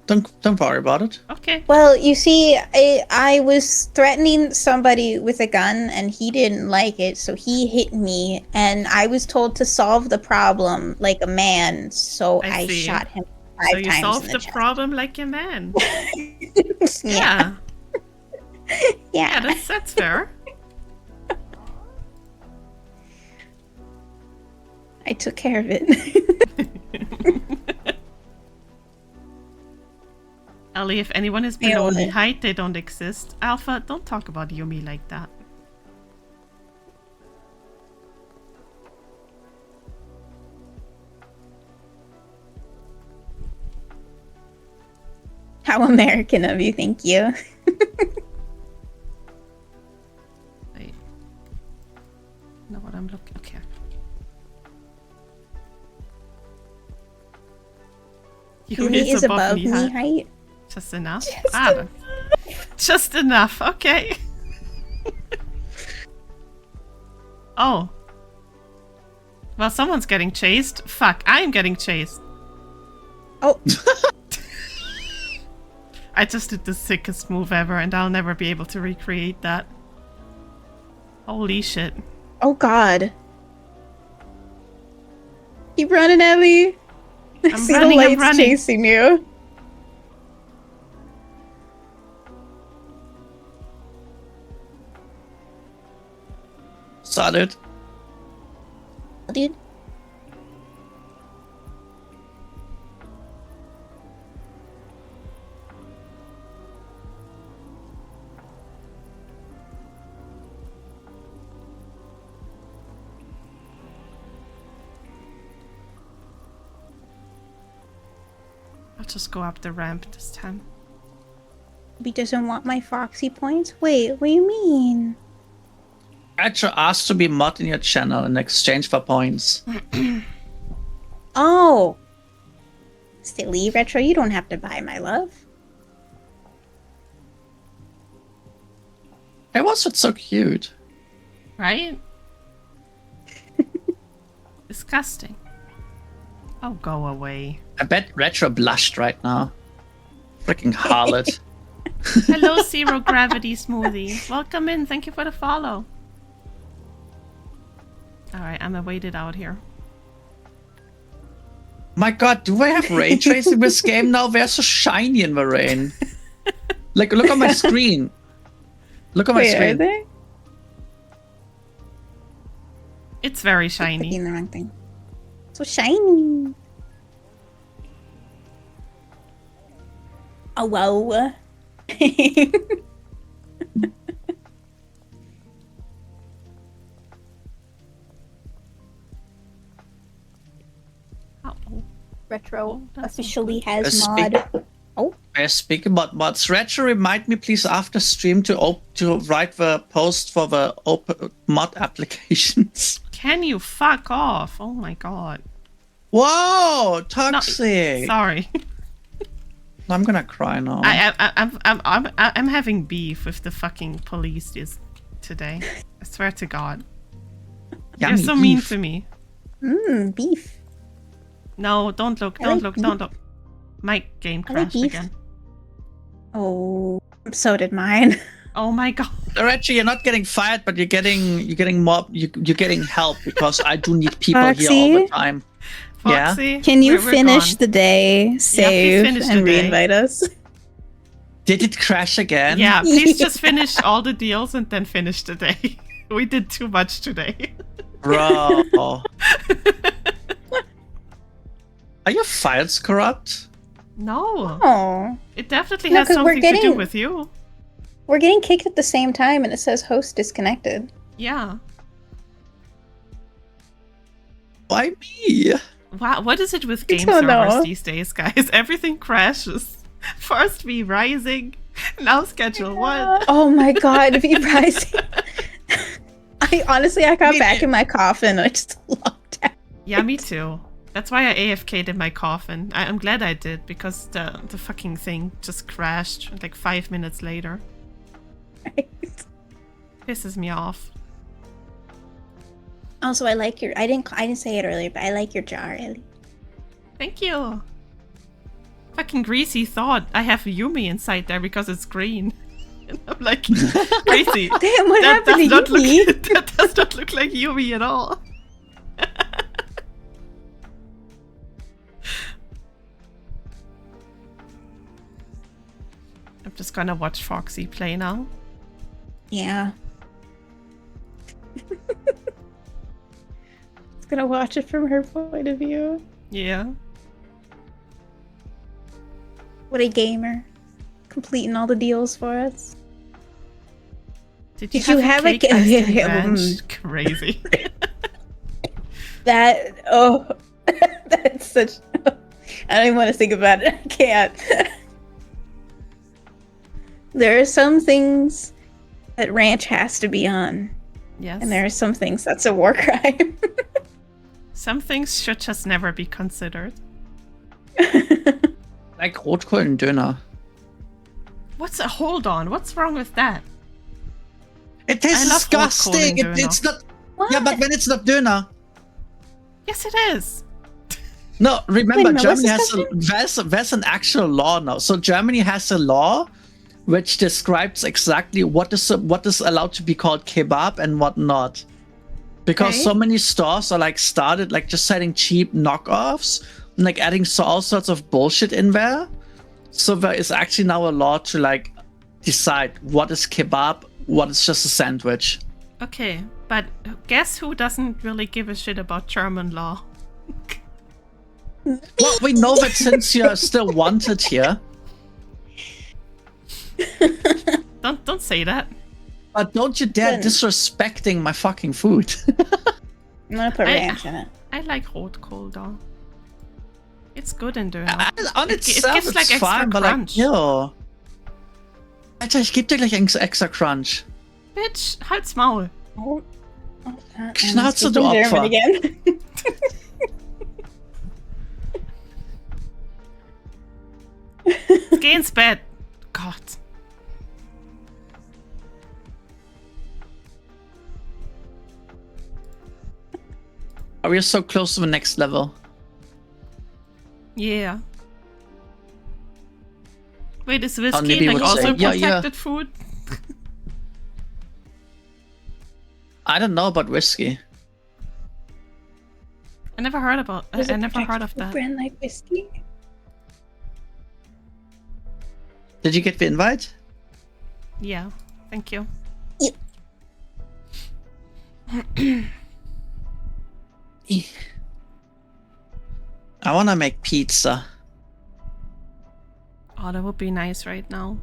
Don't worry about it. Okay. Well, you see, I was threatening somebody with a gun and he didn't like it, so he hit me, and I was told to solve the problem like a man, so I I see. shot him So 5 you times solved in the chest. problem like a man. Yeah. Yeah, that's fair. I took care of it. Ellie, if anyone is below Yeah. knee height, they don't exist. Alpha, don't talk about Yumi like that. How American of you, thank you. Wait. Know what I'm looking. Okay. Yumi is above knee height. Just enough. Just Ah, just enough. Okay. Oh. Well, someone's getting chased. Fuck, I'm getting chased. Oh. I just did the sickest move ever, and I'll never be able to recreate that. Holy shit. Oh god. Keep running, Ellie. I see running, the I'm lights running. chasing you. Solid. Dude. I'll just go up the ramp this time. He doesn't want my Foxy points? Wait, what do you mean? Retro asked to be mod in your channel in exchange for points. Oh. Silly Retro, you don't have to buy my love. Hey, was it so cute? Right? Disgusting. Oh, go away. I bet Retro blushed right now. Freaking harlot. Hello, Zero Gravity Smoothie. Welcome in. Thank you for the follow. Alright, I'm gonna wait it out here. My god, do I have ray tracing in this game now? They're so shiny in the rain. Like, look on my screen. Look on my Wait, are screen. they? It's very Clicking shiny. the wrong thing. So shiny. Oh, wow. Retro that's officially not has Speak- mod. Oh, Speaking about mods, Retro, remind me please after stream to write the post for the open mod applications. Can you fuck off? Oh my god. Whoa, toxic! Sorry. I'm gonna cry now. I'm having beef with the fucking police today. I swear to God. They're Yummy so mean beef. to me. beef. No, don't look, I don't like look, beef. don't look. My game I like crashed beef. again. Oh, so did mine. Oh my god. Reggie, you're not getting fired, but you're getting more. You're getting help because I do need people here Foxy? all the time. Yeah? Foxy, Can you we're finish gone. the day, save, finish and the day. reinvite us? Did it crash again? Yeah, please just finish all the deals and then finish the day. We did too much today. Bro. Are your files corrupt? No, Oh, it definitely No, has 'cause we're something to do getting- with you. we're getting kicked at the same time, and it says host disconnected. Yeah. Why me? Wow, what is it with I game don't servers know. these days, guys? Everything crashes. First V Rising, now Schedule 1. Oh my god, V Rising. I got back in my coffin. I just locked out. Yeah, me too. That's why I AFK'd in my coffin. I'm glad I did, because the fucking thing just crashed like 5 minutes later. Pisses me off. Also, I like your. I didn't say it earlier, but I like your jar, Ellie. Thank you. Fucking greasy thought I have Yumi inside there because it's green. And I'm like, greasy. Damn, what that happened to does not Yumi? look. That does not look like Yumi at all. I'm just gonna watch Foxy play now. Yeah. It's gonna watch it from her point of view. Yeah. What a gamer. Completing all the deals for us. Did you have a cake ca- iced in yeah, ranch? Crazy. That, oh, that's such, I don't even want to think about it. I can't. There are some things that ranch has to be on, Yes. and there are some things that's a war crime. Some things should just never be considered. Like Rotkohl and Döner. Hold on, what's wrong with that? It tastes I love disgusting. Rotkohl and It's Döner. not. What? Yeah, but when it's not Döner. Yes, it is. No, remember Wait a minute, Germany what's there's an actual law now. So Germany has a law which describes exactly what is allowed to be called kebab and what not. Because Okay. so many stores are like started like just selling cheap knockoffs and like adding all sorts of bullshit in there. So there is actually now a law to like decide what is kebab, what is just a sandwich. Okay, but guess who doesn't really give a shit about German law? Well, we know that since you're still wanted here, Don't say that. but don't you dare Then- disrespecting my fucking food. I'm gonna put I- ranch in it. I like Rotkohl though. It's good in Döner. On It itself, gives, like, it's extra fine, but crunch. like, yo. Alter, ich geb dir gleich extra Crunch. Bitch, halt's Maul. Oh, Schnauze, I'm du speaking Opfer. German again. Geh ins Bett. Gott. Are we so close to the next level? Yeah. Wait, is whiskey Nibby like would also say, yeah, protected yeah. food? I don't know about whiskey. I never heard about. I never heard of that. Brand like whiskey. Did you get the invite? Yeah, thank you. I wanna make pizza. Oh, that would be nice right now.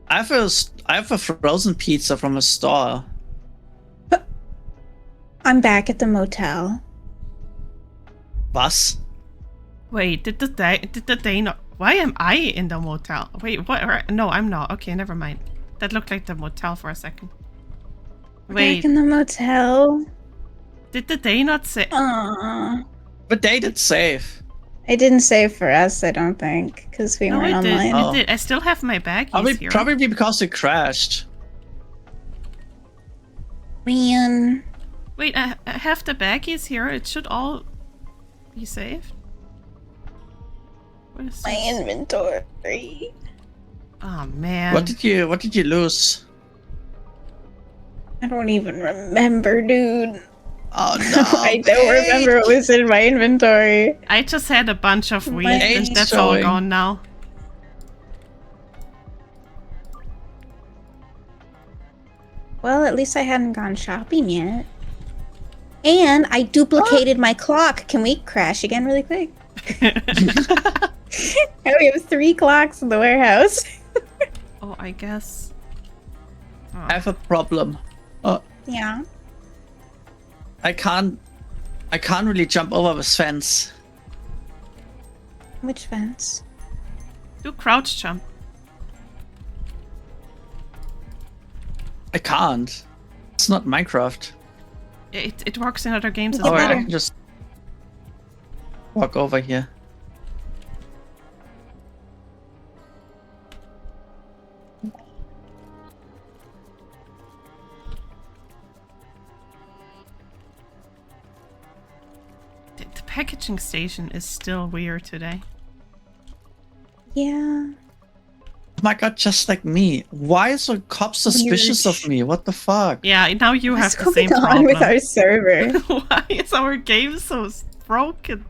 I have a frozen pizza from a store. I'm back at the motel. Was? Wait, did the day not? Why am I in the motel? Wait, what? No, I'm not. Okay, never mind. That looked like the motel for a second. Wait, Back in the motel. did the day not say? Aww. But they did save. It didn't save for us, I don't think, because we No, weren't it did. online. Oh. It did. I still have my baggies here. Probably because it crashed. Man. Wait, I have the baggies here. It should all be saved. What is My this? inventory. Oh man. What did you lose? I don't even remember, dude. Oh no. I don't remember what was in my inventory. I just had a bunch of weed, My and age that's all showing. gone now. Well, at least I hadn't gone shopping yet. And I duplicated my clock. Can we crash again really quick? Now we have 3 clocks in the warehouse. Oh, I guess. I have a problem. Yeah. I can't really jump over this fence. Which fence? Do crouch jump. I can't. It's not Minecraft. It works in other games as Yeah, Alright, well. I can just walk over here. The packaging station is still weird today. Yeah. Oh my god, just like me. Why is the cop suspicious Weird. of me? What the fuck? Yeah, now you What's have the same going on problem. with our server? Why is our game so broken?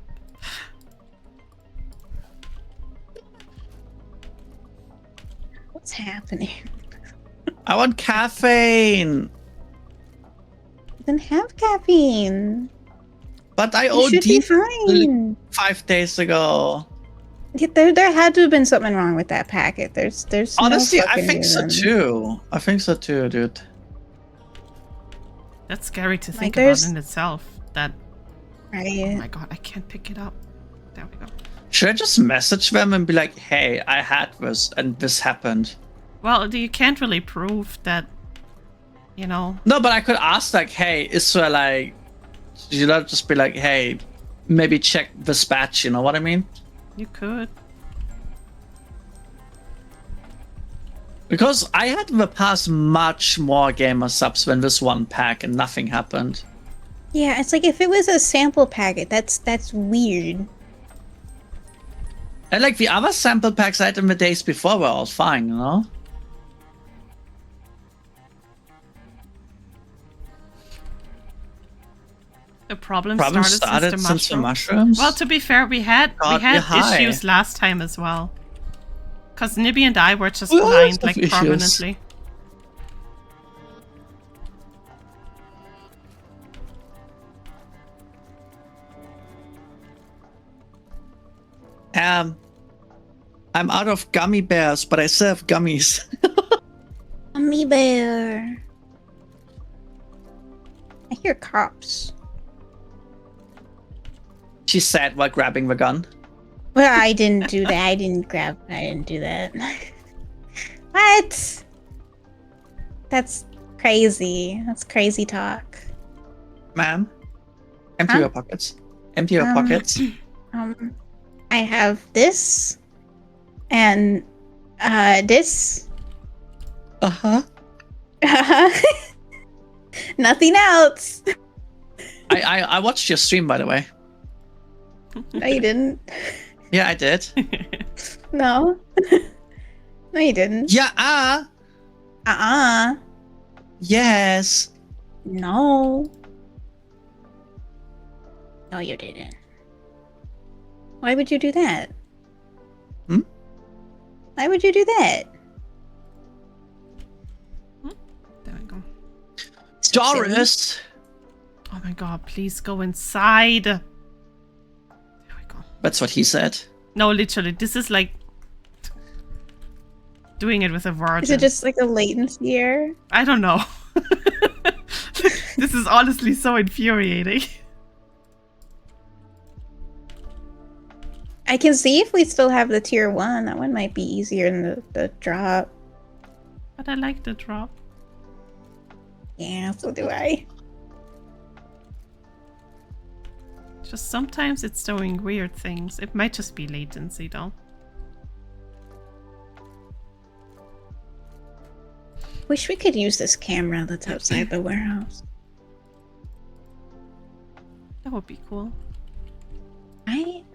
What's happening? I want caffeine! Then have caffeine. But I You should be OD'd fine. 5 days ago. Yeah, there had to have been something wrong with that packet. There's Honestly, no I fucking think so reason. too. I think so too, dude. That's scary to think there's- about in itself. That, oh Right. my god, I can't pick it up. There we go. Should I just message them and be like, hey, I had this and this happened? Well, you can't really prove that, you know. No, but I could ask like, hey, is there like, you know, just be like, hey, maybe check this batch, you know what I mean? You could. Because I had in the past much more gamer subs than this one pack and nothing happened. Yeah, it's like if it was a sample packet, that's weird. And like the other sample packs I had in the days before were all fine, you know? The problem Problem started since the mushrooms? Well, to be fair, we had God, you're high. issues last time as well. Cause Nibby and I were just We always blind have like issues. permanently. I'm out of gummy bears, but I still have gummies. Gummy bear. I hear cops. She said while grabbing the gun. Well, I didn't do that. I didn't do that. What? That's crazy. That's crazy talk. Ma'am, empty Huh? your pockets. Empty your pockets. I have this and this. Uh-huh. Nothing else. I watched your stream, by the way. No, you didn't. Yeah, I did. No. No, you didn't. Yeah, yes. No. No, you didn't. Why would you do that? Hmm? Why would you do that? There we go. Doris! Oh my god, please go inside. There we go. That's what he said. No, literally, this is like doing it with a virgin. Is it just like a latency error? I don't know. This is honestly so infuriating. I can see if we still have the tier 1. That one might be easier in the drop. But I like the drop. Yeah, so do I. Just sometimes it's doing weird things. It might just be latency though. Wish we could use this camera that's outside the warehouse. That would be cool. Right?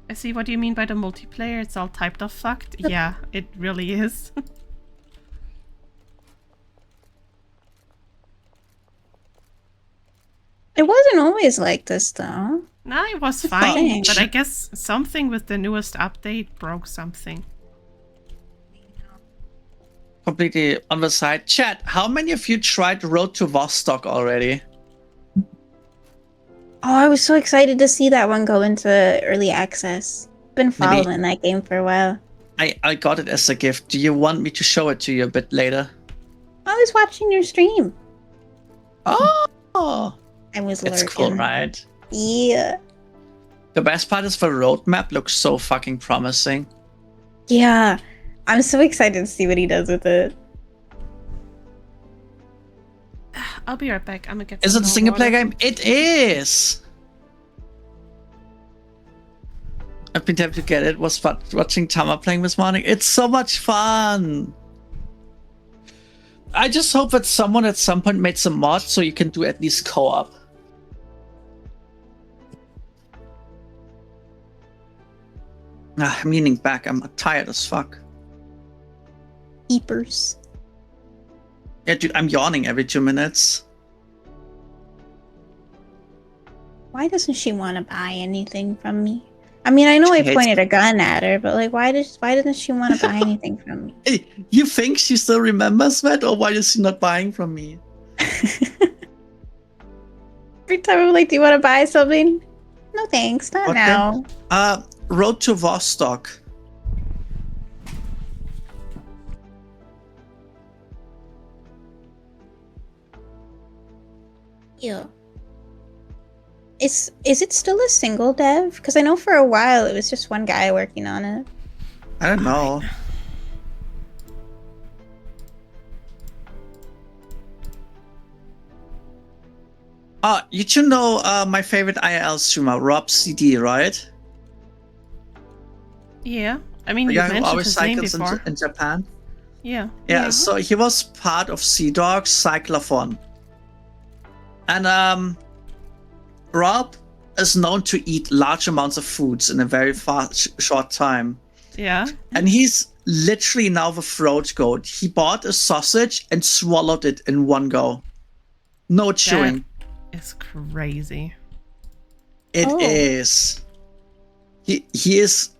I see what you mean by the multiplayer. It's all typed of fucked. Yeah, it really is. It wasn't always like this, though. Nah, it was fine. But I guess something with the newest update broke something. Completely on the side. Chat, how many of you tried Road to Vostok already? Oh, I was so excited to see that one go into early access. Been following that game for a while. I got it as a gift. Do you want me to show it to you a bit later? I was watching your stream. Oh! I was It's lurking. cool, right? Yeah. The best part is the roadmap looks so fucking promising. Yeah. I'm so excited to see what he does with it. I'll be right back. I'm gonna get Is some it a more single player water. game? It is! I've been tempted to get it. Was watching Tama playing this morning. It's so much fun! I just hope that someone at some point made some mods so you can do at least co-op. I'm leaning back. I'm tired as fuck. Keepers. Yeah, dude, I'm yawning every 2 minutes. Why doesn't she want to buy anything from me? I mean, I know I pointed a gun at her, but like, why doesn't she want to buy anything from me? Hey, you think she still remembers that, or why is she not buying from me? Every time I'm like, do you want to buy something? No thanks, not Okay. now. Road to Vostok. Yeah. Is it still a single dev? Because I know for a while it was just one guy working on it. I don't know. You two know my favorite IRL streamer, Rob CD, right? Yeah. I mean, The you guy who mentioned always his name cycles before. in Japan. Yeah. Yeah, so he was part of Sea Dog's Cyclophon. And Rob is known to eat large amounts of foods in a very short time. Yeah. And he's literally now the throat goat. He bought a sausage and swallowed it in one go. No chewing. It's crazy. It is.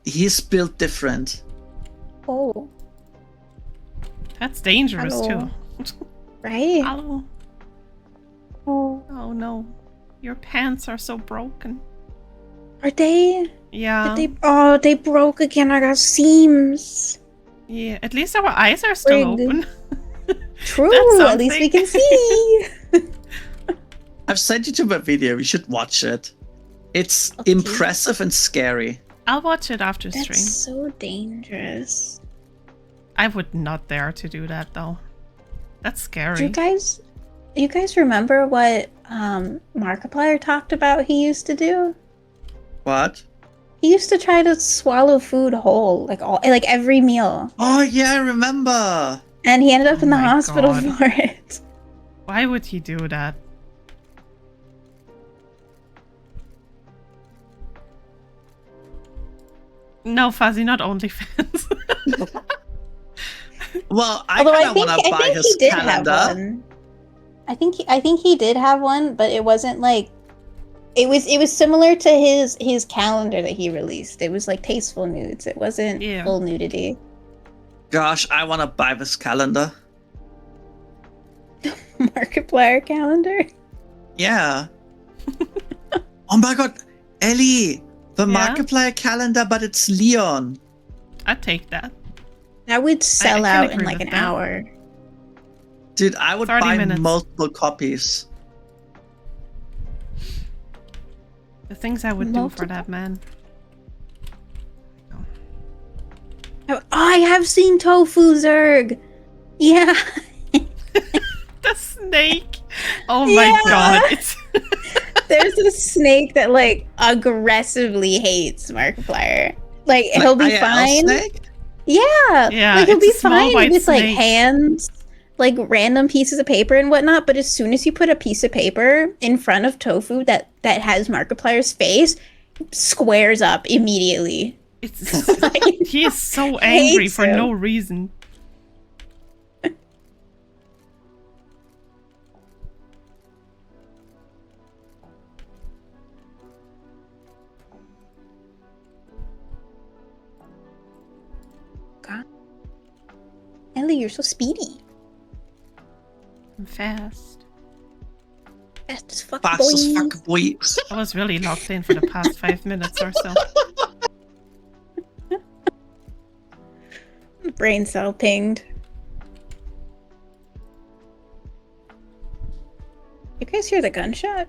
He's built different. Oh. That's dangerous Hello. too. Right? Hello. Oh no. Your pants are so broken. Are they? Yeah. They broke again. I got seams. Yeah. At least our eyes are still Frig. open. True. At least we can see. I've sent you to the video. You should watch it. It's Okay. impressive and scary. I'll watch it after That's stream. so dangerous. I would not dare to do that though. That's scary. Do you guys remember what Markiplier talked about he used to do? What? He used to try to swallow food whole, like every meal. Oh yeah, I remember. And he ended up in the my hospital God. for it. Why would he do that? No, Fuzzy, not OnlyFans. Well, I Although kind of want to buy think his he did calendar. have one. I think he did have one, but it wasn't like it was similar to his calendar that he released. It was like tasteful nudes. It wasn't full nudity. Gosh, I want to buy this calendar. Markiplier calendar. Yeah. Oh my god, Ellie, the Yeah? Markiplier calendar, but it's Leon. I'd take that. That would sell can out in agree like with an that. hour. Dude, I would 30 buy minutes. multiple copies. The things I would do for that man. Oh, I have seen Tofu Zerg. Yeah. The snake. Oh my god. It's There's a snake that like aggressively hates Markiplier. Like he'll be IRL fine. snake? Yeah. Yeah, Like he'll be it's a small fine white with like snake. hands, like random pieces of paper and whatnot. But as soon as you put a piece of paper in front of Tofu that has Markiplier's face, squares up immediately. it's Like, he is so angry hates for him. no reason. God. Ellie, you're so speedy. I'm fast. Fast as fuck, Fast boy. as fuck, boy. I was really locked in for the past 5 minutes or so. Brain cell pinged. You guys hear the gunshot?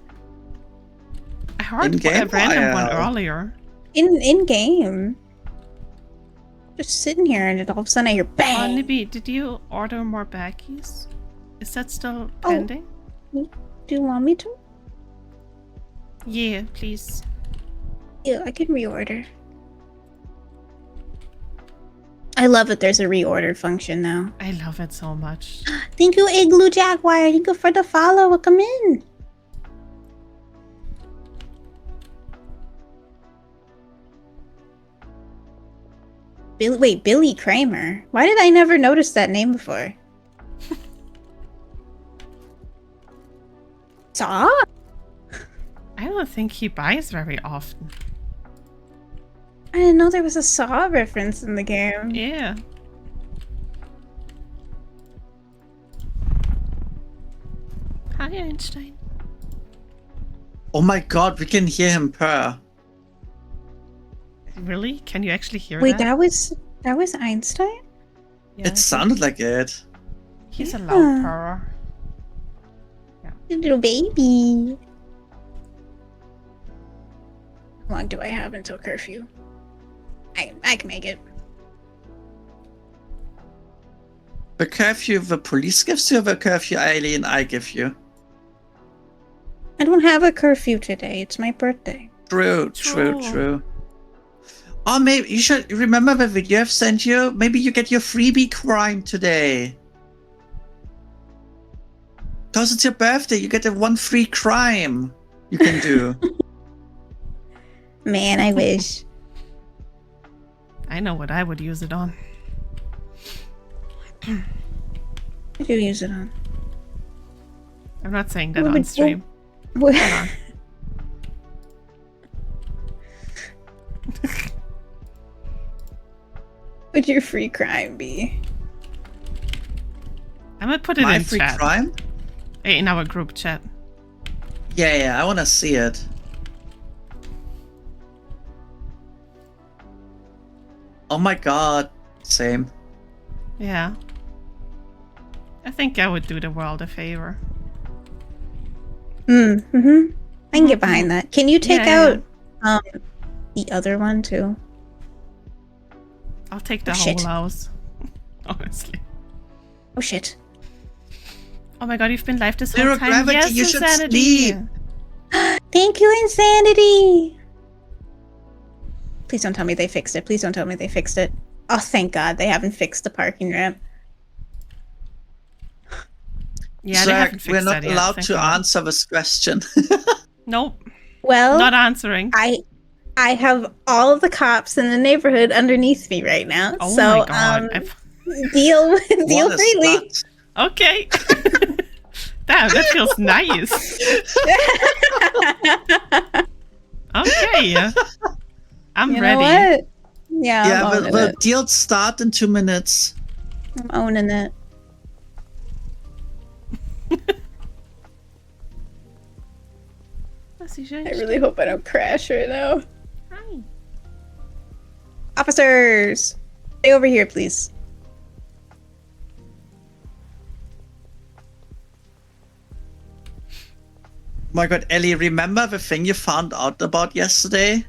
I heard In-game a random one or- earlier. In game. Just sitting here and all of a sudden I hear Oh, bang. Nibby, did you order more baggies? Is that still Oh. pending? Do you want me to? Yeah, please. Yeah, I can reorder. I love that there's a reorder function now. I love it so much. Thank you, Igloo Jaguar. Thank you for the follow. Welcome in. Billy Kramer. Why did I never notice that name before? Saw? I don't think he buys very often. I didn't know there was a Saw reference in the game. Yeah. Hi, Einstein. Oh my god, we can hear him purr. Really? Can you actually hear Wait, that? that was Einstein? Yeah, It sounded like it. he's a Yeah. loud purrer. Little baby. How long do I have until curfew? I can make it. The curfew the police gives you, the curfew Alien I give you. I don't have a curfew today. It's my birthday. True. Or maybe you should remember the video I've sent you. Maybe you get your freebie crime today. Because it's your birthday, you get a one free crime you can do. Man, I wish. I know what I would use it on. What do you use it on? I'm not saying that What on would- stream. What? Hold on. Would your free crime be? I'm gonna put it My in free chat. crime? In our group chat. Yeah, I want to see it. Oh my god. Same. Yeah. I think I would do the world a favor. Mm-hmm. I can get behind that. Can you take Yeah. out the other one too? I'll take the Oh, whole shit. house. Honestly. Oh shit. Oh my god, you've been live this whole Zero time. gravity, Yes, you should Insanity. sleep. Thank you, Insanity! Please don't tell me they fixed it. Please don't tell me they fixed it. Oh, thank God they haven't fixed the parking ramp. Yeah, they haven't Zach, fixed we're not that yet, allowed thank to God. answer this question. Nope, Well, not answering. I have all of the cops in the neighborhood underneath me right now. Oh so, my god. deal What a freely. slut. Okay. Damn, that feels nice. Okay. I'm You know ready. what? Yeah, Yeah, I'm owning the it. deal start in 2 minutes. I'm owning it. I really hope I don't crash right now. Hi. Officers, stay over here, please. My god, Ellie, remember the thing you found out about yesterday?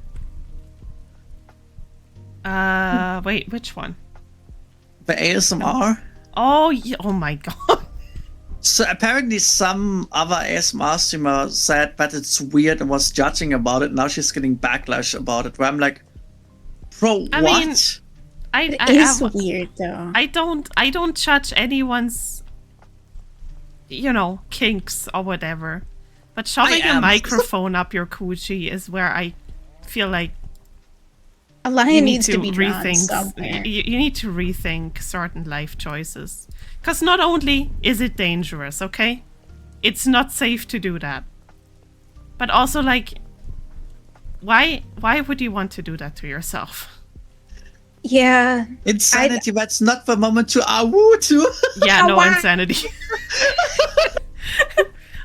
Wait, which one? The ASMR? Oh, yeah, oh my god. So apparently some other ASMR streamer said that it's weird and was judging about it. Now she's getting backlash about it. Where I'm like, bro, I what? mean, It is weird though. I don't judge anyone's, kinks or whatever. But shoving a microphone up your coochie is where I feel like a line needs to be drawn rethink. somewhere. You need to rethink certain life choices. Because not only is it dangerous, okay? It's not safe to do that. But also, like, why would you want to do that to yourself? Yeah. Insanity, that's not the moment to woo to. Yeah, no insanity.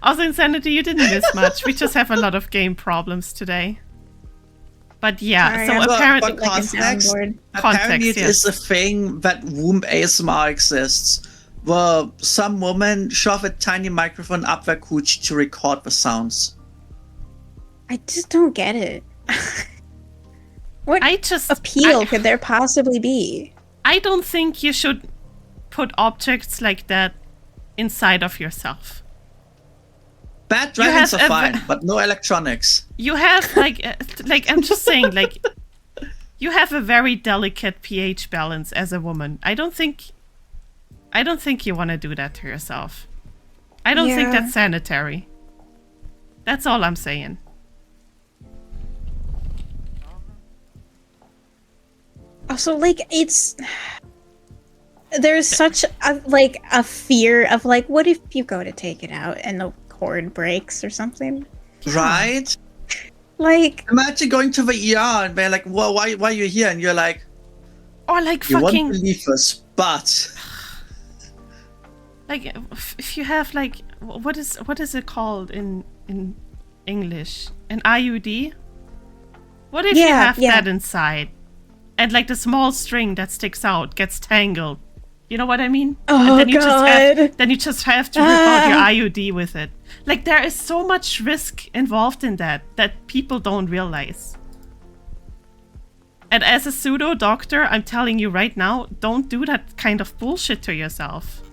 Also, insanity, you didn't miss much. We just have a lot of game problems today. But yeah, Sorry, so apparently, but apparently it is a thing that womb ASMR exists, where some woman shove a tiny microphone up their cooch to record the sounds. I just don't get it. What appeal could there possibly be? I don't think you should put objects like that inside of yourself. Bad dragons are fine, but no electronics. You have like I'm just saying, like, you have a very delicate pH balance as a woman. I don't think you want to do that to yourself. I don't think that's sanitary. That's all I'm saying. Also, like, there's such a fear of, like, what if you go to take it out and the cord breaks or something? Right? Like, imagine going to the ER and they're like, well, why are you here? And you're like, or like, you fucking, won't believe us, but like, if you have, like, what is it called in English? An IUD? What if you have that inside? And like the small string that sticks out gets tangled. You know what I mean? Oh, and God. Then you just have to rip out your IUD with it. Like, there is so much risk involved in that people don't realize. And as a pseudo doctor, I'm telling you right now, don't do that kind of bullshit to yourself.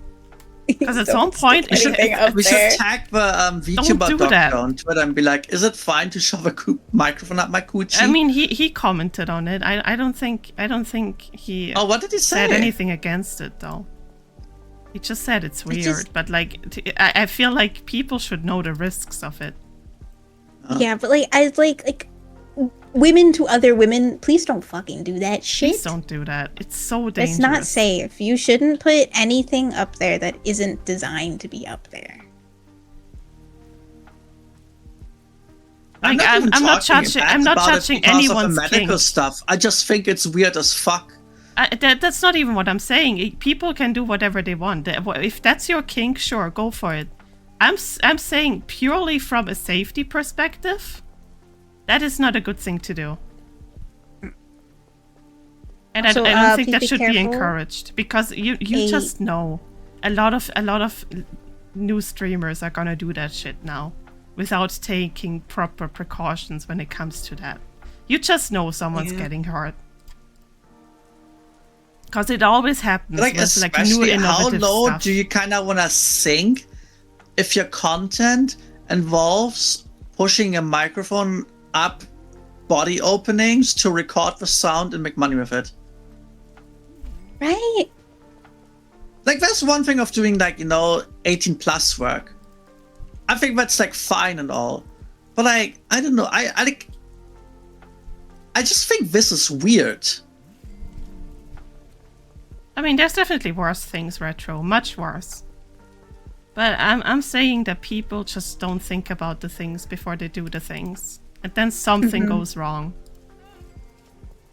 Because at some point, we should tag the VTuber doctor on Twitter and be like, is it fine to shove a microphone up my coochie? I mean, he commented on it. I don't think he. Oh, what did he say? Said anything against it though. He just said it's weird, but like, I feel like people should know the risks of it. Yeah, but like women to other women, please don't fucking do that shit. Please don't do that. It's so dangerous. It's not safe. You shouldn't put anything up there that isn't designed to be up there. I'm not judging anyone's medical kink. stuff. I just think it's weird as fuck. That's not even what I'm saying. People can do whatever they want. If that's your kink, sure, go for it. I'm saying purely from a safety perspective, that is not a good thing to do. And I don't think that should be encouraged, because you just know a lot of new streamers are gonna do that shit now without taking proper precautions when it comes to that. You just know someone's getting hurt. Because it always happens like, with like new innovative how low stuff. do you kind of want to sink if your content involves pushing a microphone up body openings to record the sound and make money with it? Right. Like, there's one thing of doing, like, 18 plus work. I think that's like fine and all, but like, I don't know. I just think this is weird. I mean, there's definitely worse things, Retro, much worse. But I'm saying that people just don't think about the things before they do the things, and then something goes wrong.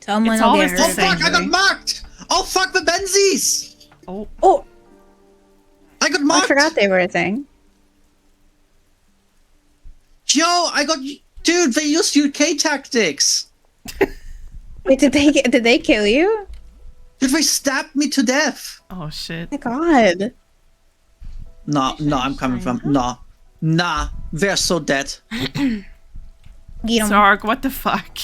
Someone it's always the Oh same. fuck! I got marked. Oh fuck! The Benzies. Oh! I got marked. I forgot they were a thing. Yo, dude. They used UK tactics. Wait, did they kill you? Dude, they stabbed me to death. Oh shit! Oh my god. No, I'm coming from. No. Nah, they're so dead. Get 'em. Zarg, what the fuck?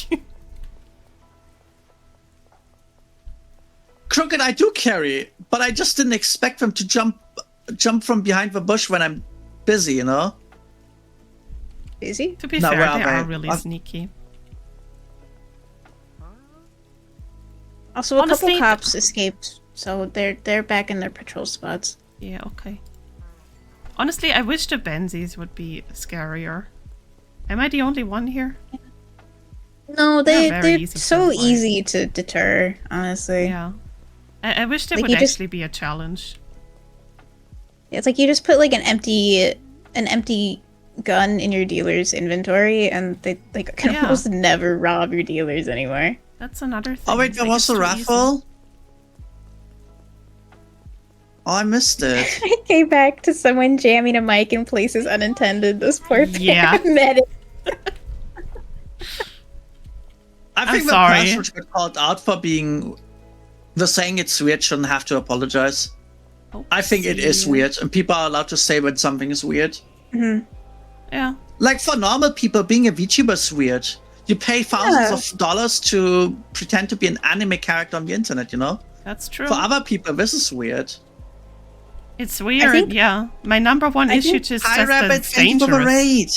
Crooked, I do carry, but I just didn't expect them to jump from behind the bush when I'm busy, you know? Is he? To be No, fair, well, they are right. really sneaky. Also, a Honestly, couple cops escaped, so they're back in their patrol spots. Yeah, okay. Honestly, I wish the Benzies would be scarier. Am I the only one here? No, They're they're very easy to so avoid. easy to deter, honestly. Yeah. I wish they Like, would you just- actually be a challenge. It's like you just put like an empty gun in your dealer's inventory, and they can Yeah. almost never rob your dealers anymore. That's another thing. Oh wait, It's there like, was it's a too easy. raffle? Oh, I missed it. I came back to someone jamming a mic in places unintended. This poor Yeah. paramedic. I think the sorry. person which got called out for being the saying it's weird shouldn't have to apologize. I think it is Oopsie. weird, and people are allowed to say when something is weird. Yeah. Like for normal people, being a VTuber is weird. You pay thousands of dollars to pretend to be an anime character on the internet, you know? That's true. For other people, this is weird. It's weird, think- yeah. My number one I issue think- is just Hi, that Rabbit, it's thank you for the dangerous. raid.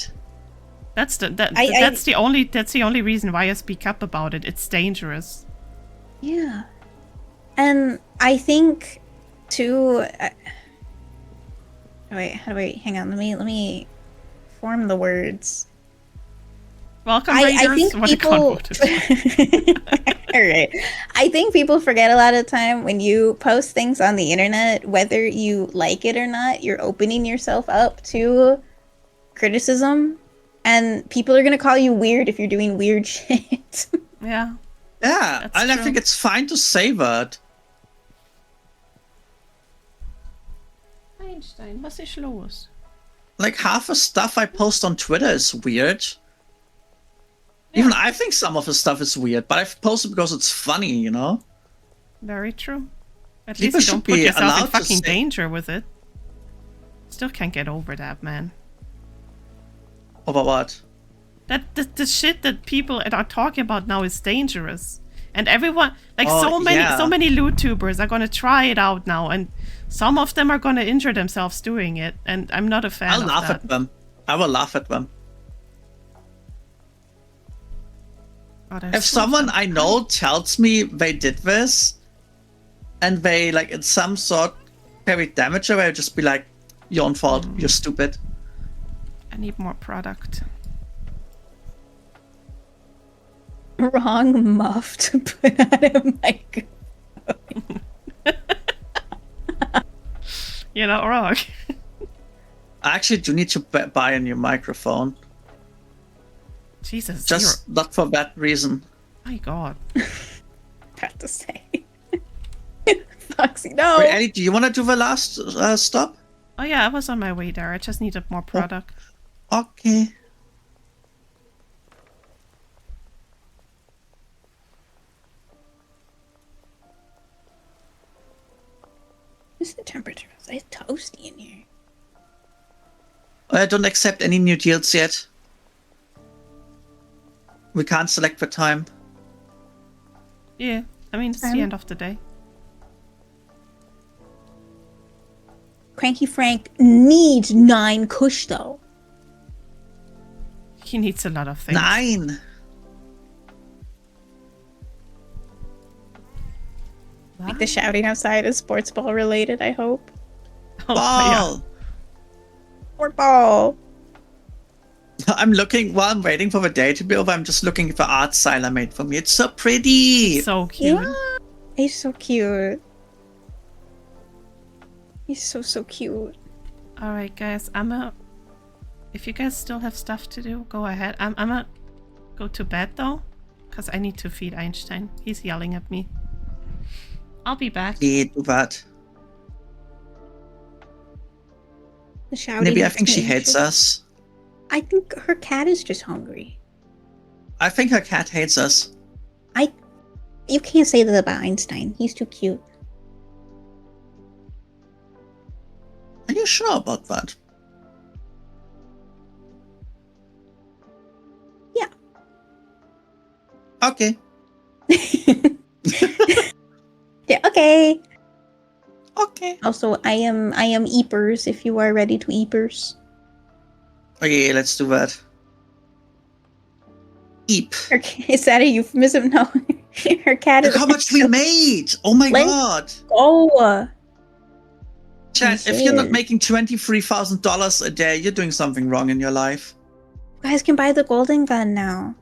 That's I- that's the only reason why I speak up about it. It's dangerous. Yeah. And I think too. Wait, how do I? Hang on. Let me form the words. Welcome, I Raiders. think What a people. convoluted. All right. I think people forget a lot of time when you post things on the internet, whether you like it or not, you're opening yourself up to criticism, and people are gonna call you weird if you're doing weird shit. Yeah. Yeah, That's and I true. think it's fine to say that. Einstein, was ist los? Like half the stuff I post on Twitter is weird. Even I think some of the stuff is weird, but I've posted because it's funny, you know? Very true. At People least you don't should put be yourself in allowed to fucking say- danger with it. Still can't get over that, man. Over what? That the shit that people are talking about now is dangerous, and everyone like Oh, so yeah. many YouTubers are gonna try it out now, and some of them are gonna injure themselves doing it, and I'm not a fan I'll of laugh that. at them. I will laugh at them. Oh, there's If so someone much- I know tells me they did this, and they, like, in some sort carried damage away, I'll just be like, your own fault, you're stupid. I need more product. Wrong muff to put on a mic. You're not wrong. I actually do need to buy a new microphone. Jesus, Just not for that reason. my God. Have to say. Foxy, no. Wait, Eddie, do you want to do the last stop? Oh yeah, I was on my way there. I just needed more product. Okay. What's the temperature? It's toasty in here. I don't accept any new deals yet. We can't select the time. Yeah, I mean it's the end of the day. Cranky Frank needs 9 kush though. He needs a lot of things. 9. Like the shouting outside is sports ball related, I hope. Oh, Ball. Sport ball. I'm looking while I'm waiting for the day to be over. I'm just looking at the art style I made for me. It's so pretty. yeah. So cute. Yeah. He's so cute. He's so cute. All right, guys. If you guys still have stuff to do, go ahead. I'm gonna go to bed though, because I need to feed Einstein. He's yelling at me. I'll be back. Yeah, do that. The shouting. Maybe I makes think me she hates anxious. us. I think her cat is just hungry. I think her cat hates us. You can't say that about Einstein. He's too cute. Are you sure about that? Okay. Yeah, okay. Okay. Also, I am Eepers if you are ready to Eepers. Okay, let's do that. Eep. Okay, is that a euphemism? No. Her cat is. Look how much we made! Oh my Let's god! Oh. Chat, if you're not making $23,000 a day, you're doing something wrong in your life. You guys can buy the golden gun now.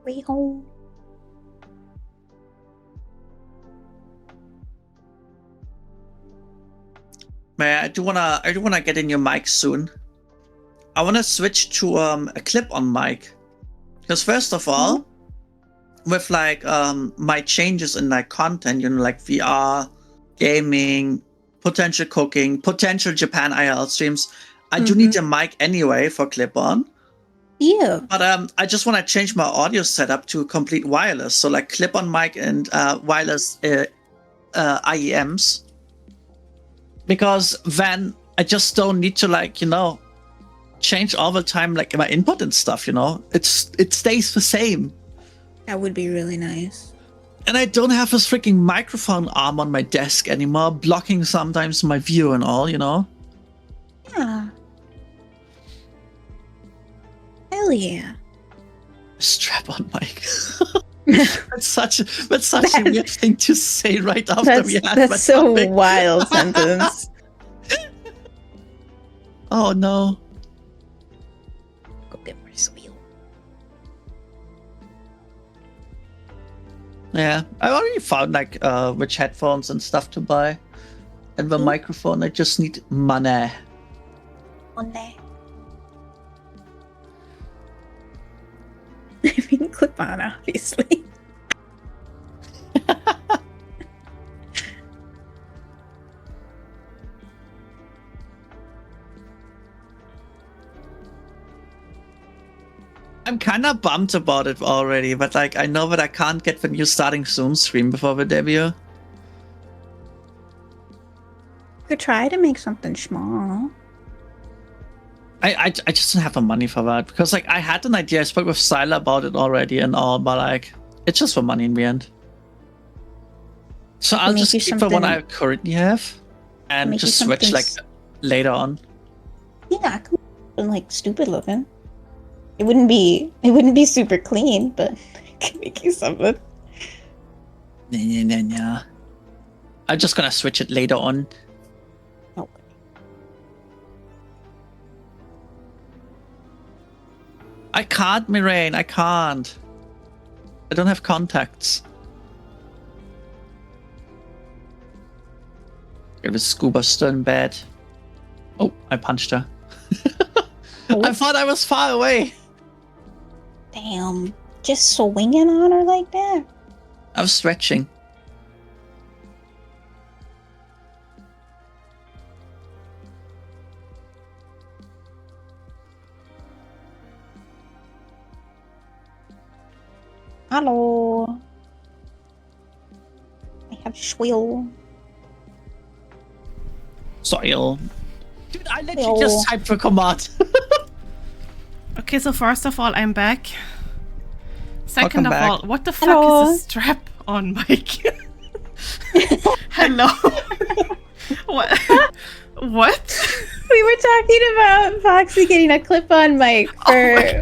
Way home. Man, I do wanna get a new mic soon. I wanna switch to a clip-on mic. Because first of all, with like my changes in like content, you know, like VR, gaming, potential cooking, potential Japan IRL streams, I do need a mic anyway for clip-on. Yeah. But I just want to change my audio setup to complete wireless, so like clip-on mic and wireless IEMs. Because then I just don't need to like, you know, change all the time like my input and stuff, you know. It stays the same. That would be really nice. And I don't have this freaking microphone arm on my desk anymore, blocking sometimes my view and all, you know. Yeah. Hell yeah. Strap-on mic. That's such a weird thing to say right after we had that's so topic. wild sentence. Oh no. Go get more sweet. Yeah, I already found like which headphones and stuff to buy. And the microphone, I just need money. Money. I mean, clip on, obviously. I'm kind of bummed about it already, but like I know that I can't get the new starting soon stream before the debut. Could try to make something small. I just don't have the money for that because like I had an idea. I spoke with Syla about it already and all, but like it's just for money in the end. So I'll just keep the one I currently have and just switch like later on. Yeah, I could like stupid looking. It wouldn't be super clean, but I can make you something. Nah. I'm just gonna switch it later on. Okay. I can't, Mirain. I can't. I don't have contacts. It was Scuba still in bed. Oh, I punched her. I thought I was far away. Damn. Just swinging on her like that? I was stretching. Hello. I have swill. Soil. Dude, I literally just typed the command. Okay, so first of all, I'm back. Second Welcome of all, back. what the fuck is a strap on mic? Hello? What? What? We were talking about Foxy getting a clip-on mic for,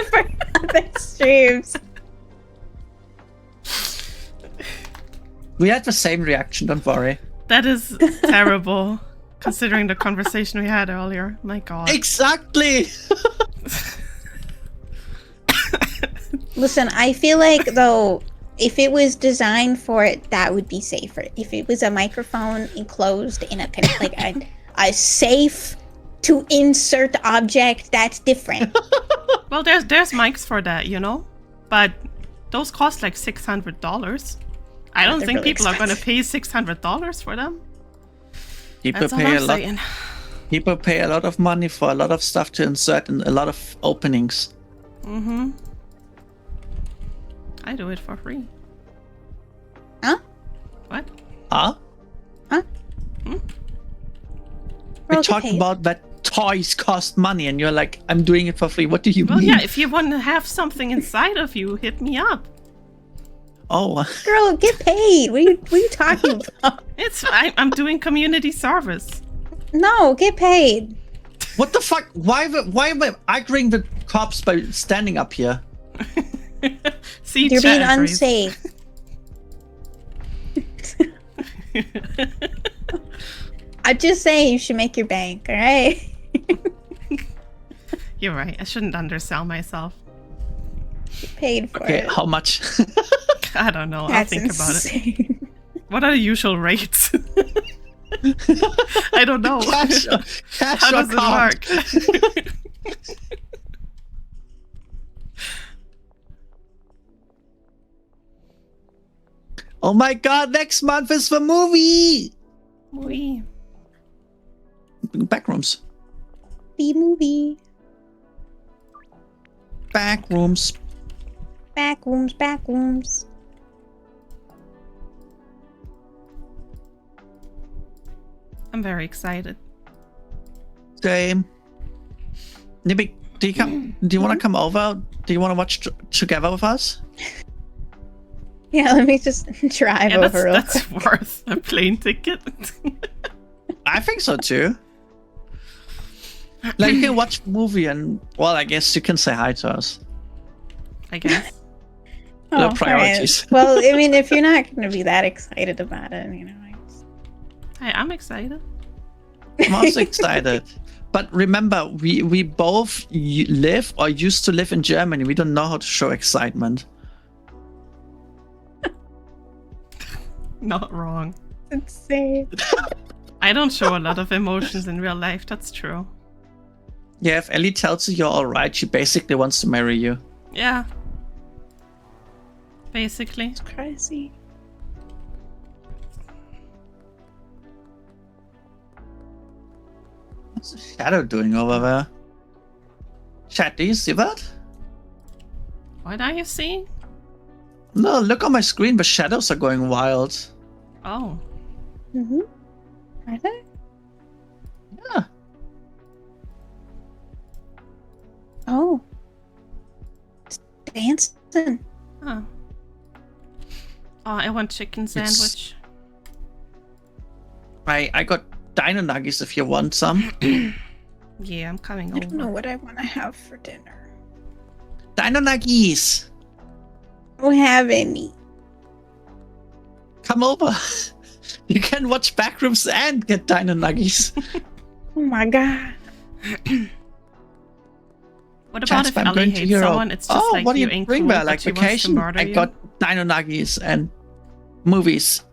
for other streams. We had the same reaction, don't worry. That is terrible, considering the conversation we had earlier. My god. Exactly! Listen, I feel like, though, if it was designed for it, that would be safer. If it was a microphone enclosed in a safe to insert object, that's different. Well, there's mics for that, you know? But those cost like $600. I don't think really people are going to pay $600 for them. People That's all pay I'm a lot. saying. People pay a lot of money for a lot of stuff to insert in a lot of openings. Mm-hmm. I do it for free. Huh? Huh? We Girl, get talked paid. about that toys cost money, and you're like, I'm doing it for free. What do you Well, mean? yeah, if you want to have something inside of you, hit me up. Oh, Girl, get paid. What are you talking about? I'm doing community service. No, get paid. what the fuck? Why am I arguing with cops by standing up here? See, You're being chat raised. unsafe. I'm just saying you should make your bank, alright? You're right. I shouldn't undersell myself. Get paid for Okay, it. how much? I don't know. I'll That's think about it. insane. What are the usual rates? I don't know. Cash How or does it card? work? Oh my god, next month is the movie! Wee. Backrooms. B-movie. Backrooms. Backrooms. I'm very excited. Same. Nibby, do you want to come over? Do you want to watch together with us? Yeah, let me just drive Yeah, over real that's quick. worth a plane ticket. I think so too. Like, you can watch the movie and, well, I guess you can say hi to us. I guess. Low alright. priorities. Well, I mean, if you're not going to be that excited about it, you know. I'm excited. I'm also excited. But remember, we both live or used to live in Germany. We don't know how to show excitement. Not wrong. Insane. I don't show a lot of emotions in real life. That's true. Yeah, if Ellie tells you you're alright, she basically wants to marry you. Yeah. Basically. It's crazy. What's the shadow doing over there? Chat, do you see that? What are you seeing? No, look on my screen. The shadows are going wild. Oh. Mm-hmm. Are they? Yeah. Oh. It's dancing. Huh. Oh, I want chicken sandwich. I got dino nuggies if you want some. Yeah, I'm coming I don't know over. what I want to have for dinner. Dino nuggies! I don't have any. Come over. You can watch Backrooms and get dino nuggies. Oh my god. What about Chance if I'm Ellie going to hates Europe. someone? It's just like what do you you ain't bring cool, there? but Like she wants to vacation? murder I you. got dino nuggies and movies.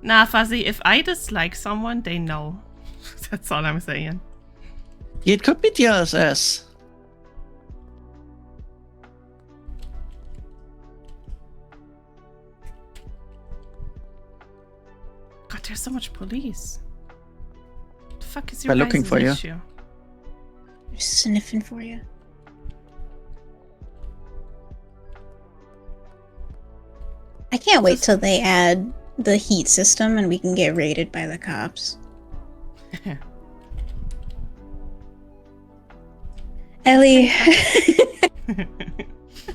Nah, Fuzzy, if I dislike someone, they know. That's all I'm saying. It could be DLSS. God, there's so much police. The fuck is They're your looking guys' for you. issue? They're sniffing for you. I can't wait till they add the heat system and we can get raided by the cops. Ellie.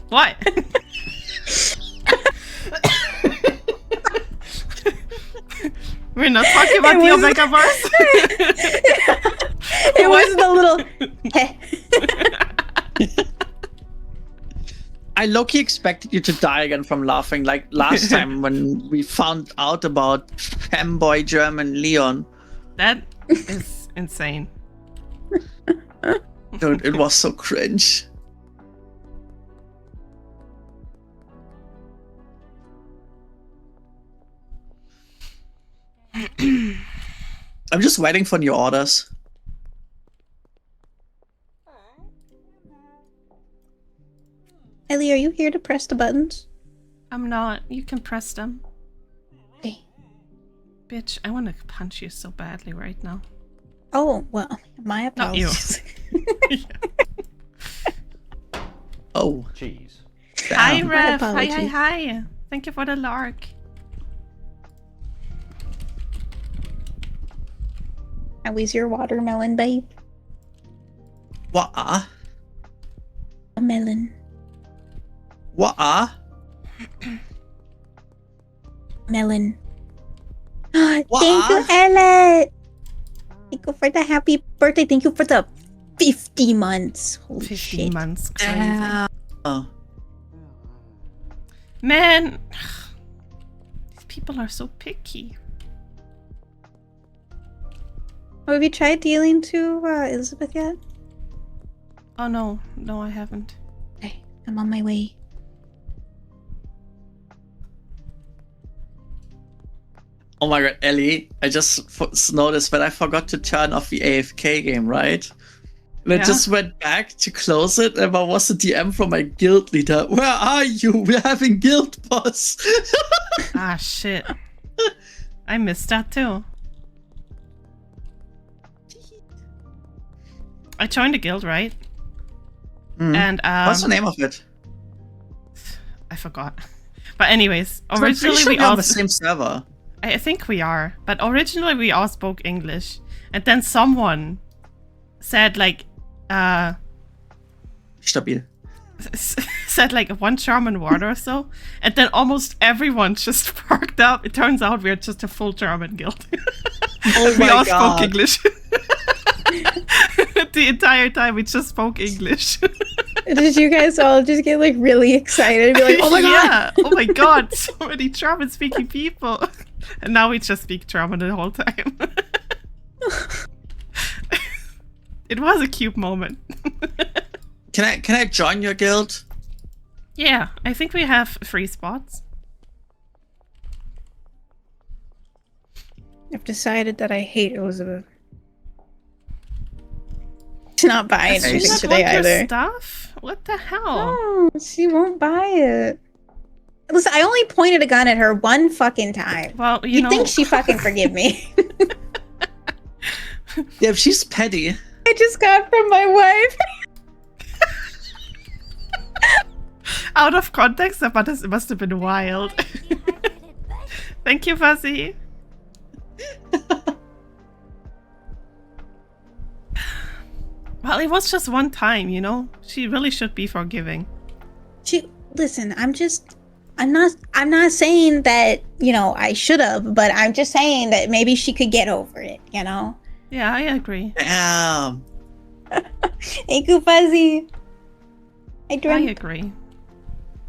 What? We're not talking about It the was- Omega verse. It was the little. I low-key expected you to die again from laughing, like last time when we found out about femboy German Leon. That is insane. Dude, it was so cringe. I'm just waiting for new orders. Ellie, are you here to press the buttons? I'm not. You can press them. Okay. Bitch, I want to punch you so badly right now. Oh, well, my Not you. apologies. Oh, Cheese. Hi, damn. Ref. Hi, apologies. hi. Thank you for the lark. How is your watermelon, babe? What? A melon. What? Melon. Thank What? you, Ella. Thank you for the happy birthday. Thank you for the 50 months. Holy 50 shit. months. Crazy. Oh. Man, these people are so picky. Oh, have you tried dealing to Elizabeth yet? Oh no, no, I haven't. Okay, I'm on my way. Oh my god, Ellie, I just noticed that I forgot to turn off the AFK game, right? And I Yeah. just went back to close it, and there was a DM from my guild leader. Where are you? We're having guild boss. Ah, shit. I missed that too. I joined a guild, right? And What's the name of it? I forgot. But anyways, I'm pretty originally sure we we're on all the same server. I think we are, but originally we all spoke English, and then someone said like Stabil. said like one German word or so, and then almost everyone just perked up. It turns out we're just a full German guild. Oh We my all god. spoke English. The entire time we just spoke English. Did you guys all just get like really excited and be like, oh my god? Yeah. Oh my god, so many German speaking people. And now we just speak German the whole time. It was a cute moment. Can I join your guild? Yeah, I think we have 3 spots. I've decided that I hate Elizabeth. She's not buying Does she anything not today want your either. stuff? What the hell? Oh, she won't buy it. Listen, I only pointed a gun at her one fucking time. Well, you You'd know, think she fucking forgive me. Yeah, she's petty. I just got from my wife. out of context, but it must have been wild. Thank you, Fuzzy. Well, it was just one time, you know? She really should be forgiving. Listen, I'm not saying that, you know, I should have, but I'm just saying that maybe she could get over it, you know? Yeah, I agree. Damn. Thank you, Fuzzy. I I drank. agree.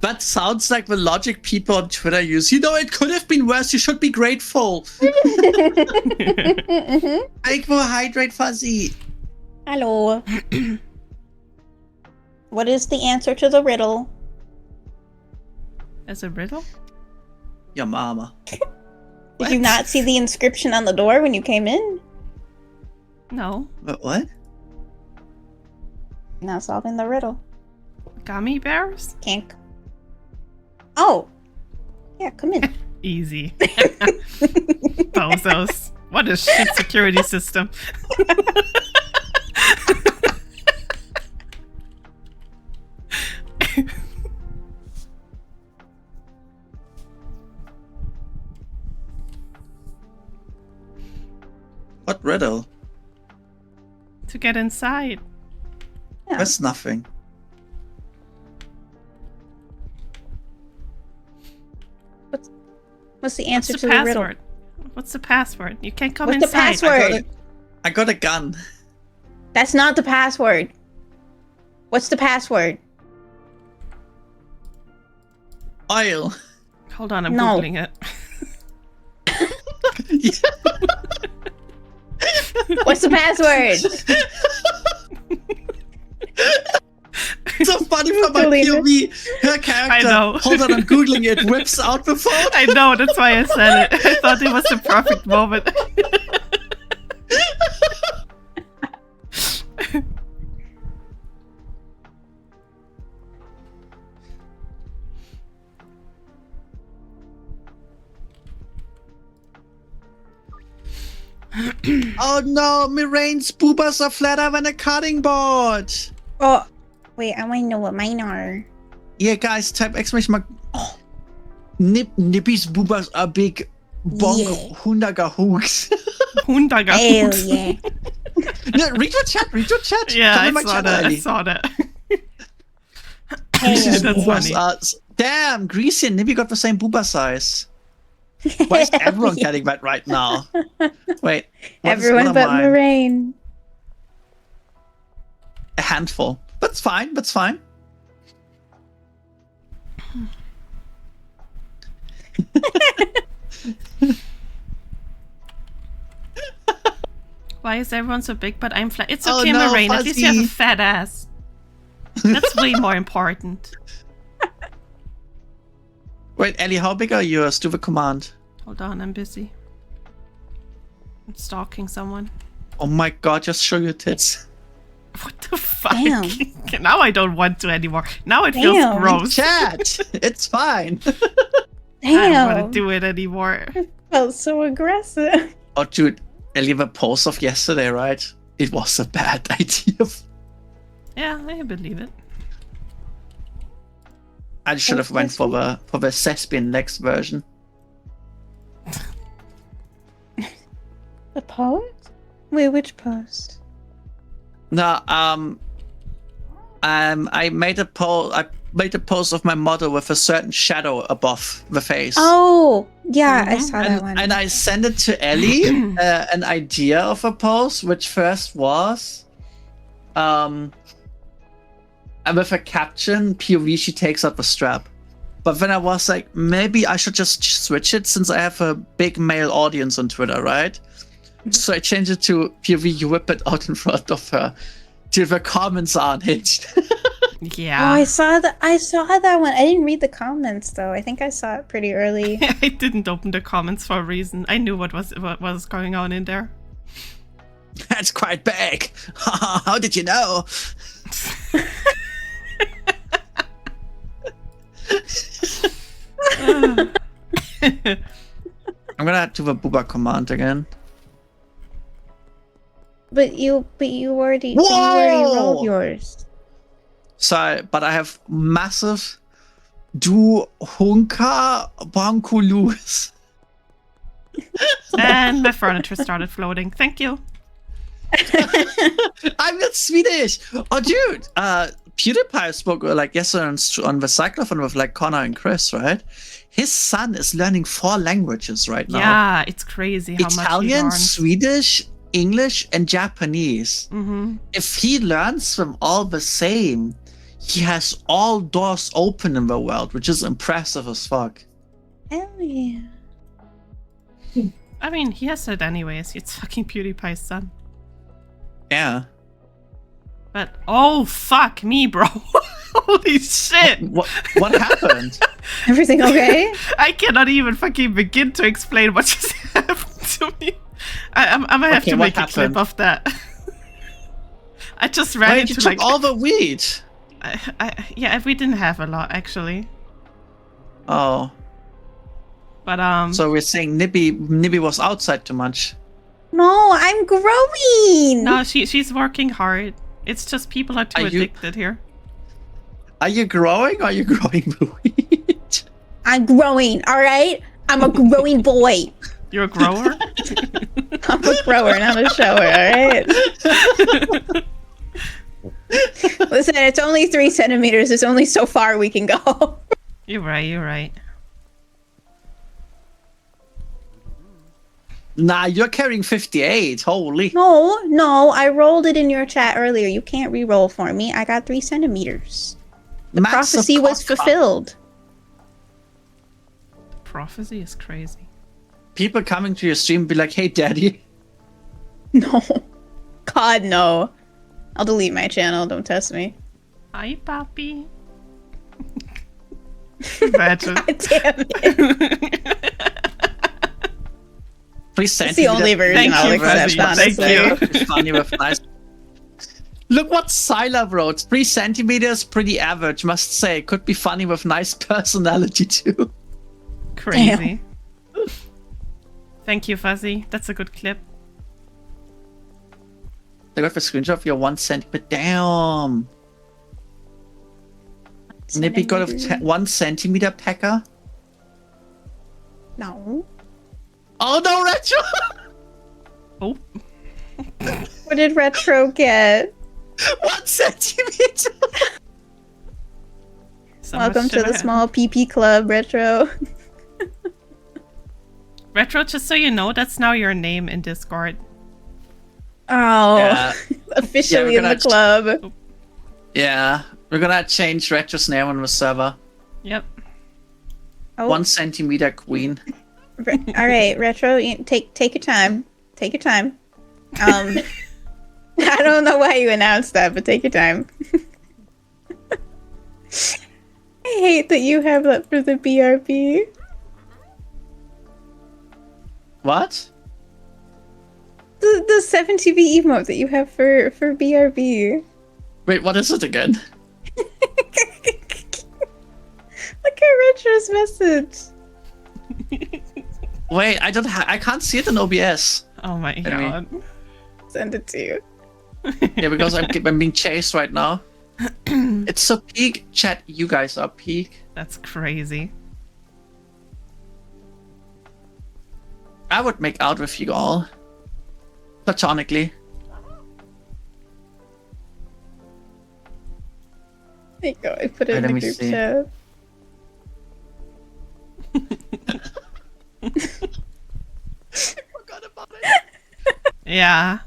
That sounds like the logic people on Twitter use. You know, it could have been worse. You should be grateful. Take more hydrate, Fuzzy. Hello. What is the answer to the riddle? As a riddle? Your mama. Did you not see the inscription on the door when you came in? No. What? Now solving the riddle. Gummy bears? Can't. Oh. Yeah, come in. Easy. Bozos. What a shit security system. What riddle? To get inside. Yeah. That's nothing. What's the answer What's to the the riddle? password? What's the password? You can't come What's the inside. password? I got a gun. That's not the password. What's the password? Oil. Hold on, I'm No. googling it. What's the password? It's so funny for my Believe it. POV. Her character. I know. Hold on, I'm googling it. Whips out the phone. I know, that's why I said it. I thought it was the perfect moment. Oh no, Mirain's boobas are flatter than a cutting board. Oh, wait, I want to know what mine are. Yeah, guys, type exclamation mark. Oh. Nibby's boobas are big. Bonk Yeah. Hundagahooks. Hundaga. Hell yeah. No, read your chat. Yeah, Come I in my saw chat that. I early. saw that. Hell That's Boobas funny. are- Damn, Greasy and Nibby got the same booba size. Why is everyone yeah. getting that right now? Wait. Everyone what but am I? Moraine. A handful. That's fine. Why is everyone so big but I'm flat? It's Oh, okay, no, Moraine. At least you have a Fuzzy. fat ass. That's way more important. Wait, Ellie, how big are yours? Do the command. Hold on, I'm busy. I'm stalking someone. Oh my god, just show your tits. What the fuck? Damn. Now I don't want to anymore. Now it feels Damn. gross. Chat! It's fine. I don't want Damn. to do it anymore. Felt so aggressive. Oh, dude, Ellie, the post of yesterday, right? It was a bad idea. Yeah, I believe it. I should have went for the Thespian Lex version. The post? Wait, which post? No, I made a post of my model with a certain shadow above the face. Oh, yeah, I saw that and, one. and I sent it to Ellie, an idea of a post, which first was, with a caption, POV, she takes up a strap. But then I was like, maybe I should just switch it since I have a big male audience on Twitter, right? So I changed it to POV, you whip it out in front of her. Till the comments are unhinged. Yeah. Oh, I saw that one. I didn't read the comments though. I think I saw it pretty early. I didn't open the comments for a reason. I knew what was going on in there. That's quite big. How did you know? I'm gonna do the booba command again. But you already Whoa! rolled yours. So, but I have massive du hunka bankulus. And my furniture started floating. Thank you. I'm not Swedish. Oh, dude. PewDiePie spoke like yesterday on the cyclophone with like Connor and Chris, right? His son is learning 4 languages right now. Yeah, it's crazy how Italian, much he learns. Swedish, English, and Japanese. Mm-hmm. If he learns them all the same, he has all doors open in the world, which is impressive as fuck. Hell yeah. I mean, he has it anyways. It's fucking PewDiePie's son. Yeah. But oh fuck me, bro! Holy shit! What happened? Everything okay? I cannot even fucking begin to explain what just happened to me. I'm gonna have Okay, to what make a clip happened? of that. I just ran Wait, you into took like all the weed. yeah, we didn't have a lot actually. Oh, But so we're saying Nibby was outside too much. No, I'm growing. no, she's working hard. It's just people are too Are you- addicted here. Are you growing or are you growing the weed? I'm growing, alright? I'm a growing boy. You're a grower? I'm a grower, not a shower, alright? Listen, it's only 3 centimeters. There's only so far we can go. You're right. Nah, you're carrying 58. Holy. No, I rolled it in your chat earlier. You can't re-roll for me. I got 3 centimeters. The Massive prophecy was cock. fulfilled. Prophecy is crazy. People coming to your stream be like, hey, daddy. No. God, no. I'll delete my channel. Don't test me. Hi, Papi. Imagine. God damn it. Please send It's the only version Thank I'll you, accept, Fuzzy. honestly. Thank you. Funny with nice. Look what Syla wrote. 3 centimeters, pretty average, must say. Could be funny with nice personality too. Crazy. Thank you, Fuzzy. That's a good clip. I got the screenshot of your 1 centimeter. Damn. Nibby got a 1 centimeter pecker. No. Oh no, Retro! Oh. What did Retro get? 1 centimeter! So Welcome much to the have. small PP club, Retro. Retro, just so you know, that's now your name in Discord. Oh, Yeah. officially Yeah, in the club. Yeah, we're gonna change Retro's name on the server. Yep. Oh, 1 centimeter queen. all right, Retro, take your time. Take your time. I don't know why you announced that, but take your time. I hate that you have that for the BRB. What? The 7TV emote that you have for BRB. Wait, what is it again? Look at Retro's message. Wait, I can't see it in OBS. Oh my Anyway. god. Send it to you. Yeah, because I'm being chased right now. It's so peak. Chat, you guys are peak. That's crazy. I would make out with you all. Platonically. There you go. I put it Wait, in let the me group see. chat. Forgot about it. Yeah.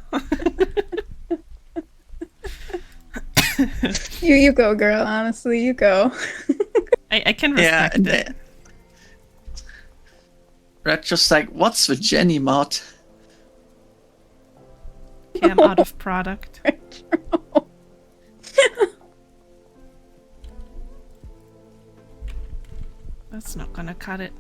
You go, girl. Honestly, you go. I can Yeah, respect and it. Red just like, what's the Jenny mod? Okay, I'm out of product. That's not gonna cut it.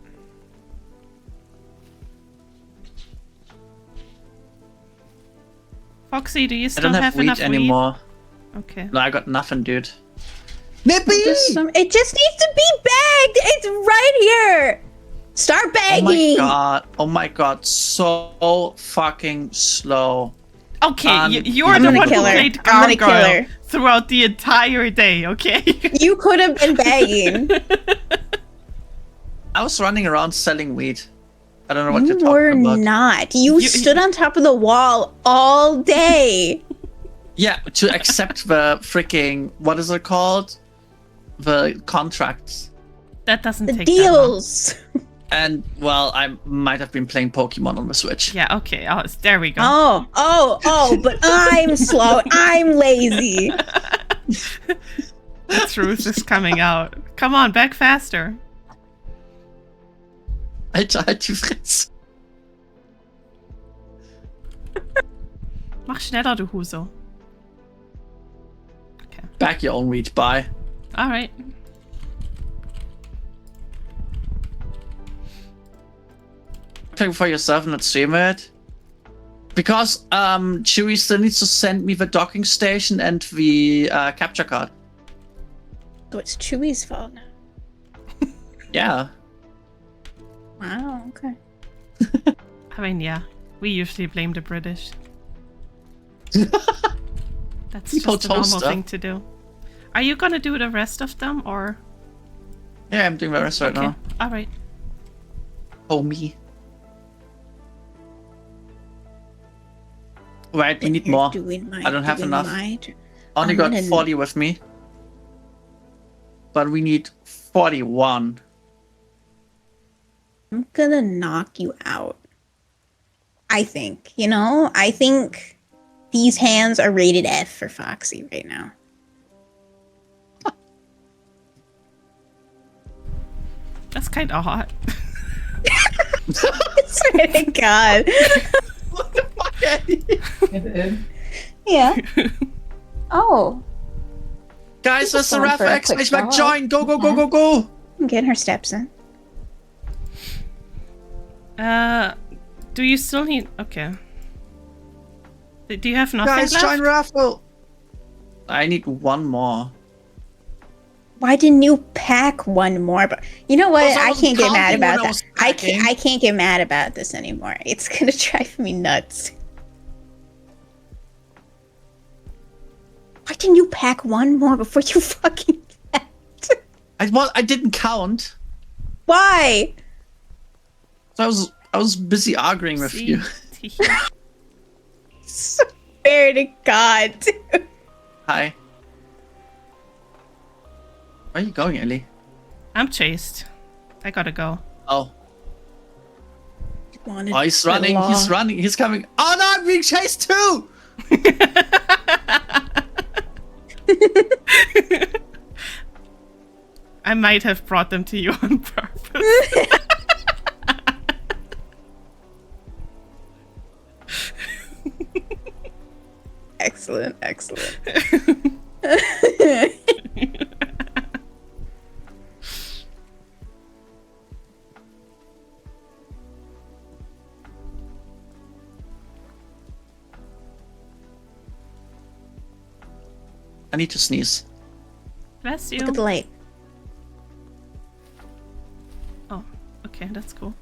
Foxy, do you I still don't have have weed enough anymore. weed? Okay. No, I got nothing, dude. Nibby! It just needs to be bagged. It's right here. Start Oh bagging. my god. Oh my god. So fucking slow. Okay, you're I'm the gonna one who kill her. played I'm gonna kill Gargoyle her. throughout the entire day, okay? You could have been bagging. I was running around selling weed. I don't know what You you're were talking about. not. You stood on top of the wall all day. Yeah, to accept the freaking, what is it called? The contracts. That doesn't The take that long. deals. And, well, I might have been playing Pokemon on the Switch. Yeah, okay. Oh, there we go. Oh, but I'm slow. I'm lazy. The truth is coming out. Come on, back faster. Alter, halt die Fresse. Mach schneller, du Huso. Okay. Back your own weed, bye. Alright. Playing for yourself and not stream it. Because Chewie still needs to send me the docking station and the capture card. So it's Chewie's fault now. Yeah. Wow, okay. I mean, yeah. We usually blame the British. That's People just a normal toaster. thing to do. Are you gonna do the rest of them, or...? Yeah, I'm doing the rest right now. Alright. Homie. Right, we need more. I don't have enough. Only got 40 with me. But we need 41. I'm gonna knock you out. I think, I think these hands are rated F for Foxy right now. That's kind of hot. I swear to God. What the fuck, Eddie? Yeah. Oh. Guys, there's the going Ref for a X quick back follow. join! Go, go, go, go, go! I'm getting her steps in. Do you still need... Okay. Do you have nothing Guys, left? join raffle! I need one more. Why didn't you pack one more? But you know what? Because I I wasn't can't get mad counting when about I that. was I packing. can't get mad about this anymore. It's gonna drive me nuts. Why didn't you pack one more before you fucking packed? I didn't count. Why? So I was busy arguing with you. Swear to God. Hi. Where are you going, Ellie? I'm chased. I gotta go. Oh. Oh, he's running. He's running. He's coming. Oh no, I'm being chased too! I might have brought them to you on purpose. Excellent, excellent. I need to sneeze. Bless you. Look at the light. Oh, okay, that's cool.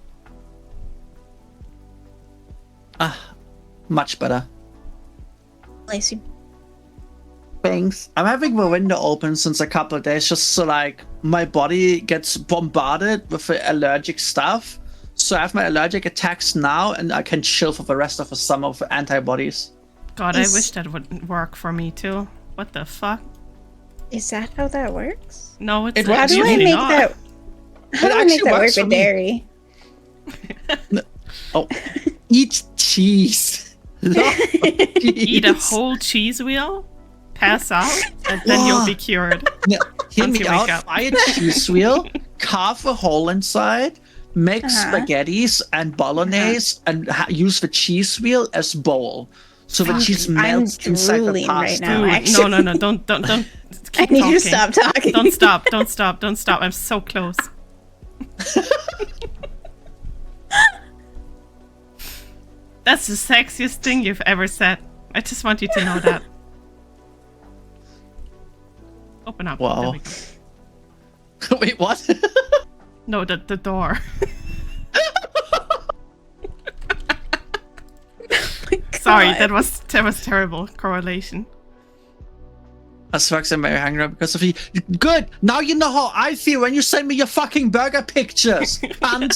Ah, much better. Bless you. Thanks. I'm having the window open since a couple of days just so like my body gets bombarded with allergic stuff. So I have my allergic attacks now and I can chill for the rest of the summer with antibodies. God, I wish that would work for me too. What the fuck? Is that how that works? No, it's How do I make that? How do I make that work with dairy? Oh, eat cheese. Eat a whole cheese wheel, pass out, and then you'll be cured. Yeah, hear me you out. wake up. Fry a cheese wheel, carve a hole inside, make spaghettis and bolognese, and use the cheese wheel as bowl. So the cheese melts inside the pasta. Right now, No, don't. Keep I need talking. you to stop talking. Don't stop. I'm so close. That's the sexiest thing you've ever said. I just want you to know that. Open up. Wow. There we go. Wait, what? No, the door. Sorry, that was terrible correlation. As fuck, I'm very hungry because of you. Good. Now you know how I feel when you send me your fucking burger pictures. And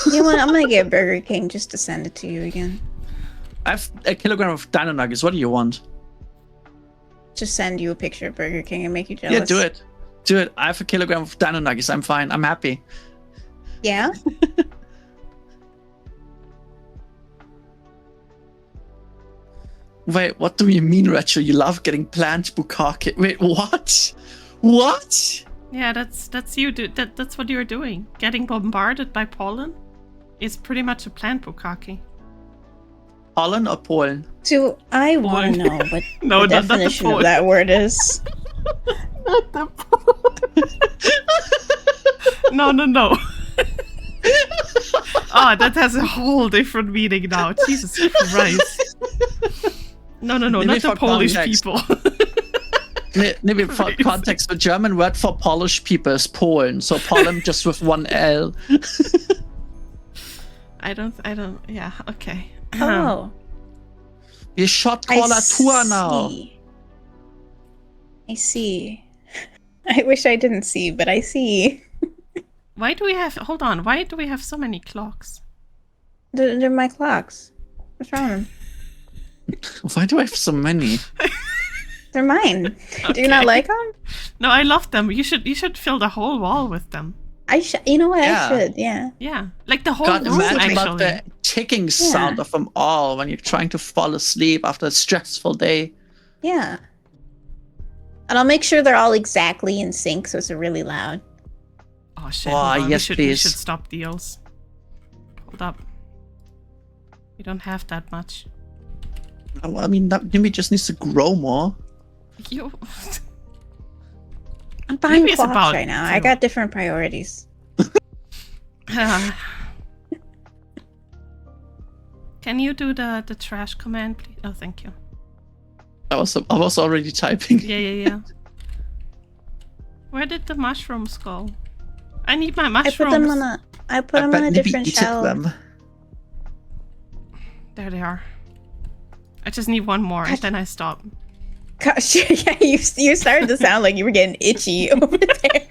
You know what? I'm gonna get Burger King just to send it to you again. I have a kilogram of dino nuggets. What do you want? Just send you a picture of Burger King and make you jealous. Yeah, do it. Do it. I have a kilogram of dino nuggets. I'm fine. I'm happy. Yeah? Wait, what do you mean, Rachel? You love getting plant bukkake? Wait, what? What? Yeah, that's you. That's what you're doing. Getting bombarded by pollen is pretty much a plant bukkake. Pollen or Polen? So I want to know what No, the not the definition of Polen. that word is. Not the No. Oh, that has a whole different meaning now. Jesus Christ. No, Maybe not the for Polish context. people. Maybe for context, the German word for Polish people is Polen. So Polen just with one L. I don't, yeah, okay. Oh. You shot I Collatur now. I see. I wish I didn't see, but I see. Why do we have so many clocks? They're my clocks. What's wrong with them? Why do I have so many? They're mine. Do you not like them? No, I love them. You should fill the whole wall with them. You know what? Yeah. I should, yeah. Yeah, like the whole Can't room, imagine about actually. the ticking sound of them all when you're trying to fall asleep after a stressful day. Yeah. And I'll make sure they're all exactly in sync so it's really loud. Oh shit! Oh, hold on. yes, we please. should stop deals. Hold up. We don't have that much. Well, I mean, that Nibby just needs to grow more. You. I'm buying Maybe it's clocks about right now. to- I got different priorities. Can you do the trash command, please? Oh, thank you. I was already typing. Yeah. Where did the mushrooms go? I need my I mushrooms. put them on I a bet Nibby different eated shelf. them. There they are. I just need one more, and then I stop. Gosh, yeah, you started to sound like you were getting itchy over there.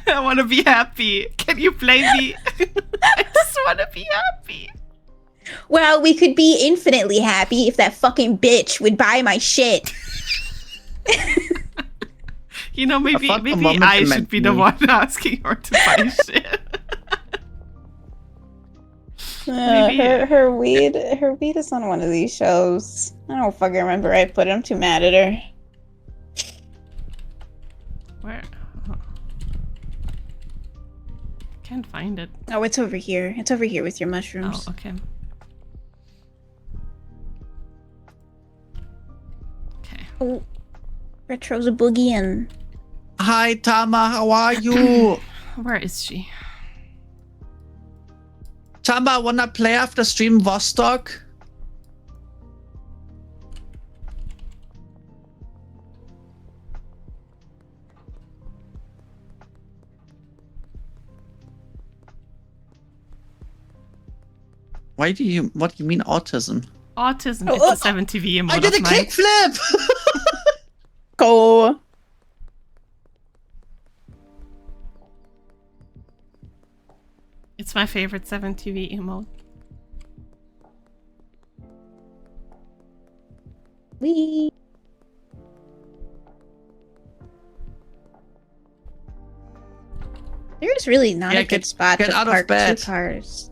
I want want to be happy. Can you play me? I just want to be happy. Well, we could be infinitely happy if that fucking bitch would buy my shit. You know, maybe thought the maybe moment I it should meant be the me. one asking her to buy shit. Maybe- her weed is on one of these shows. I don't fucking remember. I put it. I'm too mad at her. Where? Can't find it. Oh, it's over here. It's over here with your mushrooms. Oh, okay. Okay. Oh, Retro's a boogie and Hi, Tama. How are you? Where is she? Tama, wanna play after stream Vostok? What do you mean autism? Autism. Oh, It's a 7TV emote I did a of mine. kickflip! go. It's my favorite 7TV emote. Wee. There's really not Yeah, a good get spot to out of park bed. 2 cars.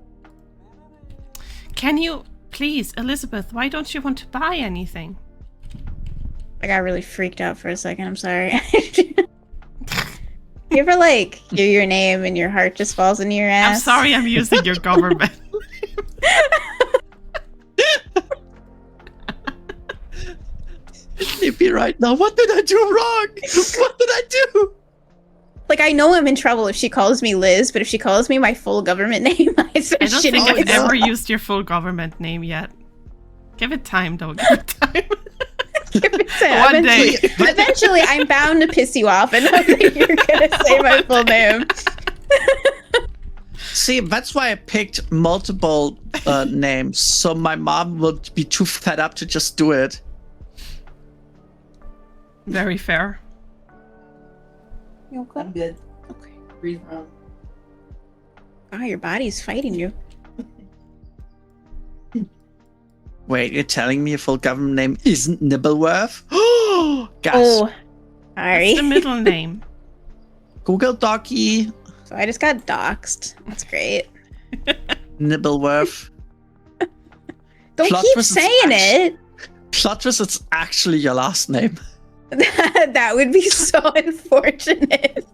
Can you please, Elizabeth? Why don't you want to buy anything? I got really freaked out for a second. I'm sorry. You ever like hear your name and your heart just falls into your ass? I'm sorry, I'm using your government. Nibby right now. What did I do wrong? What did I do? Like, I know I'm in trouble if she calls me Liz, but if she calls me my full government name, I start I don't shitting think I've myself. ever used your full government name yet. Give it time, though. Give it time. One day. Eventually, I'm bound to piss you off and know that you're gonna say my full name. See, that's why I picked multiple names, so my mom would be too fed up to just do it. Very fair. You okay? I'm good. Okay. Breathe around. Oh, your body's fighting you. Wait, you're telling me your full government name isn't Nibbleworth? Oh, gasp. Oh, sorry. What's the middle name? Google Docky So I just got doxxed. That's great. Nibbleworth. Don't Plot keep twist is saying it. Plot twist, it's actually your last name. That would be so unfortunate.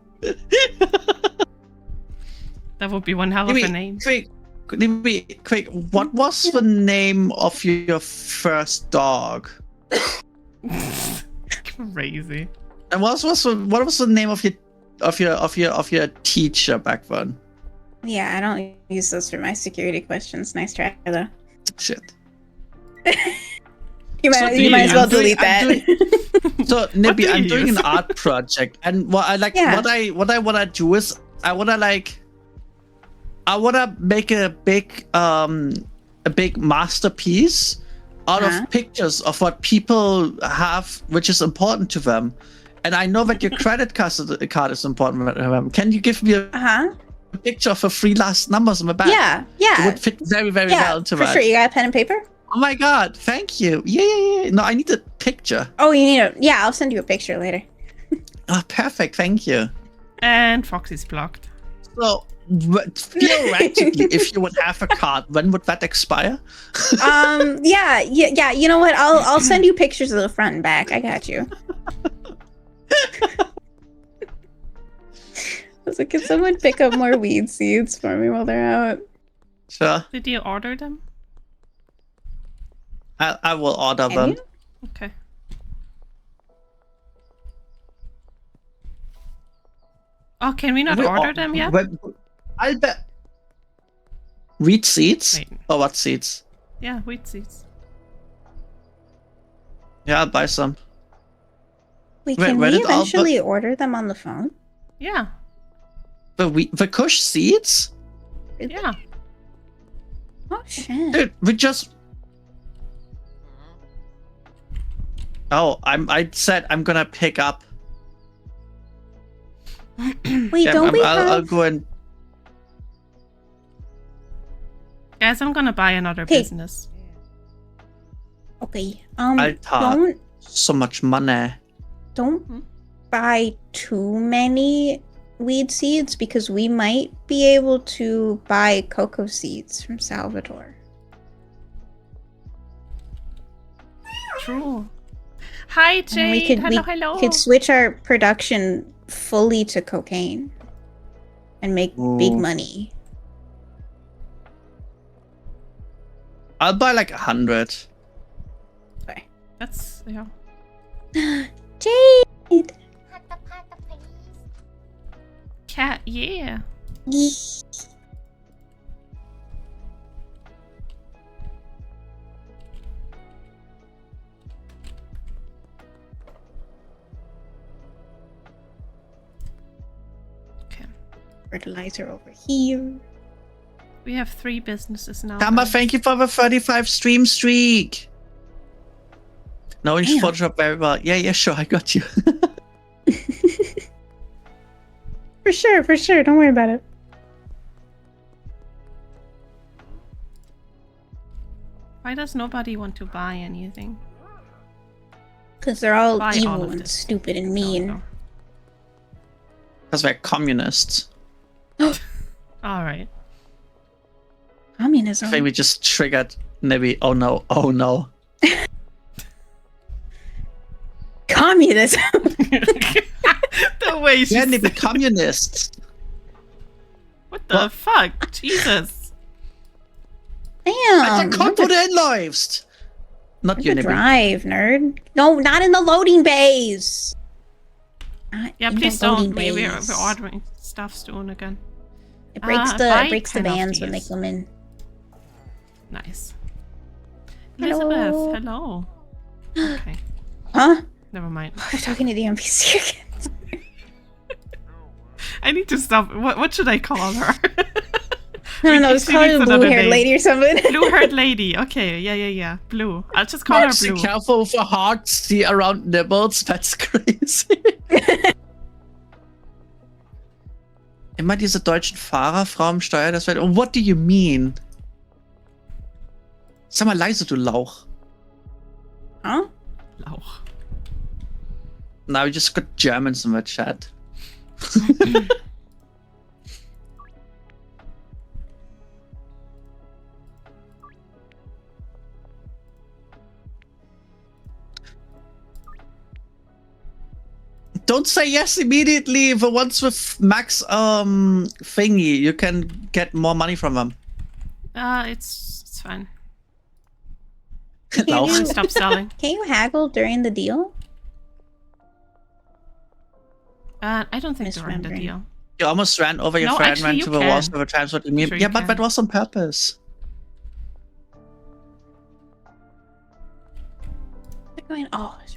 That would be one hell of a name. Quick, what was the name of your first dog? Crazy. And what was the name of your teacher back then? Yeah, I don't use those for my security questions. Nice try, though. Shit. You So might, do you might as well I'm doing- delete that. So Nibby, do I'm you doing use? an art project, and what I like, Yeah. what I wanna do is I wanna make a big masterpiece out Uh-huh. of pictures of what people have, which is important to them. And I know that your credit card is important to them. Can you give me a picture of the 3 last numbers on the back? Yeah, It yeah. would fit very, very Yeah, well into for that. sure. You got a pen and paper? Oh my god, thank you. Yeah. No, I need a picture. Oh, you need a... Yeah, I'll send you a picture later. Oh, perfect, thank you. And Foxy's blocked. So, theoretically, if you would have a card, when would that expire? Yeah. You know what? I'll send you pictures of the front and back. I got you. I was like, can someone pick up more weed seeds for me while they're out? Sure, Did you order them? I will order Can them. you? Okay. Oh, can we not order them yet? I'll bet. Wheat seeds? Wait. Or what seeds? Yeah, wheat seeds. Yeah, I'll buy some. Wait, Wait, can where we did all eventually order them on the phone? Yeah, The Kush seeds? yeah. Oh, shit. Dude, we just... Oh, I said I'm gonna pick up. Wait, Yeah, don't we I'll have... go and Guys, I'm gonna buy another Okay. business. Okay, Altar. So much money. don't buy too many weed seeds because we might be able to buy cocoa seeds from Salvatore. True. Hi, And then Jade. Hello. we could switch our production fully to cocaine and make big Ooh. money. I'll buy like 100. Okay. That's yeah. Jade! Cat, yeah. Okay. Fertilizer over here. We have 3 businesses now. Kamba, guys. thank you for the 35 stream streak. Knowing Damn. Photoshop very well. Yeah, sure, I got you. For sure. Don't worry about it. Why does nobody want to buy anything? Because they're all Buy all evil of and this. stupid and No, mean. no. Because we're communists. All right. I Communism. think we just triggered Nibby. Oh no. Communism. The way she Yeah, said- Nibby, communists. What the What? fuck? Jesus. Damn. Kommt wurde hinläufst. Not you, Learn to Nibby. drive, nerd. No, not in the loading bays. Not Yeah, in the please loading don't. We're bays. ordering stuff soon again. It breaks buy it breaks the 10 of bands when they these. come in. Nice. Hello. Elizabeth, hello. Okay, Huh? never mind. We're talking to the NPC again. I need to stop. What should I call her? I don't know, She it's called needs a another blue-haired name. lady or something. Blue-haired lady. Okay, yeah. Blue. I'll just call her Be Blue. careful with a hard C around nibbles. That's crazy. Immer diese deutschen Fahrer, Frau am Steuer, das wird. What do you mean? Sag mal leise, du Lauch. Huh? Lauch. Now we just got Germans in the chat. Don't say yes immediately. The ones with max thingy, you can get more money from them. It's fine. Lauch. you- Stop selling. Can you haggle during the deal? I don't think they're in the Misremembering. deal. You almost ran over your No, friend, actually, ran you to the can. wall several times. What do you mean? Sure Yeah, you but can. that was on purpose. They're going. Oh, that's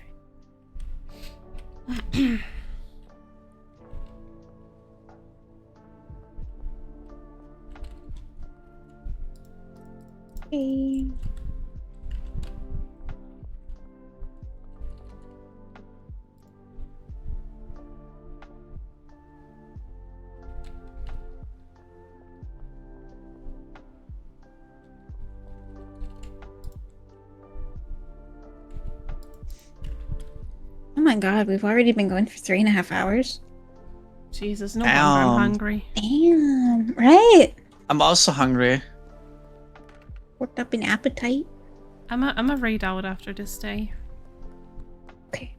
right. Okay. Oh my god, we've already been going for 3.5 hours. Jesus, no wonder I'm Damn. hungry. Damn, right? I'm also hungry. Worked up an appetite. I'm a raid out after this day. Okay.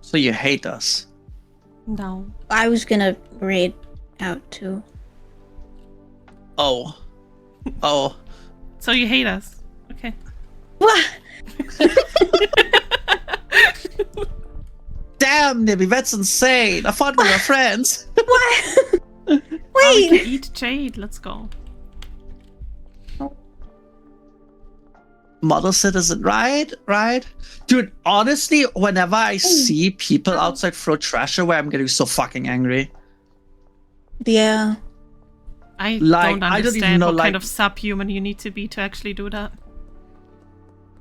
So you hate us. No. I was gonna raid out too. Oh. So you hate us? Okay. What? Damn, Nibby, that's insane. I thought we were friends. What? Oh, we can Wait. eat Jade. Let's go. Model citizen, right? Dude, honestly, whenever I see people outside throw trash away, I'm getting so fucking angry. Yeah. I Like, don't I don't even understand know, what kind like- of subhuman you need to be to actually do that.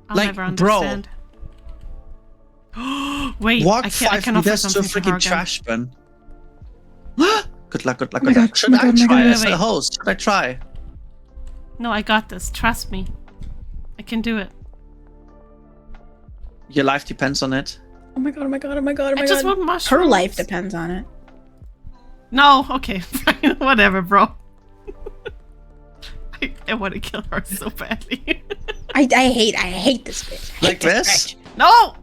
I'll Like, never bro. understand. Wait, Walk I 5 can offer meters to a something to her freaking again. trash bin. Good luck. Oh my God, Should oh my I God, oh my try God. as a host? Should I try? No, I got this. Trust me. I can do it. Your life depends on it. Oh my God, oh my God, oh my God, oh my I just God. want mushrooms. Her life depends on it. No, okay, fine. Whatever, bro. I want to kill her so badly. I hate this bitch. I hate Like this? bitch. No!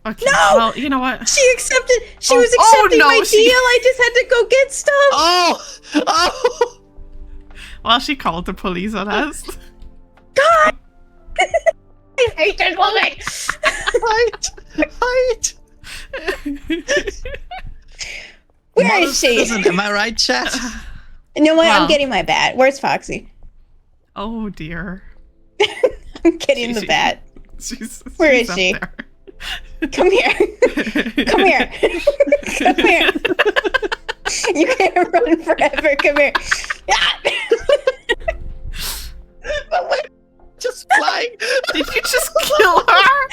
Okay, No! well, you know what? She accepted. She Oh, was accepting oh, no, my she- deal. I just had to go get stuff. Oh! Well, she called the police on us. God! I hate this woman. Hide! Where is she? Am I right, chat? You know what? Wow. I'm getting my bat. Where's Foxy? Oh dear. I'm getting the bat. Where is up she? there. Come here. Come here. Come here. You can't run forever. Come here. Ah! But wait, just flying. Did you just kill her?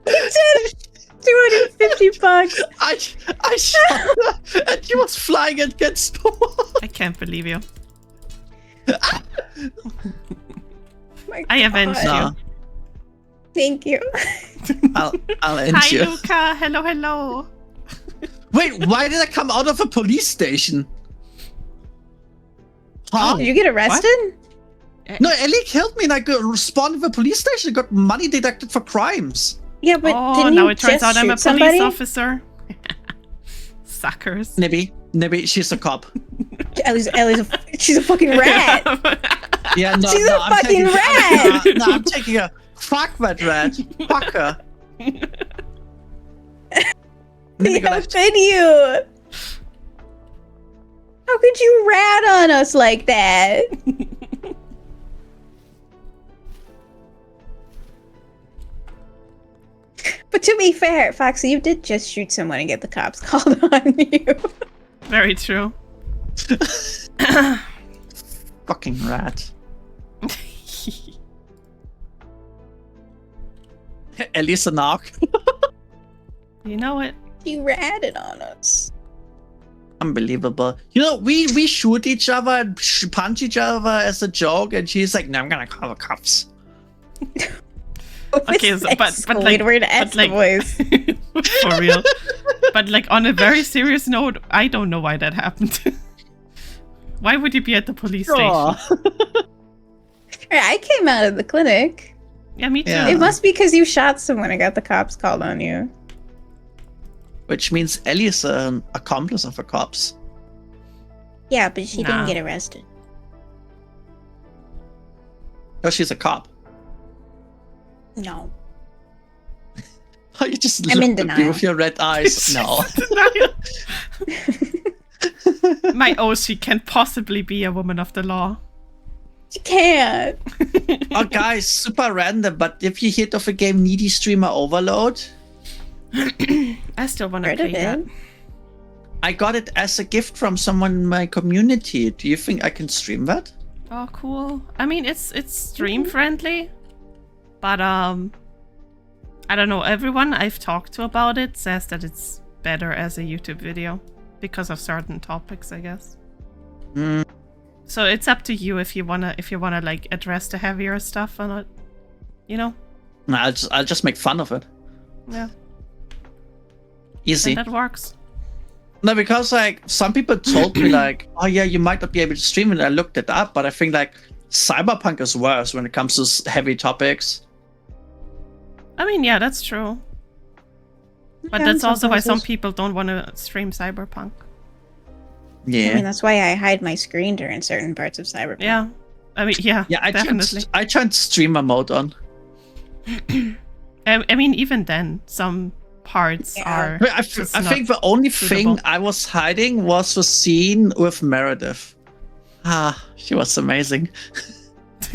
He did. $250. I shot her and she was flying against the wall. I can't believe you. My I avenged God. you. Thank you. I'll end Hi, you. Luca. Hello. Wait, why did I come out of a police station? Huh? Did you get arrested? No, Ellie killed me and I spawned with a police station and got money deducted for crimes. Yeah, but Oh, didn't now you it turns just out I'm a shoot police somebody? officer. Suckers. Nibby, she's a cop. She's a fucking rat. Yeah, no, She's no, a I'm fucking taking, rat. No, I'm taking her. Fuck that rat. Fuck her. Nibby, go How left. could you? How could you rat on us like that? But to be fair, Foxy, you did just shoot someone and get the cops called on you. Very true. Fucking rat. Ellie's a narc. You know it. You ratted on us. Unbelievable. You know, we shoot each other and punch each other as a joke, and she's like, "No, I'm gonna call the cops." Okay, so, but like, Squidward but S like voice. for real. But like on a very serious note, I don't know why that happened. Why would you be at the police station? I came out of the clinic. Yeah, me too. Yeah. It must be because you shot someone and got the cops called on you. Which means Ellie is an accomplice of the cops. Yeah, but she Nah. didn't get arrested. Oh, she's a cop. No. Oh, you just I'm in looked at me denial. with your red eyes. No. My oath, she can't possibly be a woman of the law. You can't. Oh, guys, super random, but if you hit of a game Needy Streamer Overload, I still want to Heard play of that. it? I got it as a gift from someone in my community. Do you think I can stream that? Oh, cool. I mean, it's stream friendly, but I don't know. Everyone I've talked to about it says that it's better as a YouTube video because of certain topics, I guess. Mm, So it's up to you if you wanna like address the heavier stuff or not. You know? no, I'll just make fun of it. Yeah. Easy. And that works. No, because like some people told me like, oh yeah, you might not be able to stream it. I looked it up, but I think like Cyberpunk is worse when it comes to heavy topics. I mean, yeah, that's true. But Yeah, that's also why some sometimes people don't want to stream Cyberpunk. Yeah. I mean, that's why I hide my screen during certain parts of Cyberpunk. Yeah. I mean, yeah, Yeah, definitely. I turned streamer mode on. I mean, even then, some parts Yeah. are. I just think not the only suitable. thing I was hiding was the scene with Meredith. Ah, she was amazing.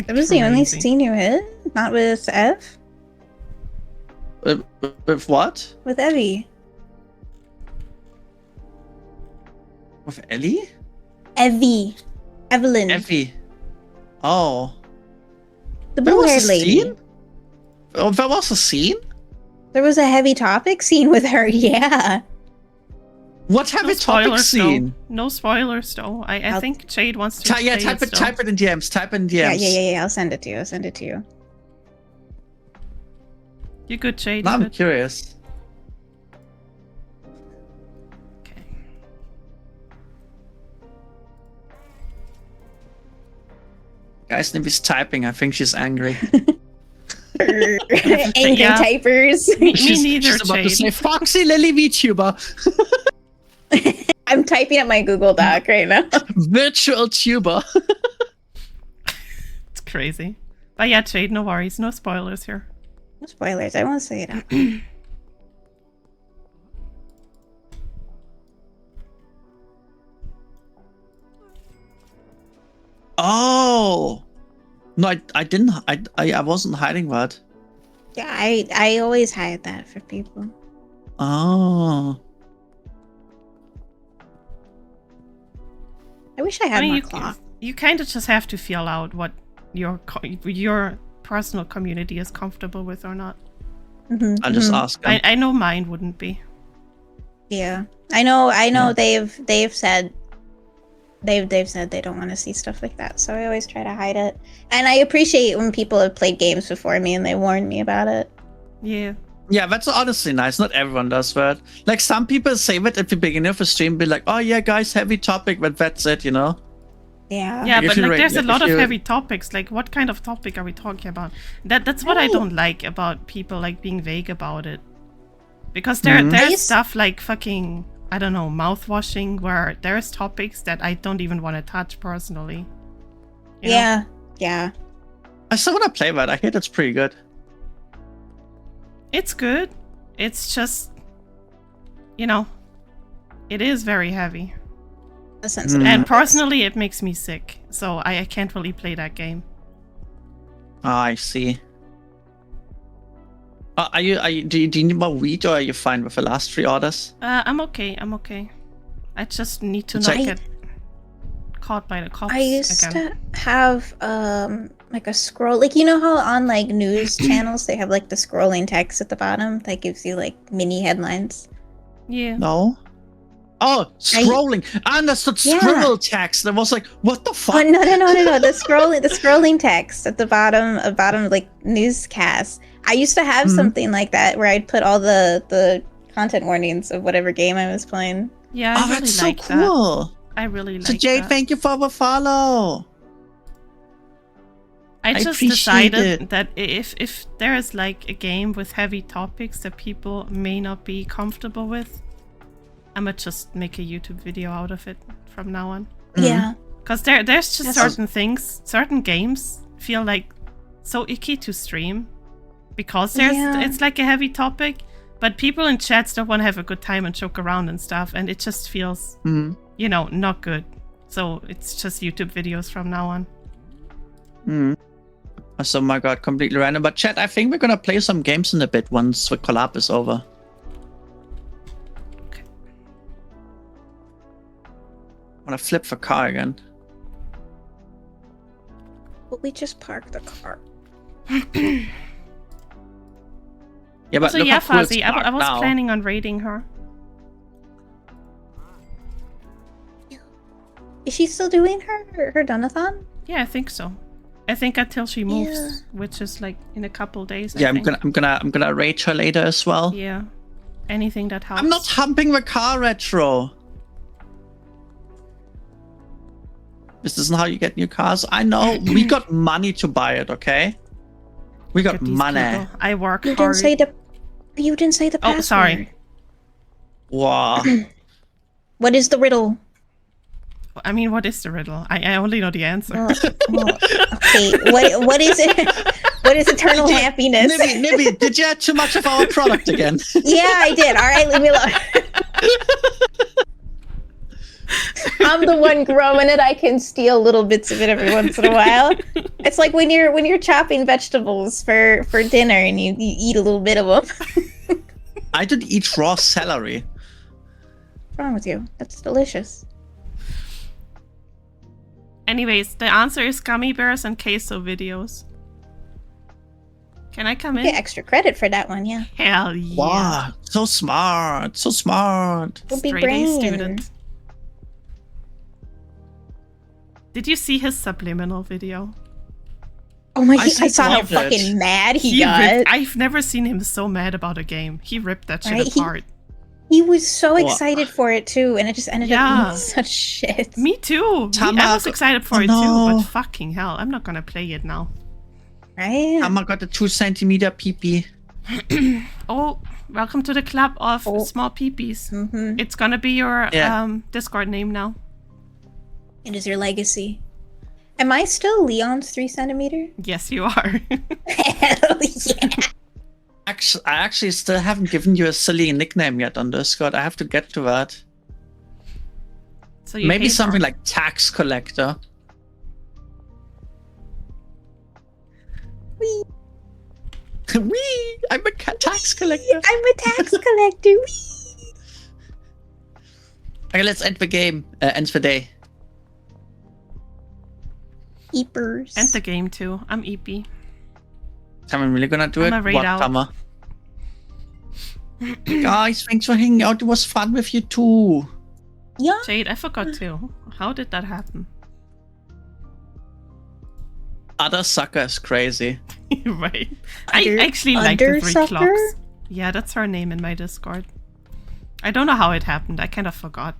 That was the only Crazy. scene you hit? Not with Ev? With what? With Evie. With Ellie? Evie. Evelyn. Effie. Oh. The There was blue-haired a lady. scene? Oh, there was a scene? There was a heavy topic scene with her, yeah. What heavy topic scene? No spoilers though. I think Jade wants to. Yeah, type it in DMs. Type it in DMs. Yeah. I'll send it to you. You good, Jade? Now I'm good? curious. Okay. Guys, Nibby's typing. I think she's angry. Angry typers. Me neither, She's about to Jade. say foxxylillyVT. I'm typing up my Google Doc right now. Virtual tuber. It's crazy. But yeah, Jade, no worries. No spoilers here. No spoilers. I won't say it out. Oh. No, I didn't. I wasn't hiding that. Yeah, I always hide that for people. Oh. I wish I had more you, cloth. you kind of just have to feel out what your personal community is comfortable with or not. I'll just ask them. I know mine wouldn't be. Yeah, I know. Yeah. They've said they don't want to see stuff like that. So I always try to hide it. And I appreciate when people have played games before me and they warn me about it. Yeah. Yeah, that's honestly nice. Not everyone does that. Like, some people say that at the beginning of a stream, be like, oh yeah, guys, heavy topic, but that's it, you know? Yeah. Yeah, If but you like rate- there's a if lot of you- heavy topics. Like, what kind of topic are we talking about? That's what I don't like about people like being vague about it. Because there's stuff like fucking, I don't know, mouth washing, where there's topics that I don't even want to touch personally. You know? Yeah. I still want to play that. I hear that's pretty good. It's good. It's just, you know, it is very heavy. The sensitive And topics. personally, it makes me sick. So I can't really play that game. Ah, I see. Do you need more wheat, or are you fine with the last 3 orders? I'm okay. I just need to It's not like- get caught by the cops I used again. to have like a scroll, like, you know how on like news channels they have like the scrolling text at the bottom that gives you like mini headlines. Yeah. No. Oh, scrolling. I understood Yeah. scribble text. I was like, what the fuck? Oh no! The scrolling text at the bottom like newscast. I used to have something like that where I'd put all the content warnings of whatever game I was playing. Yeah, Oh, I really that's so like cool. that. I really like So Jade, that. thank you for the follow. I I just appreciate decided it. that if there is like a game with heavy topics that people may not be comfortable with, I'ma just make a YouTube video out of it from now on. Yeah. Because there's just That's- certain things, certain games feel like so icky to stream because it's like a heavy topic, but people in chats don't want to have a good time and joke around and stuff, and it just feels, you know, not good. So it's just YouTube videos from now on. So my god, completely random. But chat, I think we're gonna play some games in a bit once the collab is over. Okay. I'm gonna flip the car again. But we just parked the car. Yeah, but So look yeah, how cool it's Fuzzy, I parked was now. planning on raiding her. Is she still doing her donathon? Yeah, I think so. I think until she moves, Yeah. which is like in a couple days. I Yeah, think. I'm gonna rate her later as well. Yeah, anything that helps. I'm not humping the car, Retro. This isn't how you get new cars. I know. We got money to buy it, okay? We Look got at these money. people. I work You hard. You didn't say the password. Oh, sorry. Wow. What is the riddle? I mean, what is the riddle? I only know the answer. Well, okay. What is it? What is eternal happiness? Nibby, did you add too much of our product again? Yeah, I did. All right, leave me alone. I'm the one growing it. I can steal little bits of it every once in a while. It's like when you're chopping vegetables for dinner and you eat a little bit of them. I did eat raw celery. What's wrong with you? That's delicious. Anyways, the answer is gummy bears and queso videos. Can I come in? Get extra credit for that one, yeah. Hell yeah. Wow, so smart, so smart. We'll be Straight A brain. student. Did you see his subliminal video? Oh my! I I saw how loved it. fucking mad he ripped, got. I've never seen him so mad about a game. He ripped that shit Right? apart. He was so Wow. excited for it too, and it just ended Yeah. up being such shit. Me too. I was excited for Oh, it too, no. but fucking hell, I'm not gonna play it now. Right? Tama got the 2 centimeter peepee. Oh, welcome to the club of Oh. small peepees. Mm-hmm. It's gonna be your Yeah. Discord name now. It is your legacy. Am I still Leon's 3 centimeter? Yes, you are. Hell yeah! I actually still haven't given you a silly nickname yet on Discord. I have to get to that. So you Maybe hate something her. like tax collector. Wee. Wee! I'm a tax collector. I'm a tax collector. Wee. Okay, let's end the game. End the day. Eepers. And the game too. I'm EP. Am really gonna do I'm it? a raid What, out. Tama? Guys, thanks for hanging out. It was fun with you too. Yeah. Jade, I forgot too. How did that happen? Other sucker is crazy. Right. Under- I actually like the 3 Undersucker? clocks. Yeah, that's her name in my Discord. I don't know how it happened. I kind of forgot.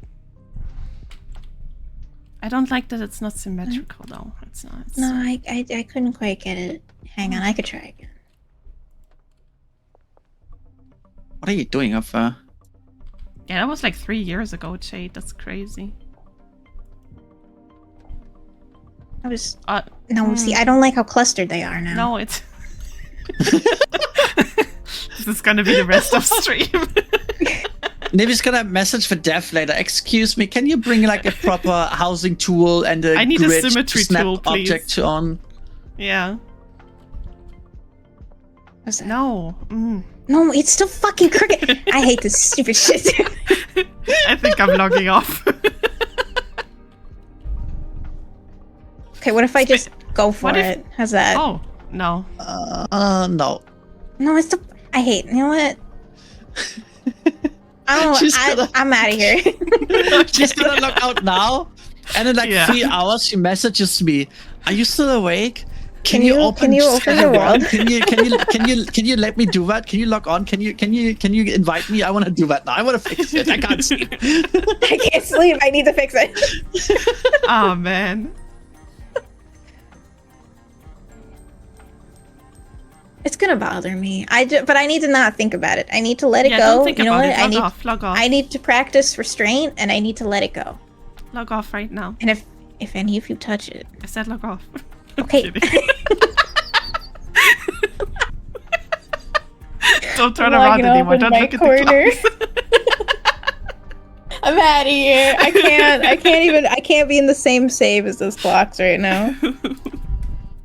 I don't like that it's not symmetrical though. It's not. It's No, I couldn't quite get it. Hang on, I could try again. What are you doing up there? Yeah, that was like 3 years ago, Jade. That's crazy. I was Uh, no. See, I don't like how clustered they are now. no, it's. This is gonna be the rest of stream. Nibby's gonna message for Dev later. Excuse me, can you bring like a proper housing tool and a I need a grid to symmetry snap tool, please. object on? Yeah. What's that? No. Mm. No, it's still fucking crooked. I hate this stupid shit. I think I'm logging off. Okay, what if I just go for What if- it? How's that? Oh, no. No. No, it's still. I hate. You know what? She's gonna- I'm out of here. She's gonna log out now, and in like Yeah. 3 hours she messages me. Are you still awake? Can you open the world? Can you let me do that? Can you log on? Can you invite me? I want to do that now. I want to fix it. I can't sleep. I can't sleep. I need to fix it. Oh, man. It's gonna bother me. But I need to not think about it. I need to let it Yeah, go. don't think You know about what? it. Log off. I need to practice restraint, and I need to let it go. Log off right now. And if any of you touch it, I said log off. I'm okay. kidding. Don't turn I'm around logging off anymore. in Don't my look at corner. the I'm out of here. I can't be in the same save as those blocks right now. clock.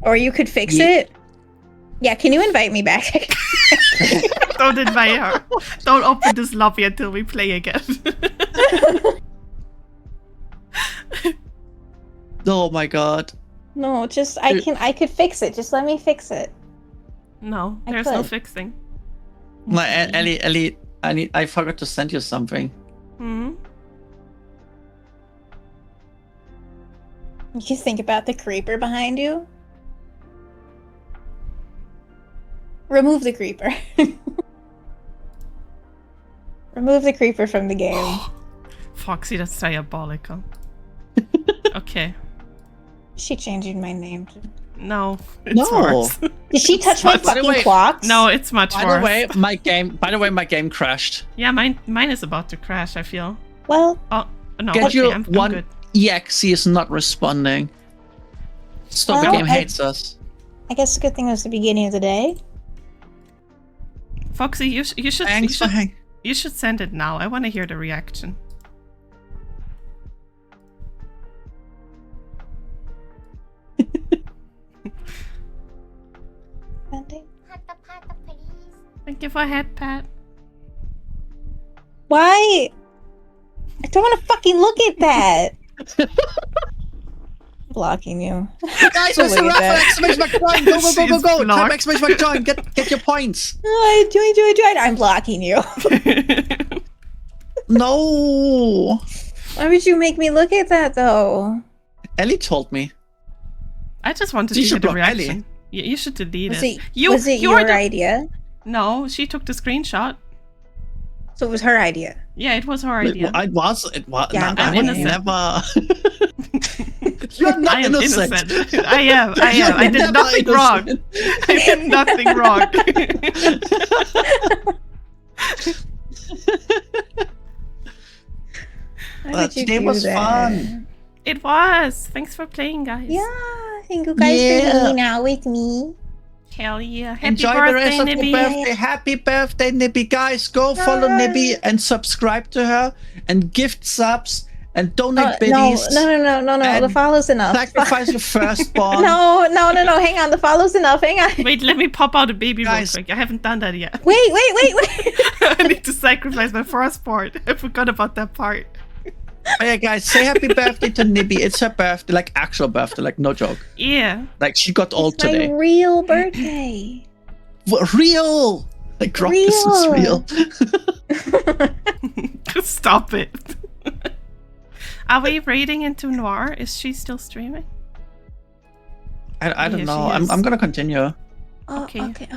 Or you could fix it. Yeah, can you invite me back? Don't invite her. Don't open this lobby until we play again. Oh my god. No, just I could fix it. Just let me fix it. No, I there's no could. fixing. My Ellie, I forgot to send you something. Hmm? You think about the creeper behind you? Remove the creeper. Remove the creeper from the game. Foxy, that's diabolical. Okay. She changing my name. No, it's No. worse. Did she touch my By the fucking way- clocks? No, it's much By worse. the way, my game crashed. Yeah, mine is about to crash, I feel. Well, Oh, no, Get okay, you I'm one good. EXE is not responding. Stop, the Well, game hates us. I guess the good thing was the beginning of the day. Foxy, you Thanks for hanging. you should send it now. I want to hear the reaction. Thank you for a head pat. Why? I don't want to fucking look at that. blocking you. Guys, Mr. Believe Rafa, it. exclamation mark join! Go, go, go, go, She's go! Type blocked. exclamation mark join! Get your points! Oh, join. I'm blocking you. No! Why would you make me look at that though? Ellie told me. I just wanted You to should get a block reaction. Ellie. You should delete Was it. it you're your the- idea? No, she took the screenshot. So it was her idea. Yeah, it was her idea. It was. Yeah, No, I'm I would innocent. never. You're not I am innocent. I am. I did Never nothing wrong. innocent. I did nothing wrong. Why would you Today do was that? fun. It was. Thanks for playing, guys. Yeah, thank you guys for Yeah. hanging out with me. Hell yeah. Happy Enjoy birthday, the rest of Nibby. your birthday. Happy birthday, Nibby. Guys, go follow Ah. Nibby and subscribe to her and gift subs and donate No, biddies. no. The And follow's enough. Sacrifice your firstborn. No. Hang on. The follow's enough. Hang on. Wait, let me pop out a baby Guys. real quick. I haven't done that yet. Wait. I need to sacrifice my firstborn. I forgot about that part. Oh yeah, guys, say happy birthday to Nibby. It's her birthday, like actual birthday, like no joke. Yeah. Like she got old It's my today. real birthday. Real! Like rock, this is real. Stop it. Are we raiding into Noir? Is she still streaming? I don't Yeah, know. she is. I'm gonna continue. Oh, Okay. okay.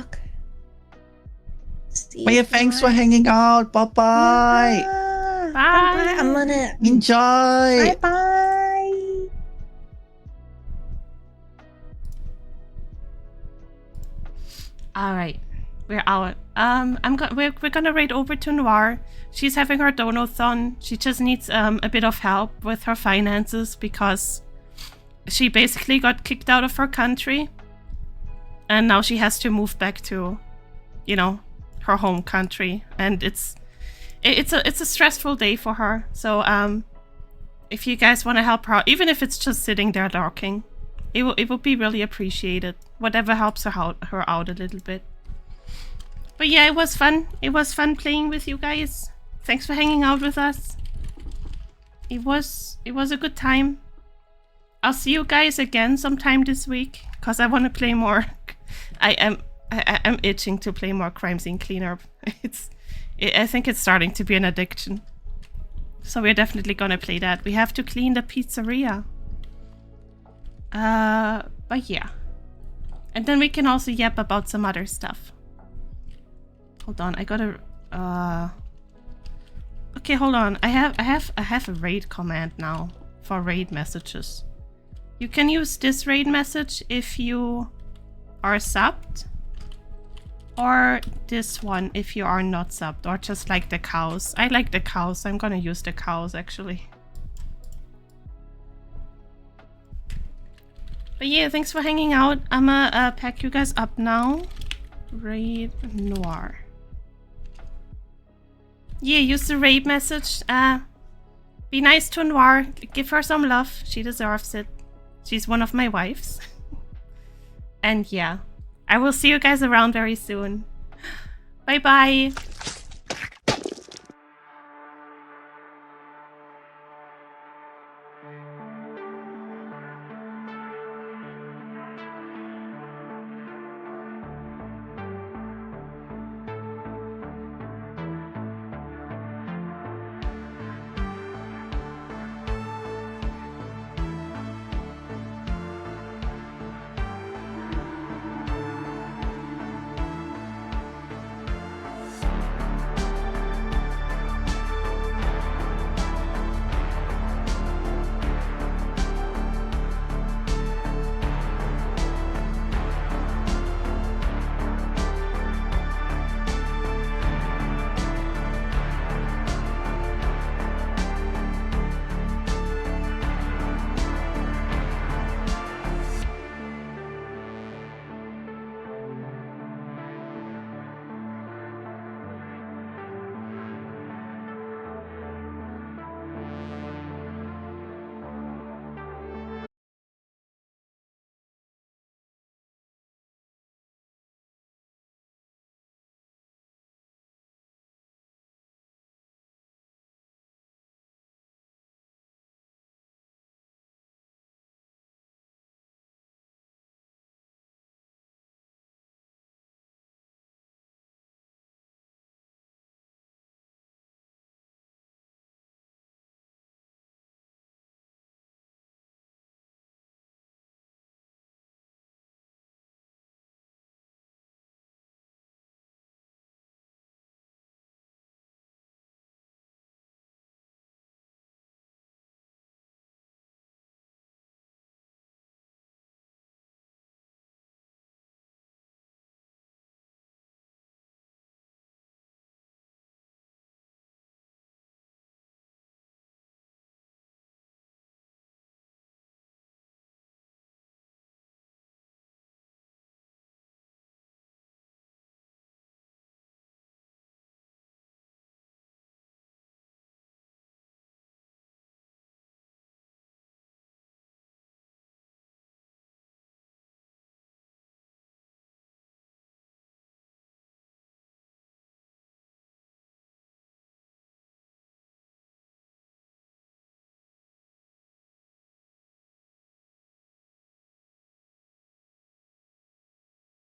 See But yeah, you thanks for tomorrow. hanging out. Bye bye. Bye. I'm gonna. Enjoy. Bye. All right, we're out. We're gonna raid over to Noir. She's having her donathon. She just needs a bit of help with her finances because she basically got kicked out of her country, and now she has to move back to, you know, her home country, and it's a stressful day for her. So if you guys want to help her out, even if it's just sitting there lurking, it will be really appreciated. Whatever helps her out a little bit. But yeah, it was fun. It was fun playing with you guys. Thanks for hanging out with us. It was a good time. I'll see you guys again sometime this week because I want to play more. I'm itching to play more Crime Scene Cleanup. I think it's starting to be an addiction. So we're definitely gonna play that. We have to clean the pizzeria. But yeah. And then we can also yap about some other stuff. Hold on, I gotta okay, hold on. I have a raid command now for raid messages. You can use this raid message if you are subbed, or this one if you are not subbed, or just like the cows. I like the cows, so I'm gonna use the cows actually. But yeah, thanks for hanging out. I'ma pack you guys up now. Raid Noir. Yeah, use the raid message. Be nice to Noir. Give her some love. She deserves it. She's one of my wives. And yeah, I will see you guys around very soon. Bye bye.